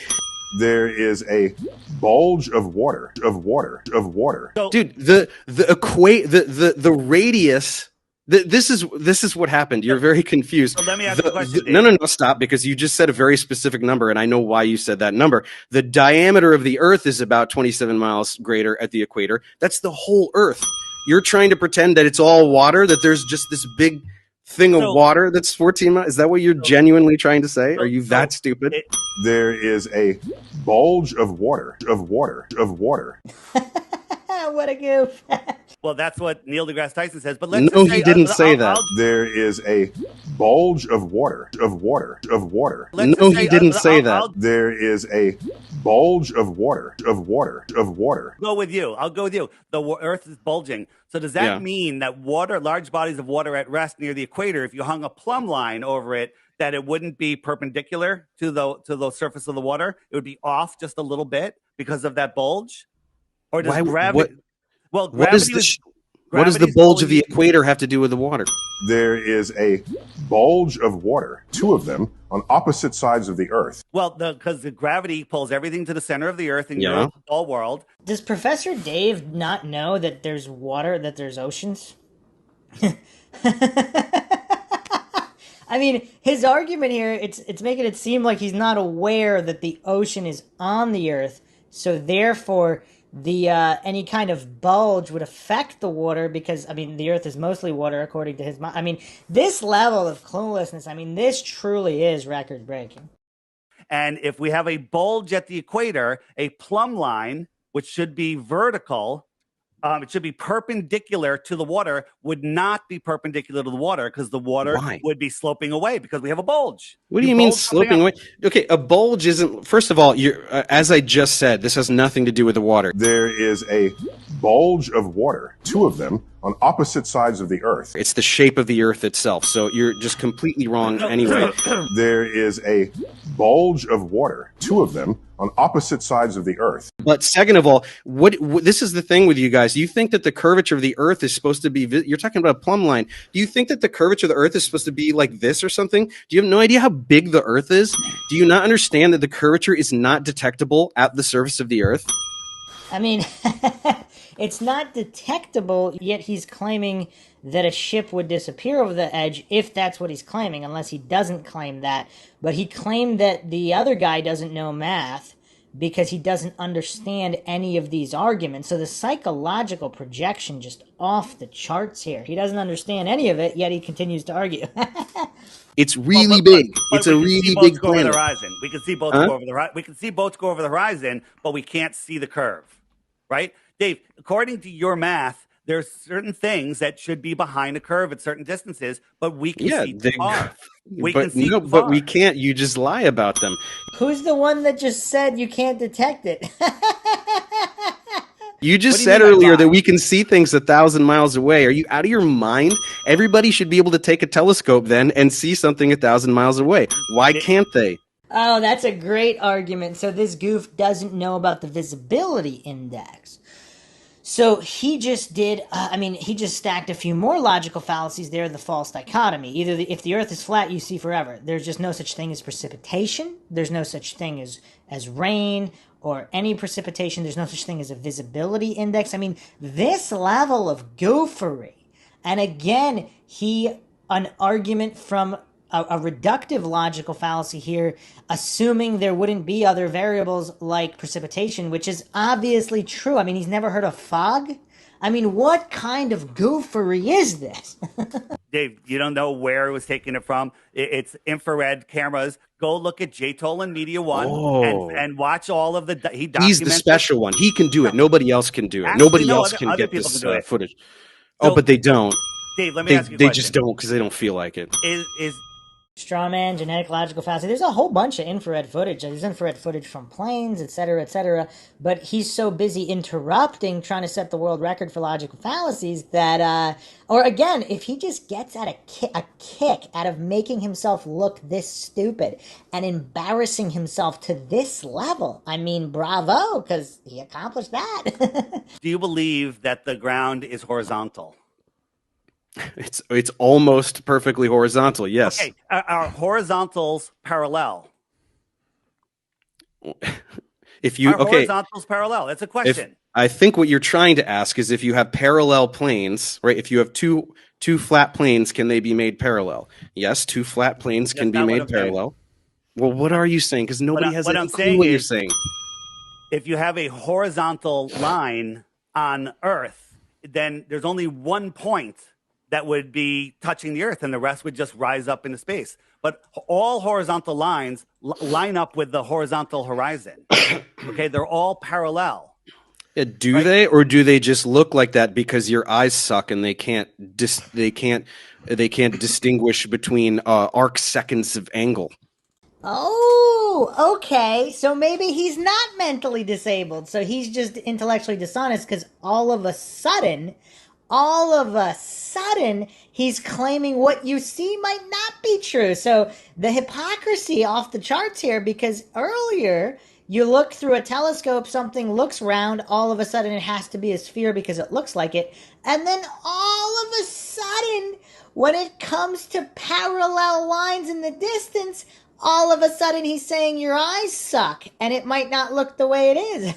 There is a bulge of water.
Dude, the radius. This is what happened. You're very confused.
So let me ask you a question.
No, stop, because you just said a very specific number, and I know why you said that number. The diameter of the Earth is about 27 miles greater at the equator. That's the whole Earth. You're trying to pretend that it's all water, that there's just this big thing of water that's 14 miles. Is that what you're genuinely trying to say? Are you that stupid?
There is a bulge of water.
What a goof.
Well, that's what Neil deGrasse Tyson says. But
he didn't say that.
There is a bulge of water.
He didn't say that.
There is a bulge of water.
I'll go with you. The Earth is bulging. So does that mean that large bodies of water at rest near the equator, if you hung a plumb line over it, that it wouldn't be perpendicular to the surface of the water? It would be off just a little bit because of that bulge? Or does gravity? Well,
what does the bulge of the equator have to do with the water?
There is a bulge of water, two of them, on opposite sides of the Earth.
Well, because the gravity pulls everything to the center of the Earth in your whole world.
Does Professor Dave not know that there's water, that there's oceans? I mean, his argument here, it's making it seem like he's not aware that the ocean is on the Earth, so therefore the any kind of bulge would affect the water because, I mean, the Earth is mostly water according to his mind. I mean, this level of cluelessness, I mean, this truly is record-breaking.
And if we have a bulge at the equator, a plumb line, which should be vertical, it should be perpendicular to the water, would not be perpendicular to the water because the water would be sloping away because we have a bulge.
What do you mean sloping away? Okay, a bulge isn't. First of all, as I just said, this has nothing to do with the water.
There is a bulge of water, two of them, on opposite sides of the Earth.
It's the shape of the Earth itself, so you're just completely wrong anyway.
There is a bulge of water, two of them, on opposite sides of the Earth.
But second of all, what this is the thing with you guys. You think that the curvature of the Earth is supposed to be? You're talking about a plumb line. Do you think that the curvature of the Earth is supposed to be like this or something? Do you have no idea how big the Earth is? Do you not understand that the curvature is not detectable at the surface of the Earth?
I mean, it's not detectable, yet he's claiming that a ship would disappear over the edge if that's what he's claiming, unless he doesn't claim that. But he claimed that the other guy doesn't know math because he doesn't understand any of these arguments. So the psychological projection just off the charts here. He doesn't understand any of it, yet he continues to argue.
It's really big. It's a really big
go over the
planet.
horizon. We can see boats go over the we can see boats go over the horizon, but we can't see the curve. Right? Dave, according to your math, there's certain things that should be behind a curve at certain distances, but we can see too far.
But we can't. You just lie about them.
Who's the one that just said you can't detect it?
You just said earlier that we can see things 1,000 miles away. Are you out of your mind? Everybody should be able to take a telescope then and see something 1,000 miles away. Why can't they?
Oh, that's a great argument. So this goof doesn't know about the visibility index. So he just did, he just stacked a few more logical fallacies there, the false dichotomy. Either if the Earth is flat, you see forever. There's just no such thing as precipitation. There's no such thing as rain or any precipitation. There's no such thing as a visibility index. I mean, this level of goofery. And again, an argument from a reductive logical fallacy here, assuming there wouldn't be other variables like precipitation, which is obviously true. I mean, he's never heard of fog? I mean, what kind of goofery is this?
Dave, you don't know where it was taking it from. It's infrared cameras. Go look at JTOL and Media One and watch all of the.
He's the special one. He can do it. Nobody else can do it.
Actually,
Nobody
no,
else
other
can get
people
this
can do it.
footage.
So,
but they don't.
Dave, let me ask you a
They
question.
just don't because they don't feel like it.
Is
Strawman, genetic logical fallacy. There's a whole bunch of infrared footage. There's infrared footage from planes, etc., but he's so busy interrupting, trying to set the world record for logical fallacies that, or again, if he just gets at a kick out of making himself look this stupid and embarrassing himself to this level, I mean, bravo, because he accomplished that.
do you believe that the ground is horizontal?
It's almost perfectly horizontal. Yes.
Okay. Are horizontals parallel?
Horizontals
parallel? That's a question.
I think what you're trying to ask is if you have parallel planes, right? If you have two flat planes, can they be made parallel? Yes, two flat planes can be made parallel. Well, what are you saying? Because nobody has any clue what you're saying.
If you have a horizontal line on Earth, then there's only one point that would be touching the Earth, and the rest would just rise up into space. But all horizontal lines line up with the horizontal horizon. Okay, they're all parallel.
Yeah, they, or do they just look like that because your eyes suck and they can't distinguish between arc seconds of angle?
Oh, okay. So maybe he's not mentally disabled. So he's just intellectually dishonest because all of a sudden, he's claiming what you see might not be true. So the hypocrisy off the charts here, because earlier you look through a telescope, something looks round, all of a sudden it has to be a sphere because it looks like it. And then all of a sudden, when it comes to parallel lines in the distance, all of a sudden he's saying your eyes suck and it might not look the way it is.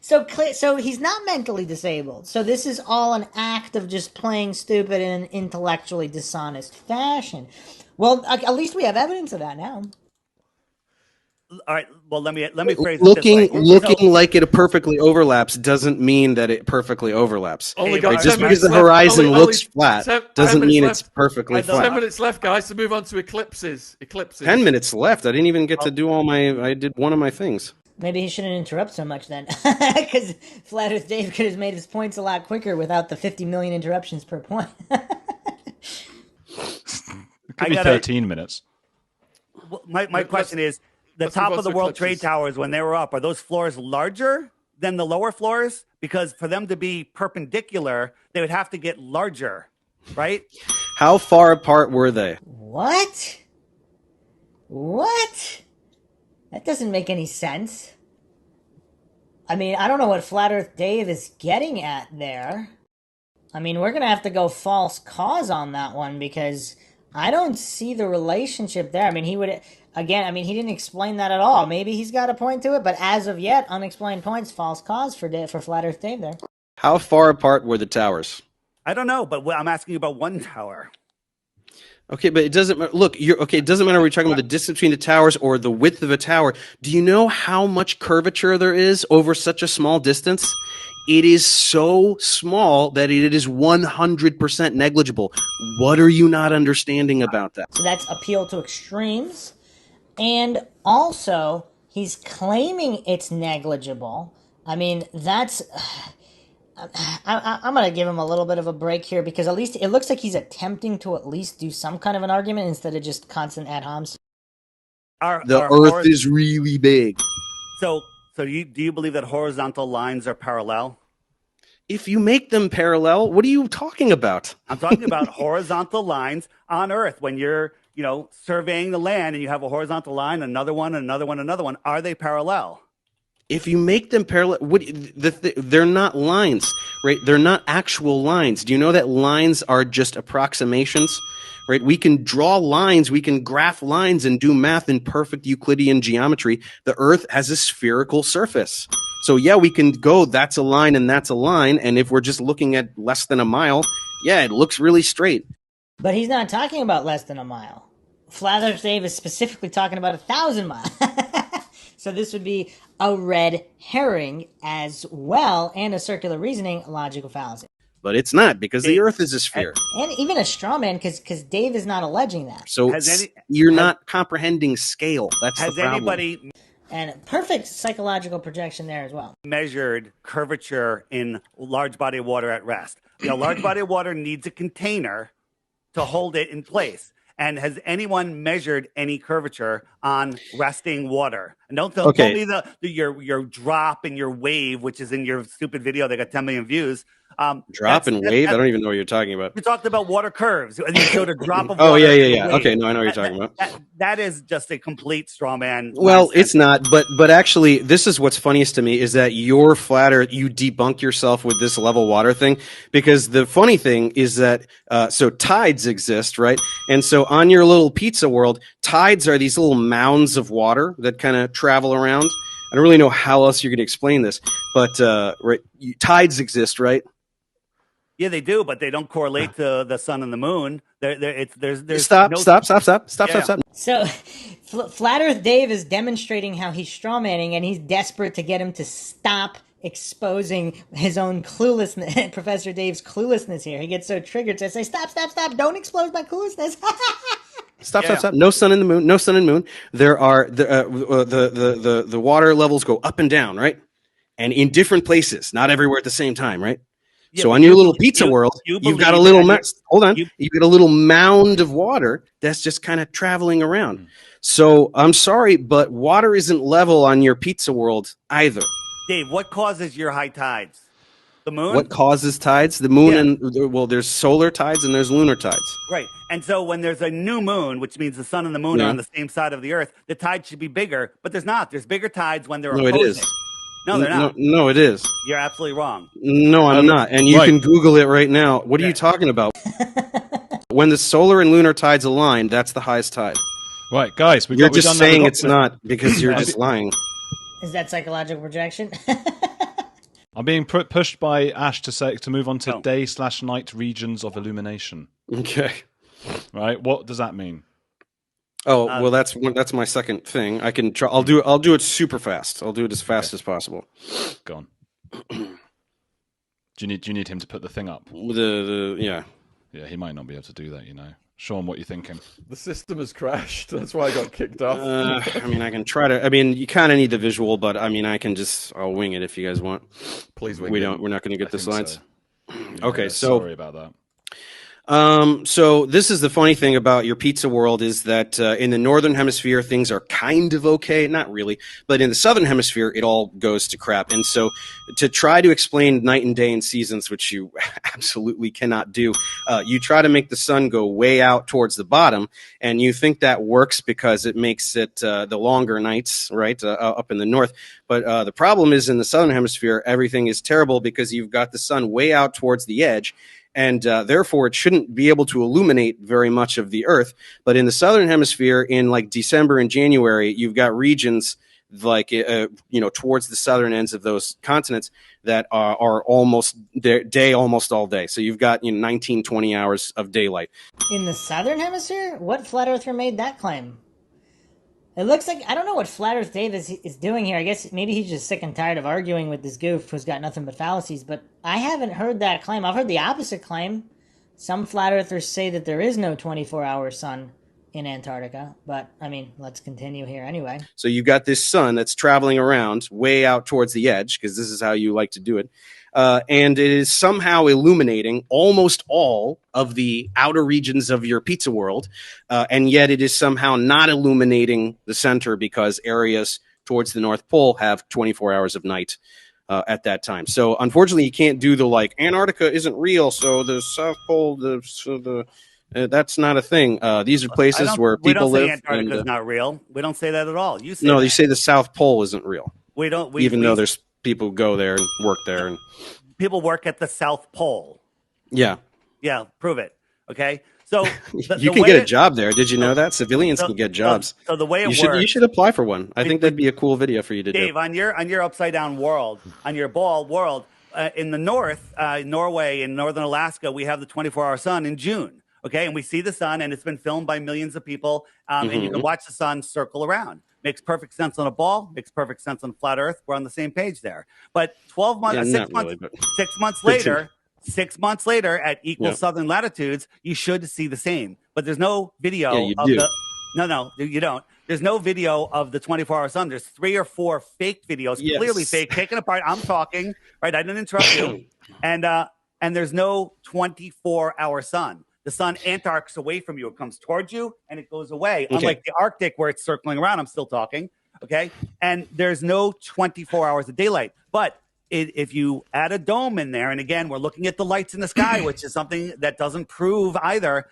So he's not mentally disabled. So this is all an act of just playing stupid in an intellectually dishonest fashion. Well, at least we have evidence of that now.
All right. Well, let me phrase it
looking like it perfectly overlaps doesn't mean that it perfectly overlaps. Just because the horizon looks flat doesn't mean it's perfectly flat.
10 minutes left, guys, to move on to eclipses.
10 minutes left. I didn't even get to do I did one of my things.
Maybe he shouldn't interrupt so much then, because Flat Earth Dave could have made his points a lot quicker without the 50 million interruptions per point.
It could be 13 minutes.
Well, my question is, the top of the World Trade Towers, when they were up, are those floors larger than the lower floors? Because for them to be perpendicular, they would have to get larger, right?
How far apart were they?
What? That doesn't make any sense. I mean, I don't know what Flat Earth Dave is getting at there. I mean, we're going to have to go false cause on that one because I don't see the relationship there. I mean, he would, again, I mean, he didn't explain that at all. Maybe he's got a point to it, but as of yet, unexplained points, false cause for Flat Earth Dave there.
How far apart were the towers?
I don't know, but I'm asking you about one tower.
Okay, but it doesn't matter. Look, it doesn't matter. We're talking about the distance between the towers or the width of a tower. Do you know how much curvature there is over such a small distance? It is so small that it is 100% negligible. What are you not understanding about that?
So that's appeal to extremes. And also, he's claiming it's negligible. I mean, that's... I'm going to give him a little bit of a break here because at least it looks like he's attempting to at least do some kind of an argument instead of just constant ad homs.
The Earth is really big.
So do you believe that horizontal lines are parallel?
If you make them parallel, what are you talking about?
I'm talking about horizontal lines on Earth. When you're, surveying the land and you have a horizontal line, another one, another one, another one, are they parallel?
If you make them parallel, they're not lines, right? They're not actual lines. Do you know that lines are just approximations, right? We can draw lines, we can graph lines and do math in perfect Euclidean geometry. The Earth has a spherical surface. So yeah, we can go, that's a line and that's a line. And if we're just looking at less than a mile, yeah, it looks really straight.
But he's not talking about less than a mile. Flat Earth Dave is specifically talking about 1,000 miles. So this would be a red herring as well, and a circular reasoning, logical fallacy.
But it's not, because the Earth is a sphere.
And even a straw man, because Dave is not alleging that.
So you're not comprehending scale. That's the problem.
Has anybody...
And perfect psychological projection there as well.
Measured curvature in large body of water at rest. Large body of water needs a container to hold it in place. And has anyone measured any curvature on resting water? And don't tell me your drop and your wave, which is in your stupid video that got 10 million views.
Drop and wave? I don't even know what you're talking about.
We talked about water curves. And you showed a drop of water.
Oh, yeah. Okay, no, I know what you're talking about.
That is just a complete straw man.
Well, it's not. But actually, this is what's funniest to me is that you're flat Earth. You debunk yourself with this level water thing. Because the funny thing is that, so tides exist, right? And so on your little pizza world, tides are these little mounds of water that kind of travel around. I don't really know how else you're going to explain this. But tides exist, right?
Yeah, they do, but they don't correlate to the sun and the moon. There's
Stop. Stop.
So, Flat Earth Dave is demonstrating how he's strawmanning, and he's desperate to get him to stop exposing his own cluelessness, Professor Dave's cluelessness here. He gets so triggered to say, stop, don't expose my cluelessness.
Stop. No sun and the moon. No sun and moon. There are the water levels go up and down, right? And in different places, not everywhere at the same time, right? Yeah, so on your little pizza world, you've got a little you've got a little mound of water that's just kind of traveling around. So I'm sorry, but water isn't level on your pizza world either.
Dave, what causes your high tides? The moon?
What causes tides? The moon and there's solar tides and there's lunar tides.
Right. And so when there's a new moon, which means the sun and the moon are on the same side of the earth, the tide should be bigger, but there's not. There's bigger tides when they're opposing.
It is.
No, they're not.
No, it is.
You're absolutely wrong.
No, I'm not. And you can Google it right now. What are you talking about? When the solar and lunar tides align, that's the highest tide.
Right, guys.
You're just saying it's not because you're just lying.
Is that psychological projection?
I'm being pushed by Ash to move on to day/night regions of illumination.
Okay.
Right. What does that mean?
Oh, well, that's my second thing. I can try. I'll do it super fast. I'll do it as fast as possible.
Go on. Do you need him to put the thing up?
Yeah.
Yeah, he might not be able to do that. Sean, what are you thinking?
The system has crashed. That's why I got kicked off.
I mean, I can try to. I mean, you kind of need the visual, but I mean, I'll wing it if you guys want.
Please wing
it. We're not going to get the slides.
So.
Okay,
yeah,
so
sorry about that.
So this is the funny thing about your pizza world is that in the northern hemisphere things are kind of okay, not really, but in the southern hemisphere it all goes to crap. And so to try to explain night and day and seasons, which you absolutely cannot do, you try to make the sun go way out towards the bottom, and you think that works because it makes it the longer nights, right, up in the north. But the problem is in the southern hemisphere everything is terrible because you've got the sun way out towards the edge. And therefore, it shouldn't be able to illuminate very much of the Earth. But in the southern hemisphere, in like December and January, you've got regions like towards the southern ends of those continents that are almost day almost all day. So you've got 19, 20 hours of daylight.
In the southern hemisphere? What flat earther made that claim? It looks like, I don't know what Flat Earth Dave is doing here. I guess maybe he's just sick and tired of arguing with this goof who's got nothing but fallacies, but I haven't heard that claim. I've heard the opposite claim. Some flat earthers say that there is no 24-hour sun in Antarctica, but I mean, let's continue here anyway.
So you've got this sun that's traveling around way out towards the edge, because this is how you like to do it. And it is somehow illuminating almost all of the outer regions of your pizza world, and yet it is somehow not illuminating the center because areas towards the North Pole have 24 hours of night at that time. So unfortunately, you can't do the like Antarctica isn't real, so the South Pole, that's not a thing. These are places where people live.
We don't say Antarctica is not real. We don't say that at all. You say
no,
that.
You say the South Pole isn't real.
We don't.
Even though there's people who go there and work there, and
people work at the South Pole.
Yeah,
prove it. Okay, so
you can get a job there. Did you know that civilians can get jobs?
So the way
you should apply for one. I think that'd be a cool video for you to do.
Dave, on your upside down world, on your ball world, in the north, Norway and northern Alaska, we have the 24-hour sun in June. Okay, and we see the sun, and it's been filmed by millions of people, and you can watch the sun circle around. Makes perfect sense on a ball. Makes perfect sense on flat Earth. We're on the same page there. But 12 months, 6 months later, at equal southern latitudes, you should see the same. But there's no video of the. No, you don't. There's no video of the 24-hour sun. There's 3 or 4 fake videos, clearly fake, taken apart. I'm talking, right? I didn't interrupt you. And there's no 24-hour sun. The sun antarcts away from you. It comes towards you and it goes away. Okay. Unlike the Arctic where it's circling around. I'm still talking. Okay. And there's no 24 hours of daylight. But if you add a dome in there, and again, we're looking at the lights in the sky, which is something that doesn't prove either.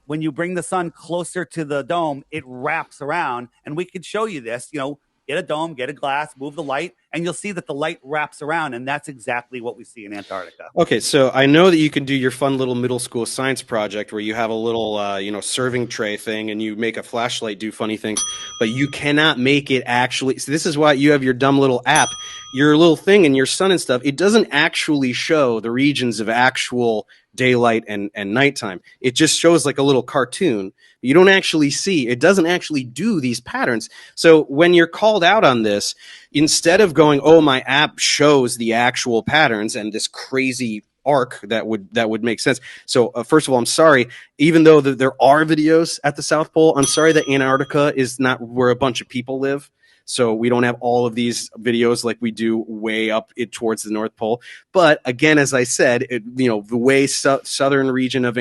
When you bring the sun closer to the dome, it wraps around. And we could show you this, get a dome, get a glass, move the light, and you'll see that the light wraps around, and that's exactly what we see in Antarctica.
Okay, so I know that you can do your fun little middle school science project where you have a little, serving tray thing, and you make a flashlight do funny things, but you cannot make it actually. So this is why you have your dumb little app, your little thing, and your sun and stuff. It doesn't actually show the regions of actual daylight and nighttime. It just shows like a little cartoon. You don't actually see, it doesn't actually do these patterns. So when you're called out on this, instead of going, oh, my app shows the actual patterns and this crazy arc that would make sense. So first of all, I'm sorry, even though there are videos at the South Pole, I'm sorry that Antarctica is not where a bunch of people live. So we don't have all of these videos like we do way up towards the North Pole. But again, as I said, the way southern region of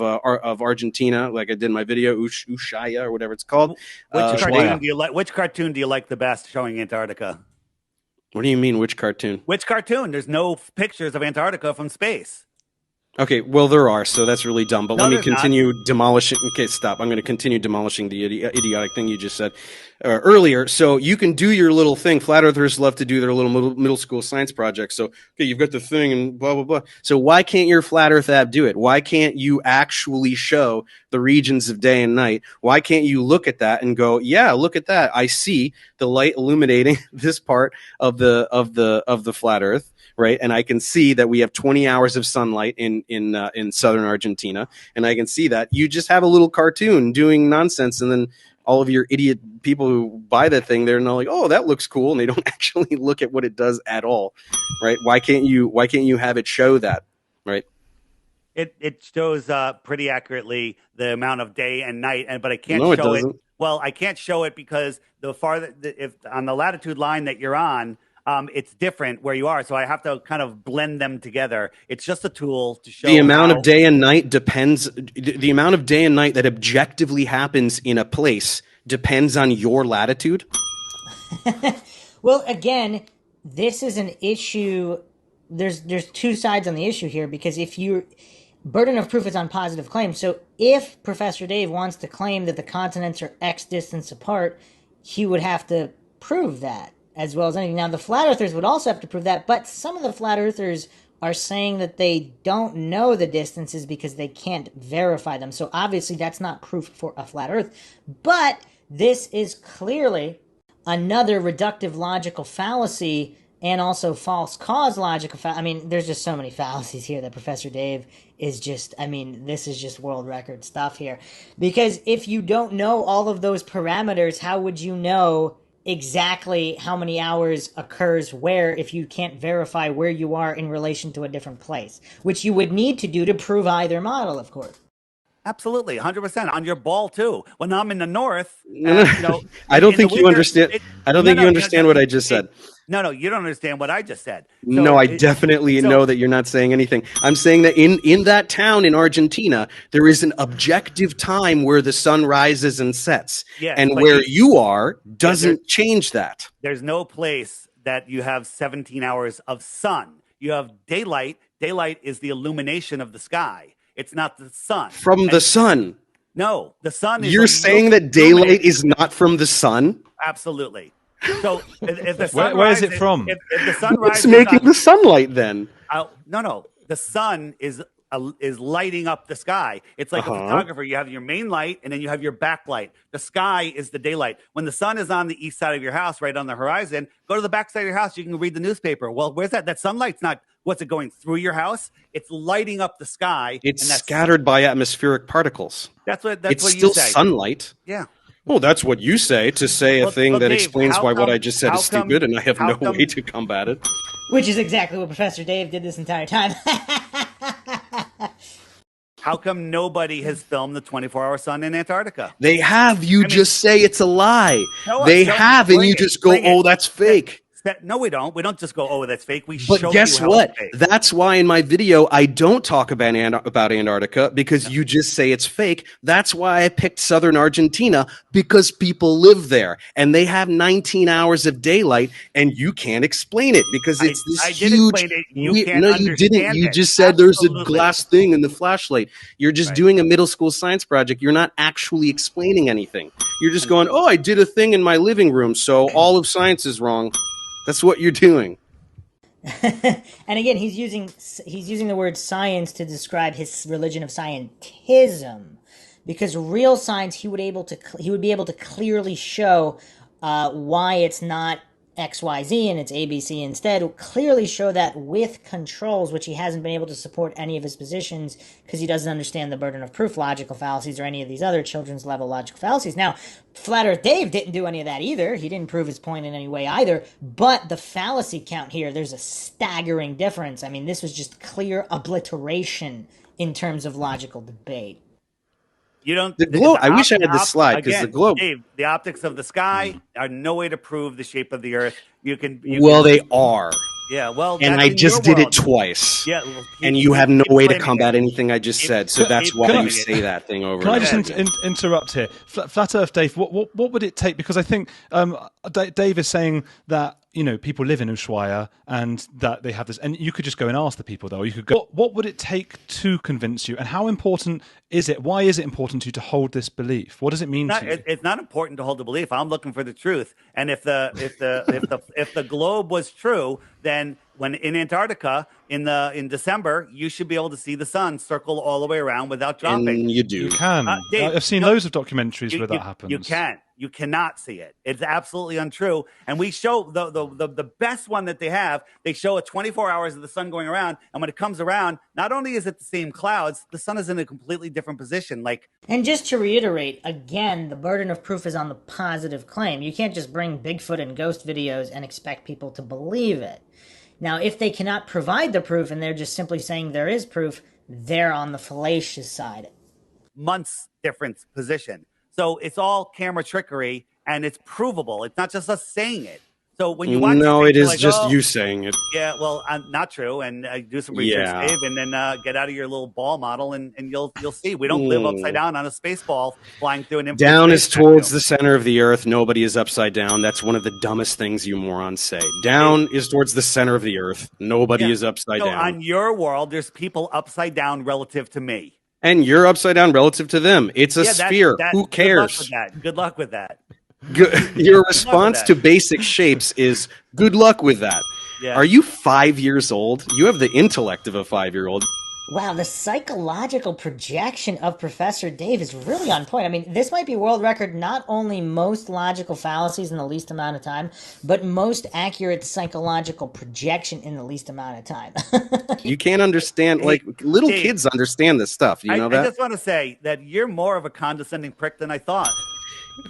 Argentina, like I did in my video, Ushuaia or whatever it's called.
Which cartoon do you like the best showing Antarctica?
What do you mean, which cartoon?
Which cartoon? There's no pictures of Antarctica from space.
Okay, well, there are, so that's really dumb. But let me continue demolishing. Okay, stop. I'm going to continue demolishing the idiotic thing you just said earlier. So you can do your little thing. Flat Earthers love to do their little middle school science projects. So, okay, you've got the thing and blah, blah, blah. So why can't your Flat Earth app do it? Why can't you actually show the regions of day and night? Why can't you look at that and go, yeah, look at that. I see the light illuminating this part of the Flat Earth. Right, and I can see that we have 20 hours of sunlight in southern Argentina, and I can see that you just have a little cartoon doing nonsense, and then all of your idiot people who buy that thing, they're not like, oh, that looks cool, and they don't actually look at what it does at all, right? Why can't you have it show that, right?
It shows pretty accurately the amount of day and night, but I can't show it. Well, I can't show it because if on the latitude line that you're on. it's different where you are. So I have to kind of blend them together. It's just a tool to show
the amount
how,
of day and night depends. The amount of day and night that objectively happens in a place depends on your latitude.
Well, again, this is an issue. There's two sides on the issue here, because if you burden of proof is on positive claims. So if Professor Dave wants to claim that the continents are X distance apart, he would have to prove that as well as anything. Now, the flat earthers would also have to prove that, but some of the flat earthers are saying that they don't know the distances because they can't verify them. So obviously that's not proof for a flat earth. But this is clearly another reductive logical fallacy and also false cause logical I mean, there's just so many fallacies here that Professor Dave is just, I mean, this is just world record stuff here. Because if you don't know all of those parameters, how would you know exactly how many hours occurs where if you can't verify where you are in relation to a different place? Which you would need to do to prove either model, of course.
Absolutely, 100% on your ball too. When I'm in the north,
I don't think you understand. I don't think you understand what I just said.
No, you don't understand what I just said.
No, I definitely know that you're not saying anything. I'm saying that in that town in Argentina, there is an objective time where the sun rises and sets, and where you are doesn't change that.
There's no place that you have 17 hours of sun. You have daylight. Daylight is the illumination of the sky. It's not the sun.
From the sun.
No, the sun is...
You're saying that daylight is not from the sun?
Absolutely. So if the sun
where is it from?
If the sun rises...
What's making the sunlight then?
No. The sun is lighting up the sky. It's like a photographer. You have your main light and then you have your backlight. The sky is the daylight. When the sun is on the east side of your house, right on the horizon, go to the back side of your house. You can read the newspaper. Well, where's that? That sunlight's not... What's it going through your house? It's lighting up the sky.
It's scattered by atmospheric particles.
That's what
it's
you
still
say.
Sunlight.
Yeah.
Well, that's what you say to say a thing that
Dave,
explains why what I just said is stupid, and I have no way to combat it.
Which is exactly what Professor Dave did this entire time.
How come nobody has filmed the 24-hour sun in Antarctica?
They have. You just say it's a lie. They have, and you just go, oh, that's fake.
No, we don't. We don't just go, oh, that's fake. We
but
show
guess
you
what?
It's fake.
That's why in my video I don't talk about Antarctica, because you just say it's fake. That's why I picked southern Argentina, because people live there and they have 19 hours of daylight, and you can't explain it because it's this huge.
You
didn't. You just said there's a glass thing in the flashlight. You're just doing a middle school science project. You're not actually explaining anything. You're just going, oh, I did a thing in my living room, so all of science is wrong. That's what you're doing.
And again, he's using the word science to describe his religion of scientism, because real science he would be able to clearly show why it's not XYZ and it's ABC instead. Clearly show that with controls, which he hasn't been able to support any of his positions because he doesn't understand the burden of proof logical fallacies or any of these other children's level logical fallacies. Now, Flat Earth Dave didn't do any of that either. He didn't prove his point in any way either. But the fallacy count here, there's a staggering difference. I mean, this was just clear obliteration in terms of logical debate.
You don't.
The globe. I wish I had this slide because the globe.
Dave, the optics of the sky are no way to prove the shape of the Earth.
They are.
Yeah, well,
and I just did it twice.
Yeah,
and you have no way to combat anything I just said, so that's why you say that thing over.
Can I just interrupt here? Flat Earth Dave, what would it take? Because I think Dave is saying that people live in Ushuaia and that they have this, and you could just go and ask the people though. You could go. What would it take to convince you, and how important is it? Why is it important to you to hold this belief? What does it mean to you?
It's not important to hold the belief. I'm looking for the truth, and if the globe was true, then when in Antarctica in December, you should be able to see the sun circle all the way around without dropping.
And you do.
You can.
Dave,
I've seen loads of documentaries where that happens.
You can't. You cannot see it. It's absolutely untrue. And we show the best one that they have. They show 24 hours of the sun going around, and when it comes around, not only is it the same clouds, the sun is in a completely different position.
And just to reiterate, again, the burden of proof is on the positive claim. You can't just bring Bigfoot and ghost videos and expect people to believe it. Now, if they cannot provide the proof and they're just simply saying there is proof, they're on the fallacious side.
Months difference position. So it's all camera trickery, and it's provable. It's not just us saying it. So when you watch
No,
these
it
things, you're
is
like,
just
oh,
you saying it.
yeah, well, not true. And do some research,
Yeah.
Dave, and then get out of your little ball model, and you'll see we don't live upside
Hmm.
down on a space ball flying through an infinite
Down
space
is towards
vacuum.
the center of the earth. Nobody is upside down. That's one of the dumbest things you morons say. Down is towards the center of the earth. Nobody
Yeah.
is upside
So
down.
on your world, there's people upside down relative to me.
And you're upside down relative to them. It's a
Yeah,
sphere.
that.
Who
Good luck with
cares?
that. Good luck with that.
Your
Good luck with
response
that.
to basic shapes is good luck with that.
Yeah.
Are you 5 years old? You have the intellect of a 5-year-old.
Wow, the psychological projection of Professor Dave is really on point. I mean, this might be world record not only most logical fallacies in the least amount of time, but most accurate psychological projection in the least amount of time.
You can't understand,
Hey,
little
Dave,
kids understand this stuff. You know
I
that?
just want to say that you're more of a condescending prick than I thought.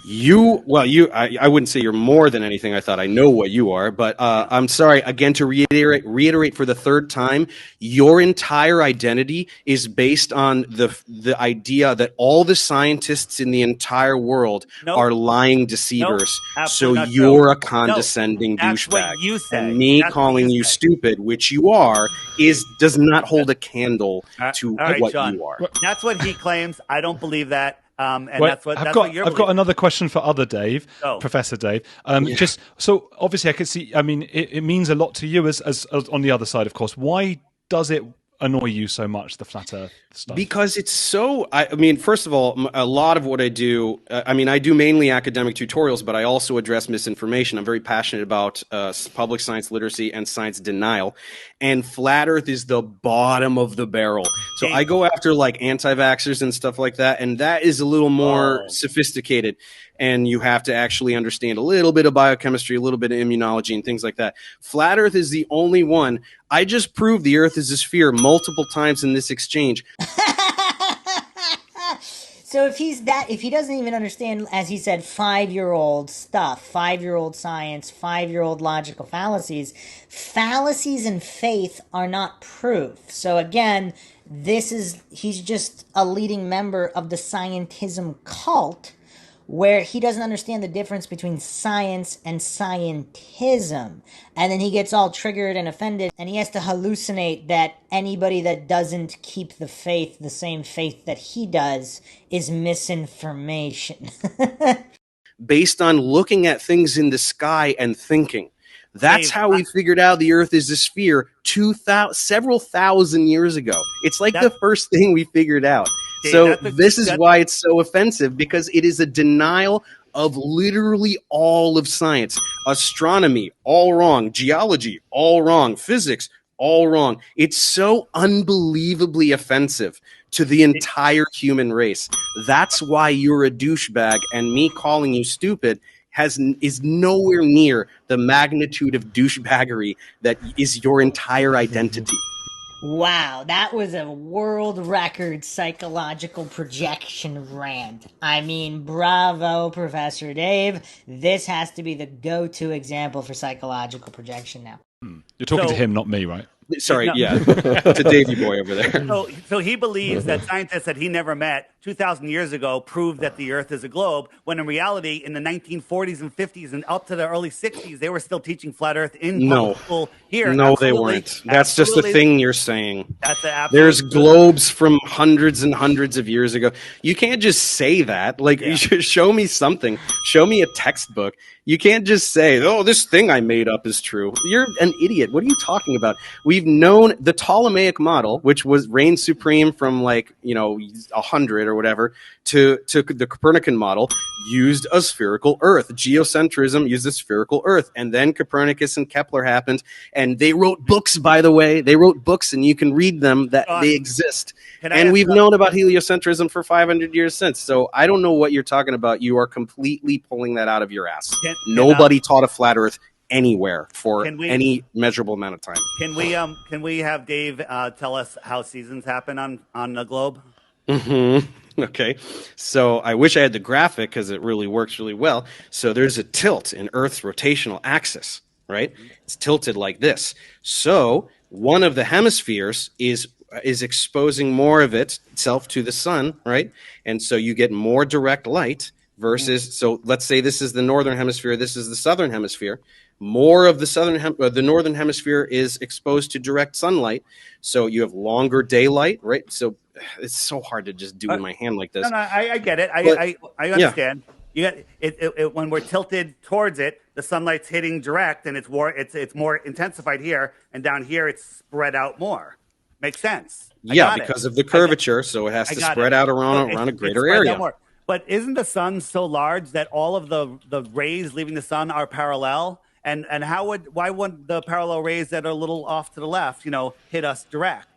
I wouldn't say you're more than anything I thought. I know what you are, but I'm sorry again to reiterate for the third time. Your entire identity is based on the idea that all the scientists in the entire world
Nope.
are lying deceivers. So
absolutely not
you're
true.
a condescending
That's
douchebag.
what you say.
And me
That's what
calling you
say.
stupid, which you are, does not hold a candle to
All right,
what
Sean.
you are.
That's what he claims. I don't believe that. And
Wait,
that's what
I've
what you're
got
believing.
another question for other Dave,
Oh.
Professor Dave. Just so obviously I could see. I mean, it means a lot to you as on the other side, of course. Why does it annoy you so much, the flat Earth stuff?
Because it's so. I mean, first of all, a lot of what I do. I do mainly academic tutorials, but I also address misinformation. I'm very passionate about public science literacy and science denial. And flat Earth is the bottom of the barrel. So I go after like anti-vaxxers and stuff like that, and that is a little more sophisticated. And you have to actually understand a little bit of biochemistry, a little bit of immunology, and things like that. Flat Earth is the only one. I just proved the Earth is a sphere multiple times in this exchange.
So if he doesn't even understand, as he said, 5-year-old stuff, 5-year-old science, 5-year-old logical fallacies and faith are not proof. So again, he's just a leading member of the scientism cult, where he doesn't understand the difference between science and scientism. And then he gets all triggered and offended, and he has to hallucinate that anybody that doesn't keep the faith, the same faith that he does, is misinformation.
Based on looking at things in the sky and thinking. That's
Dave,
how we figured out the Earth is a sphere several thousand years ago. It's like the first thing we figured out.
Dave,
So this is why it's so offensive, because it is a denial of literally all of science. Astronomy, all wrong. Geology, all wrong. Physics, all wrong. It's so unbelievably offensive to the entire human race. That's why you're a douchebag, and me calling you stupid is nowhere near the magnitude of douchebaggery that is your entire identity.
Wow, that was a world record psychological projection rant. I mean, bravo, Professor Dave. This has to be the go-to example for psychological projection now.
You're talking to him, not me, right?
Sorry,
No.
yeah, to Davey boy over there.
So he believes that scientists that he never met 2,000 years ago proved that the Earth is a globe, when in reality, in the 1940s and 50s and up to the early 60s, they were still teaching flat Earth in public school here.
No,
Absolutely.
they weren't. That's just a thing you're saying.
That's the absolute
There's
truth.
globes from hundreds and hundreds of years ago. You can't just say that. Like, you should show me something. Show me a textbook. You can't just say, oh, this thing I made up is true. You're an idiot. What are you talking about? We've known the Ptolemaic model, which reigned supreme from 100 or whatever, to the Copernican model, used a spherical Earth. Geocentrism used a spherical Earth. And then Copernicus and Kepler happened, and they wrote books, by the way. They wrote books, and you can read them, that they exist. And we've known about heliocentrism for 500 years since. So I don't know what you're talking about. You are completely pulling that out of your ass. Nobody taught a flat Earth anywhere for any measurable amount of time.
Can we have Dave tell us how seasons happen on the globe?
Mm-hmm. Okay. So I wish I had the graphic, because it really works really well. So there's a tilt in Earth's rotational axis, right? It's tilted like this. So one of the hemispheres is exposing more of itself to the sun, right? And so you get more direct light versus, so let's say this is the northern hemisphere, this is the southern hemisphere. more of the northern hemisphere is exposed to direct sunlight, so you have longer daylight, right? So it's so hard to just do in my hand like this.
No, I get it.
But,
I understand. You got it when we're tilted towards it, the sunlight's hitting direct, and it's more intensified here, and down here it's spread out more. Makes sense.
Yeah, because of the curvature, so it has to spread out around a greater area.
But isn't the sun so large that all of the rays leaving the sun are parallel? And why wouldn't the parallel rays that are a little off to the left, hit us direct?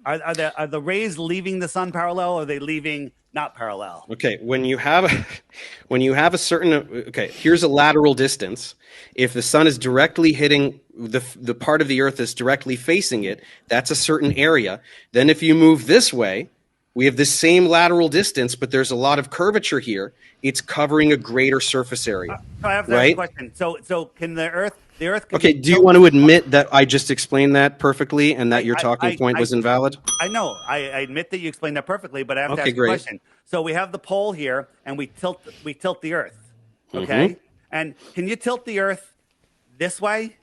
Are the rays leaving the sun parallel, or are they leaving not parallel?
Okay, when you have a certain here's a lateral distance. If the sun is directly hitting the part of the Earth that's directly facing it, that's a certain area. Then if you move this way, we have the same lateral distance, but there's a lot of curvature here. It's covering a greater surface area.
I have to ask a question. So can the Earth? The Earth.
Okay. Do you want to admit that I just explained that perfectly and that your talking point was invalid?
I know. I admit that you explained that perfectly, but I have to ask a question. So we have the pole here, and we tilt the Earth. Okay. Mm-hmm. And can you tilt the Earth this way?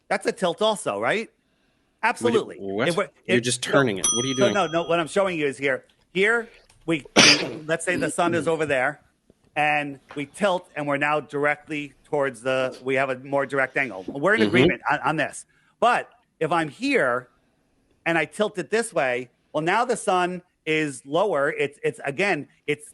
That's a tilt, also, right? Absolutely.
You're just turning it. What are you doing?
No. What I'm showing you is here. Here we let's say the sun is over there, and we tilt, and we're now directly towards we have a more direct angle. We're in agreement on this. But if I'm here and I tilt it this way, well, now the sun is lower. It's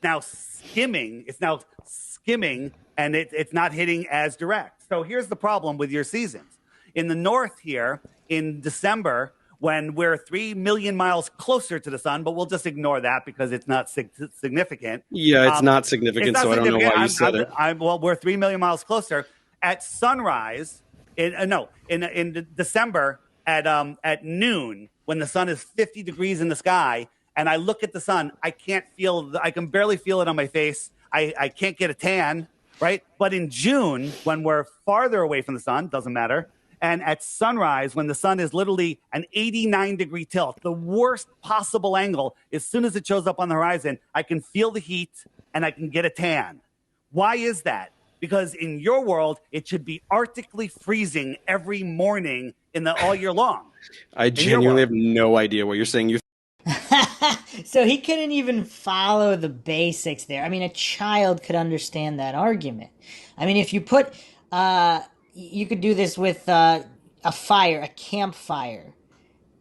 now skimming. It's now skimming, and it's not hitting as direct. So here's the problem with your seasons. In the north here, in December, when we're 3 million miles closer to the sun, but we'll just ignore that because it's not significant.
Yeah, it's not significant, so I don't know why you said it.
Well, we're 3 million miles closer. At sunrise, in December at noon, when the sun is 50 degrees in the sky, and I look at the sun, I can barely feel it on my face. I can't get a tan, right? But in June, when we're farther away from the sun, doesn't matter. And at sunrise, when the sun is literally an 89-degree tilt, the worst possible angle, as soon as it shows up on the horizon, I can feel the heat and I can get a tan. Why is that? Because in your world, it should be arctically freezing every morning all year long.
I genuinely have no idea what you're saying.
So he couldn't even follow the basics there. I mean, a child could understand that argument. I mean, if you put... you could do this with a campfire,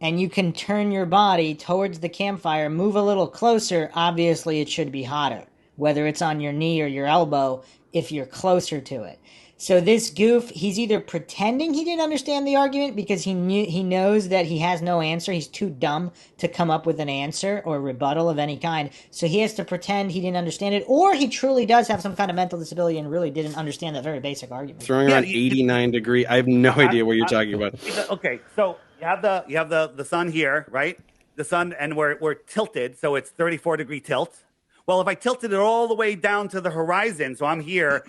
and you can turn your body towards the campfire, move a little closer. Obviously, it should be hotter, whether it's on your knee or your elbow, if you're closer to it. So this goof, he's either pretending he didn't understand the argument because he knows that he has no answer. He's too dumb to come up with an answer or rebuttal of any kind. So he has to pretend he didn't understand it, or he truly does have some kind of mental disability and really didn't understand that very basic argument.
Throwing around 89 degree. I have no idea what you're talking about.
Okay, so you have the sun here, right? The sun, and we're tilted, so it's 34-degree tilt. Well, if I tilted it all the way down to the horizon, so I'm here.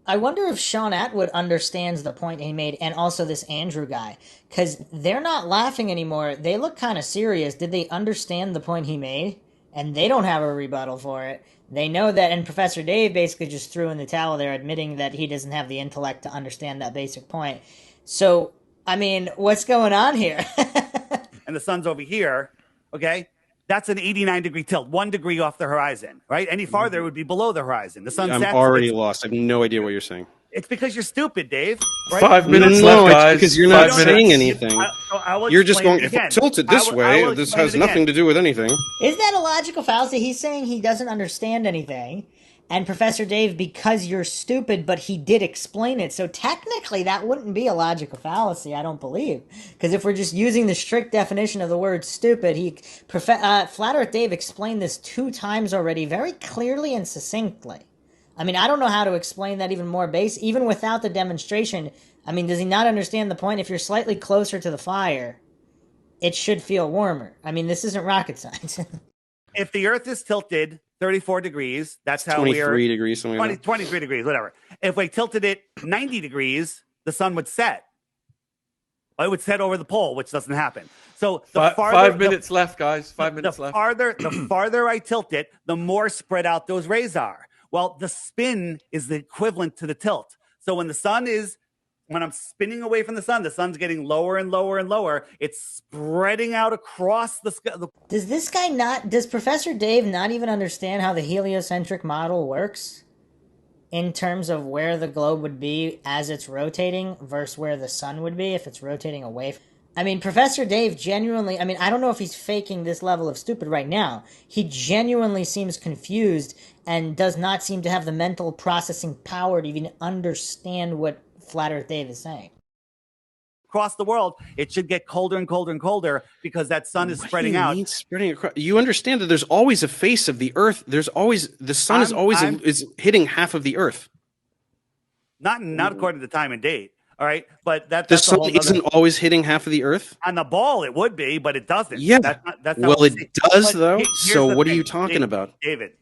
I wonder if Sean Atwood understands the point he made, and also this Andrew guy, because they're not laughing anymore. They look kind of serious. Did they understand the point he made? And they don't have a rebuttal for it. They know that, and Professor Dave basically just threw in the towel there, admitting that he doesn't have the intellect to understand that basic point. So, I mean, what's going on here?
And the sun's over here, okay? That's an 89-degree tilt, 1 degree off the horizon, right? Any farther, it would be below the horizon. The sun sets.
I'm already lost. I have no idea what you're saying.
It's because you're stupid, Dave. Right?
5 minutes left, guys.
Because you're not saying anything. You're just going, if I tilt it this way, this has nothing to do with anything.
Isn't that a logical fallacy? He's saying he doesn't understand anything. And Professor Dave, because you're stupid, but he did explain it. So technically, that wouldn't be a logical fallacy, I don't believe. Because if we're just using the strict definition of the word stupid, Flat Earth Dave explained this 2 times already, very clearly and succinctly. I mean, I don't know how to explain that even more even without the demonstration. I mean, does he not understand the point? If you're slightly closer to the fire, it should feel warmer. I mean, this isn't rocket science.
If the Earth is tilted 34 degrees, that's how
23 degrees, something like that.
23 degrees, whatever. If we tilted it 90 degrees, the sun would set. It would set over the pole, which doesn't happen. So the farther,
5 minutes left, guys. 5 minutes left.
The farther I tilt it, the more spread out those rays are. Well, the spin is the equivalent to the tilt. So when I'm spinning away from the sun's getting lower and lower and lower. It's spreading out across the sky.
Does Professor Dave not even understand how the heliocentric model works in terms of where the globe would be as it's rotating versus where the sun would be if it's rotating away? I mean, Professor Dave genuinely, I mean, I don't know if he's faking this level of stupid right now. He genuinely seems confused and does not seem to have the mental processing power to even understand what Flat Earth Dave is saying.
Across the world, it should get colder and colder and colder because that sun is spreading out.
Spreading across? You understand that there's always a face of the Earth. There's always the sun is hitting half of the Earth.
Not according to time and date. All right, but that's
the sun isn't always hitting half of the Earth.
On the ball, it would be, but it doesn't.
Yeah,
that's not
well, it does though. So what are you talking about,
David?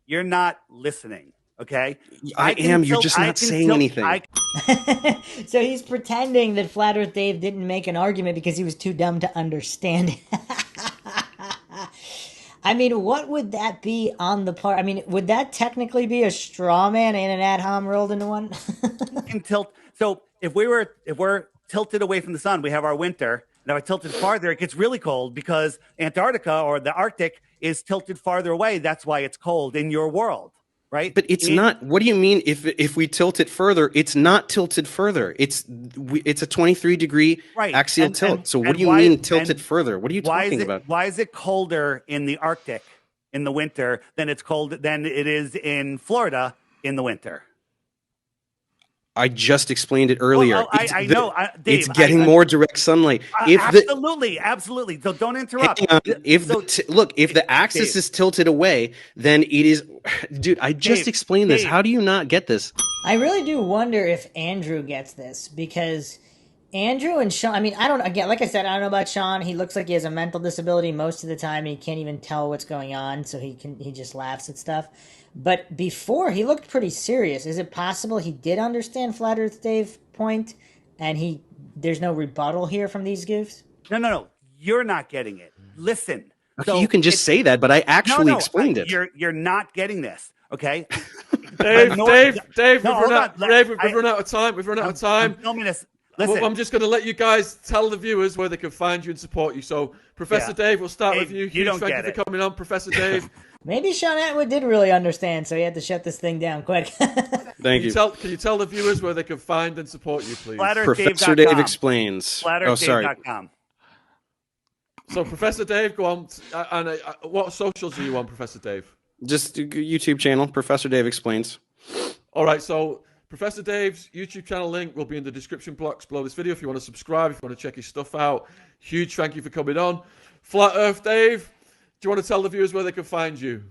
You're not listening. Okay,
I am. You're just not saying anything.
So he's pretending that Flat Earth Dave didn't make an argument because he was too dumb to understand it. I mean, what would that be on the part? I mean, would that technically be a straw man and an ad hom rolled into one?
You can tilt. So if we're tilted away from the sun, we have our winter. Now, if I tilted farther, it gets really cold because Antarctica or the Arctic is tilted farther away. That's why it's cold in your world. Right?
But it's not. What do you mean if we tilt it further? It's not tilted further. It's a 23-degree axial tilt. So what do you mean tilted further? What are you talking about?
Why is it colder in the Arctic in the winter than it is in Florida in the winter?
I just explained it earlier.
Well, I know, Dave,
it's getting more direct sunlight.
Absolutely. So don't interrupt.
If the axis is tilted away, then it is. Dude, I just explained this. How do you not get this?
I really do wonder if Andrew gets this because Andrew and Sean. I mean, like I said, I don't know about Sean. He looks like he has a mental disability most of the time. He can't even tell what's going on, so he just laughs at stuff. But before, he looked pretty serious. Is it possible he did understand Flat Earth Dave's point, and there's no rebuttal here from these goofs?
No. You're not getting it. Listen.
Okay, so you can just say that, but I actually explained it.
You're not getting this, okay?
Dave, we've run out of time. We've run out of time.
Listen.
I'm just going to let you guys tell the viewers where they can find you and support you. So, Professor Dave, we'll start with you. Thank you for coming on, Professor Dave.
Maybe Sean Atwood did really understand, so he had to shut this thing down quick.
Thank you.
Can you tell the viewers where they can find and support you, please?
Professor Dave explains.
FlatEarthDave.com.
So, Professor Dave, go on. And what socials are you on, Professor Dave?
Just YouTube channel, Professor Dave Explains.
All right, so Professor Dave's YouTube channel link will be in the description box below this video if you want to subscribe, if you want to check his stuff out. Huge thank you for coming on. Flat Earth Dave, do you want to tell the viewers where they can find you?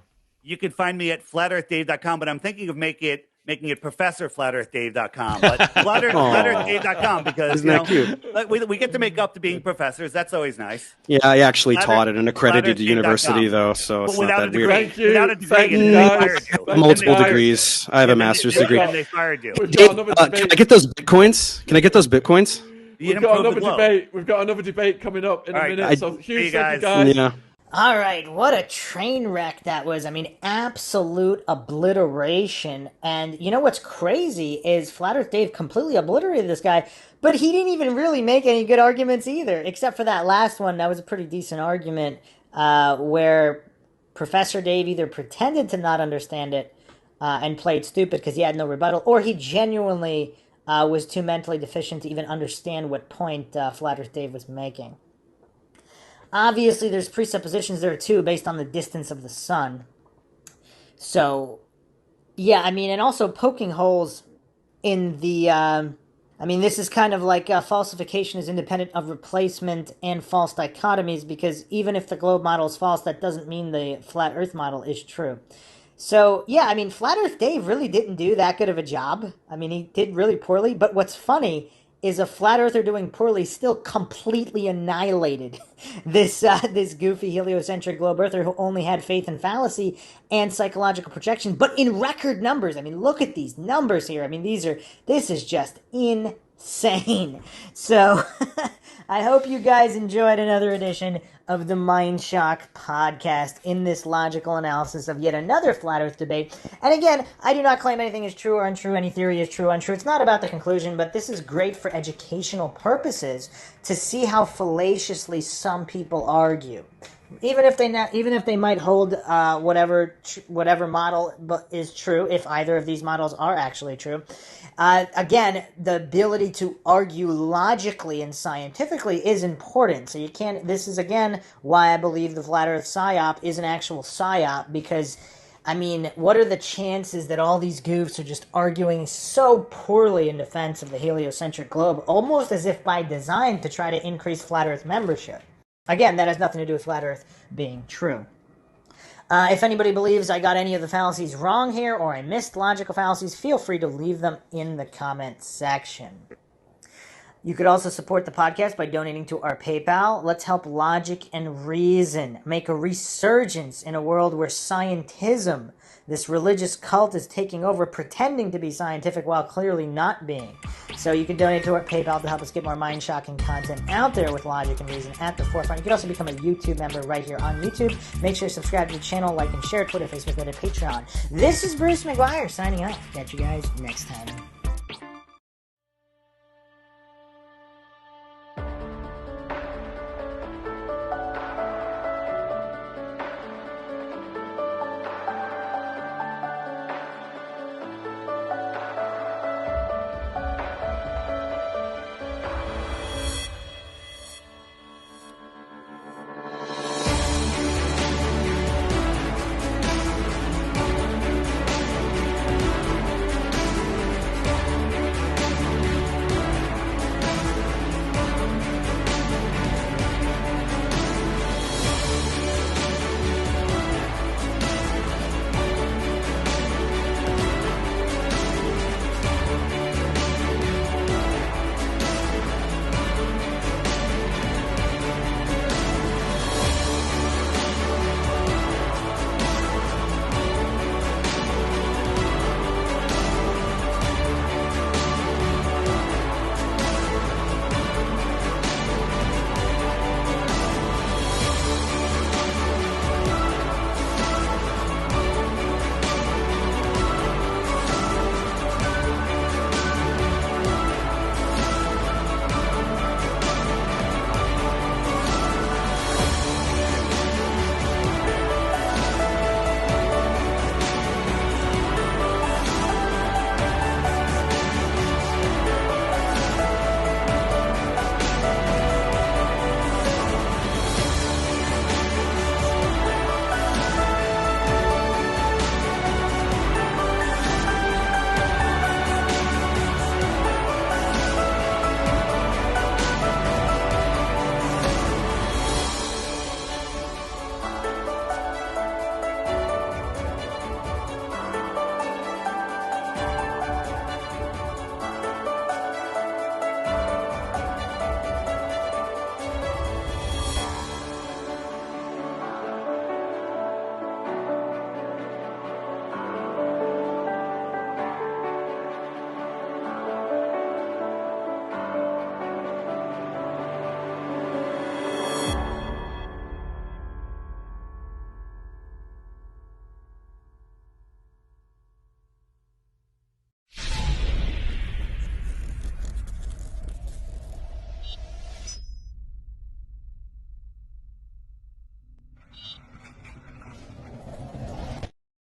You can find me at FlatEarthDave.com, but I'm thinking of making it ProfessorFlatEarthDave.com, but FlatEarthDave.com because
isn't that cute?
We get to make up to being professors. That's always nice.
Yeah, I actually taught at an accredited university though, so it's not that weird.
Thank you.
Without a degree,
multiple degrees. I have a master's degree.
And they fired you.
Dave, can I get those bitcoins?
We've got another debate coming up in a minute. So huge thank you guys.
Yeah.
All right, what a train wreck that was. I mean, absolute obliteration. And you know what's crazy is Flat Earth Dave completely obliterated this guy, but he didn't even really make any good arguments either, except for that last one. That was a pretty decent argument where Professor Dave either pretended to not understand it and played stupid because he had no rebuttal, or he genuinely was too mentally deficient to even understand what point Flat Earth Dave was making. Obviously, there's presuppositions there, too, based on the distance of the sun. So, yeah, I mean, and also poking holes in the... this is kind of like falsification is independent of replacement and false dichotomies, because even if the globe model is false, that doesn't mean the flat Earth model is true. So, yeah, I mean, Flat Earth Dave really didn't do that good of a job. I mean, he did really poorly, but what's funny is a flat earther doing poorly still completely annihilated this goofy heliocentric globe earther who only had faith in fallacy and psychological projection, but in record numbers. I mean, look at these numbers here. I mean, this is just insane. So I hope you guys enjoyed another edition of the Mind Shock podcast in this logical analysis of yet another flat earth debate. And again, I do not claim anything is true or untrue, any theory is true or untrue. It's not about the conclusion, but this is great for educational purposes to see how fallaciously some people argue. Even if they might hold whatever model is true, if either of these models are actually true. Again, the ability to argue logically and scientifically is important. So you can't. This is again why I believe the flat Earth psyop is an actual psyop, because I mean, what are the chances that all these goofs are just arguing so poorly in defense of the heliocentric globe, almost as if by design to try to increase flat Earth membership? Again, that has nothing to do with flat Earth being true. If anybody believes I got any of the fallacies wrong here, or I missed logical fallacies, feel free to leave them in the comment section. You could also support the podcast by donating to our PayPal. Let's help logic and reason make a resurgence in a world where scientism, this religious cult, is taking over, pretending to be scientific while clearly not being. So you can donate to our PayPal to help us get more mind-shocking content out there with logic and reason at the forefront. You can also become a YouTube member right here on YouTube. Make sure to subscribe to the channel, like and share, Twitter, Facebook, and Patreon. This is Bruce McGuire signing off. Catch you guys next time.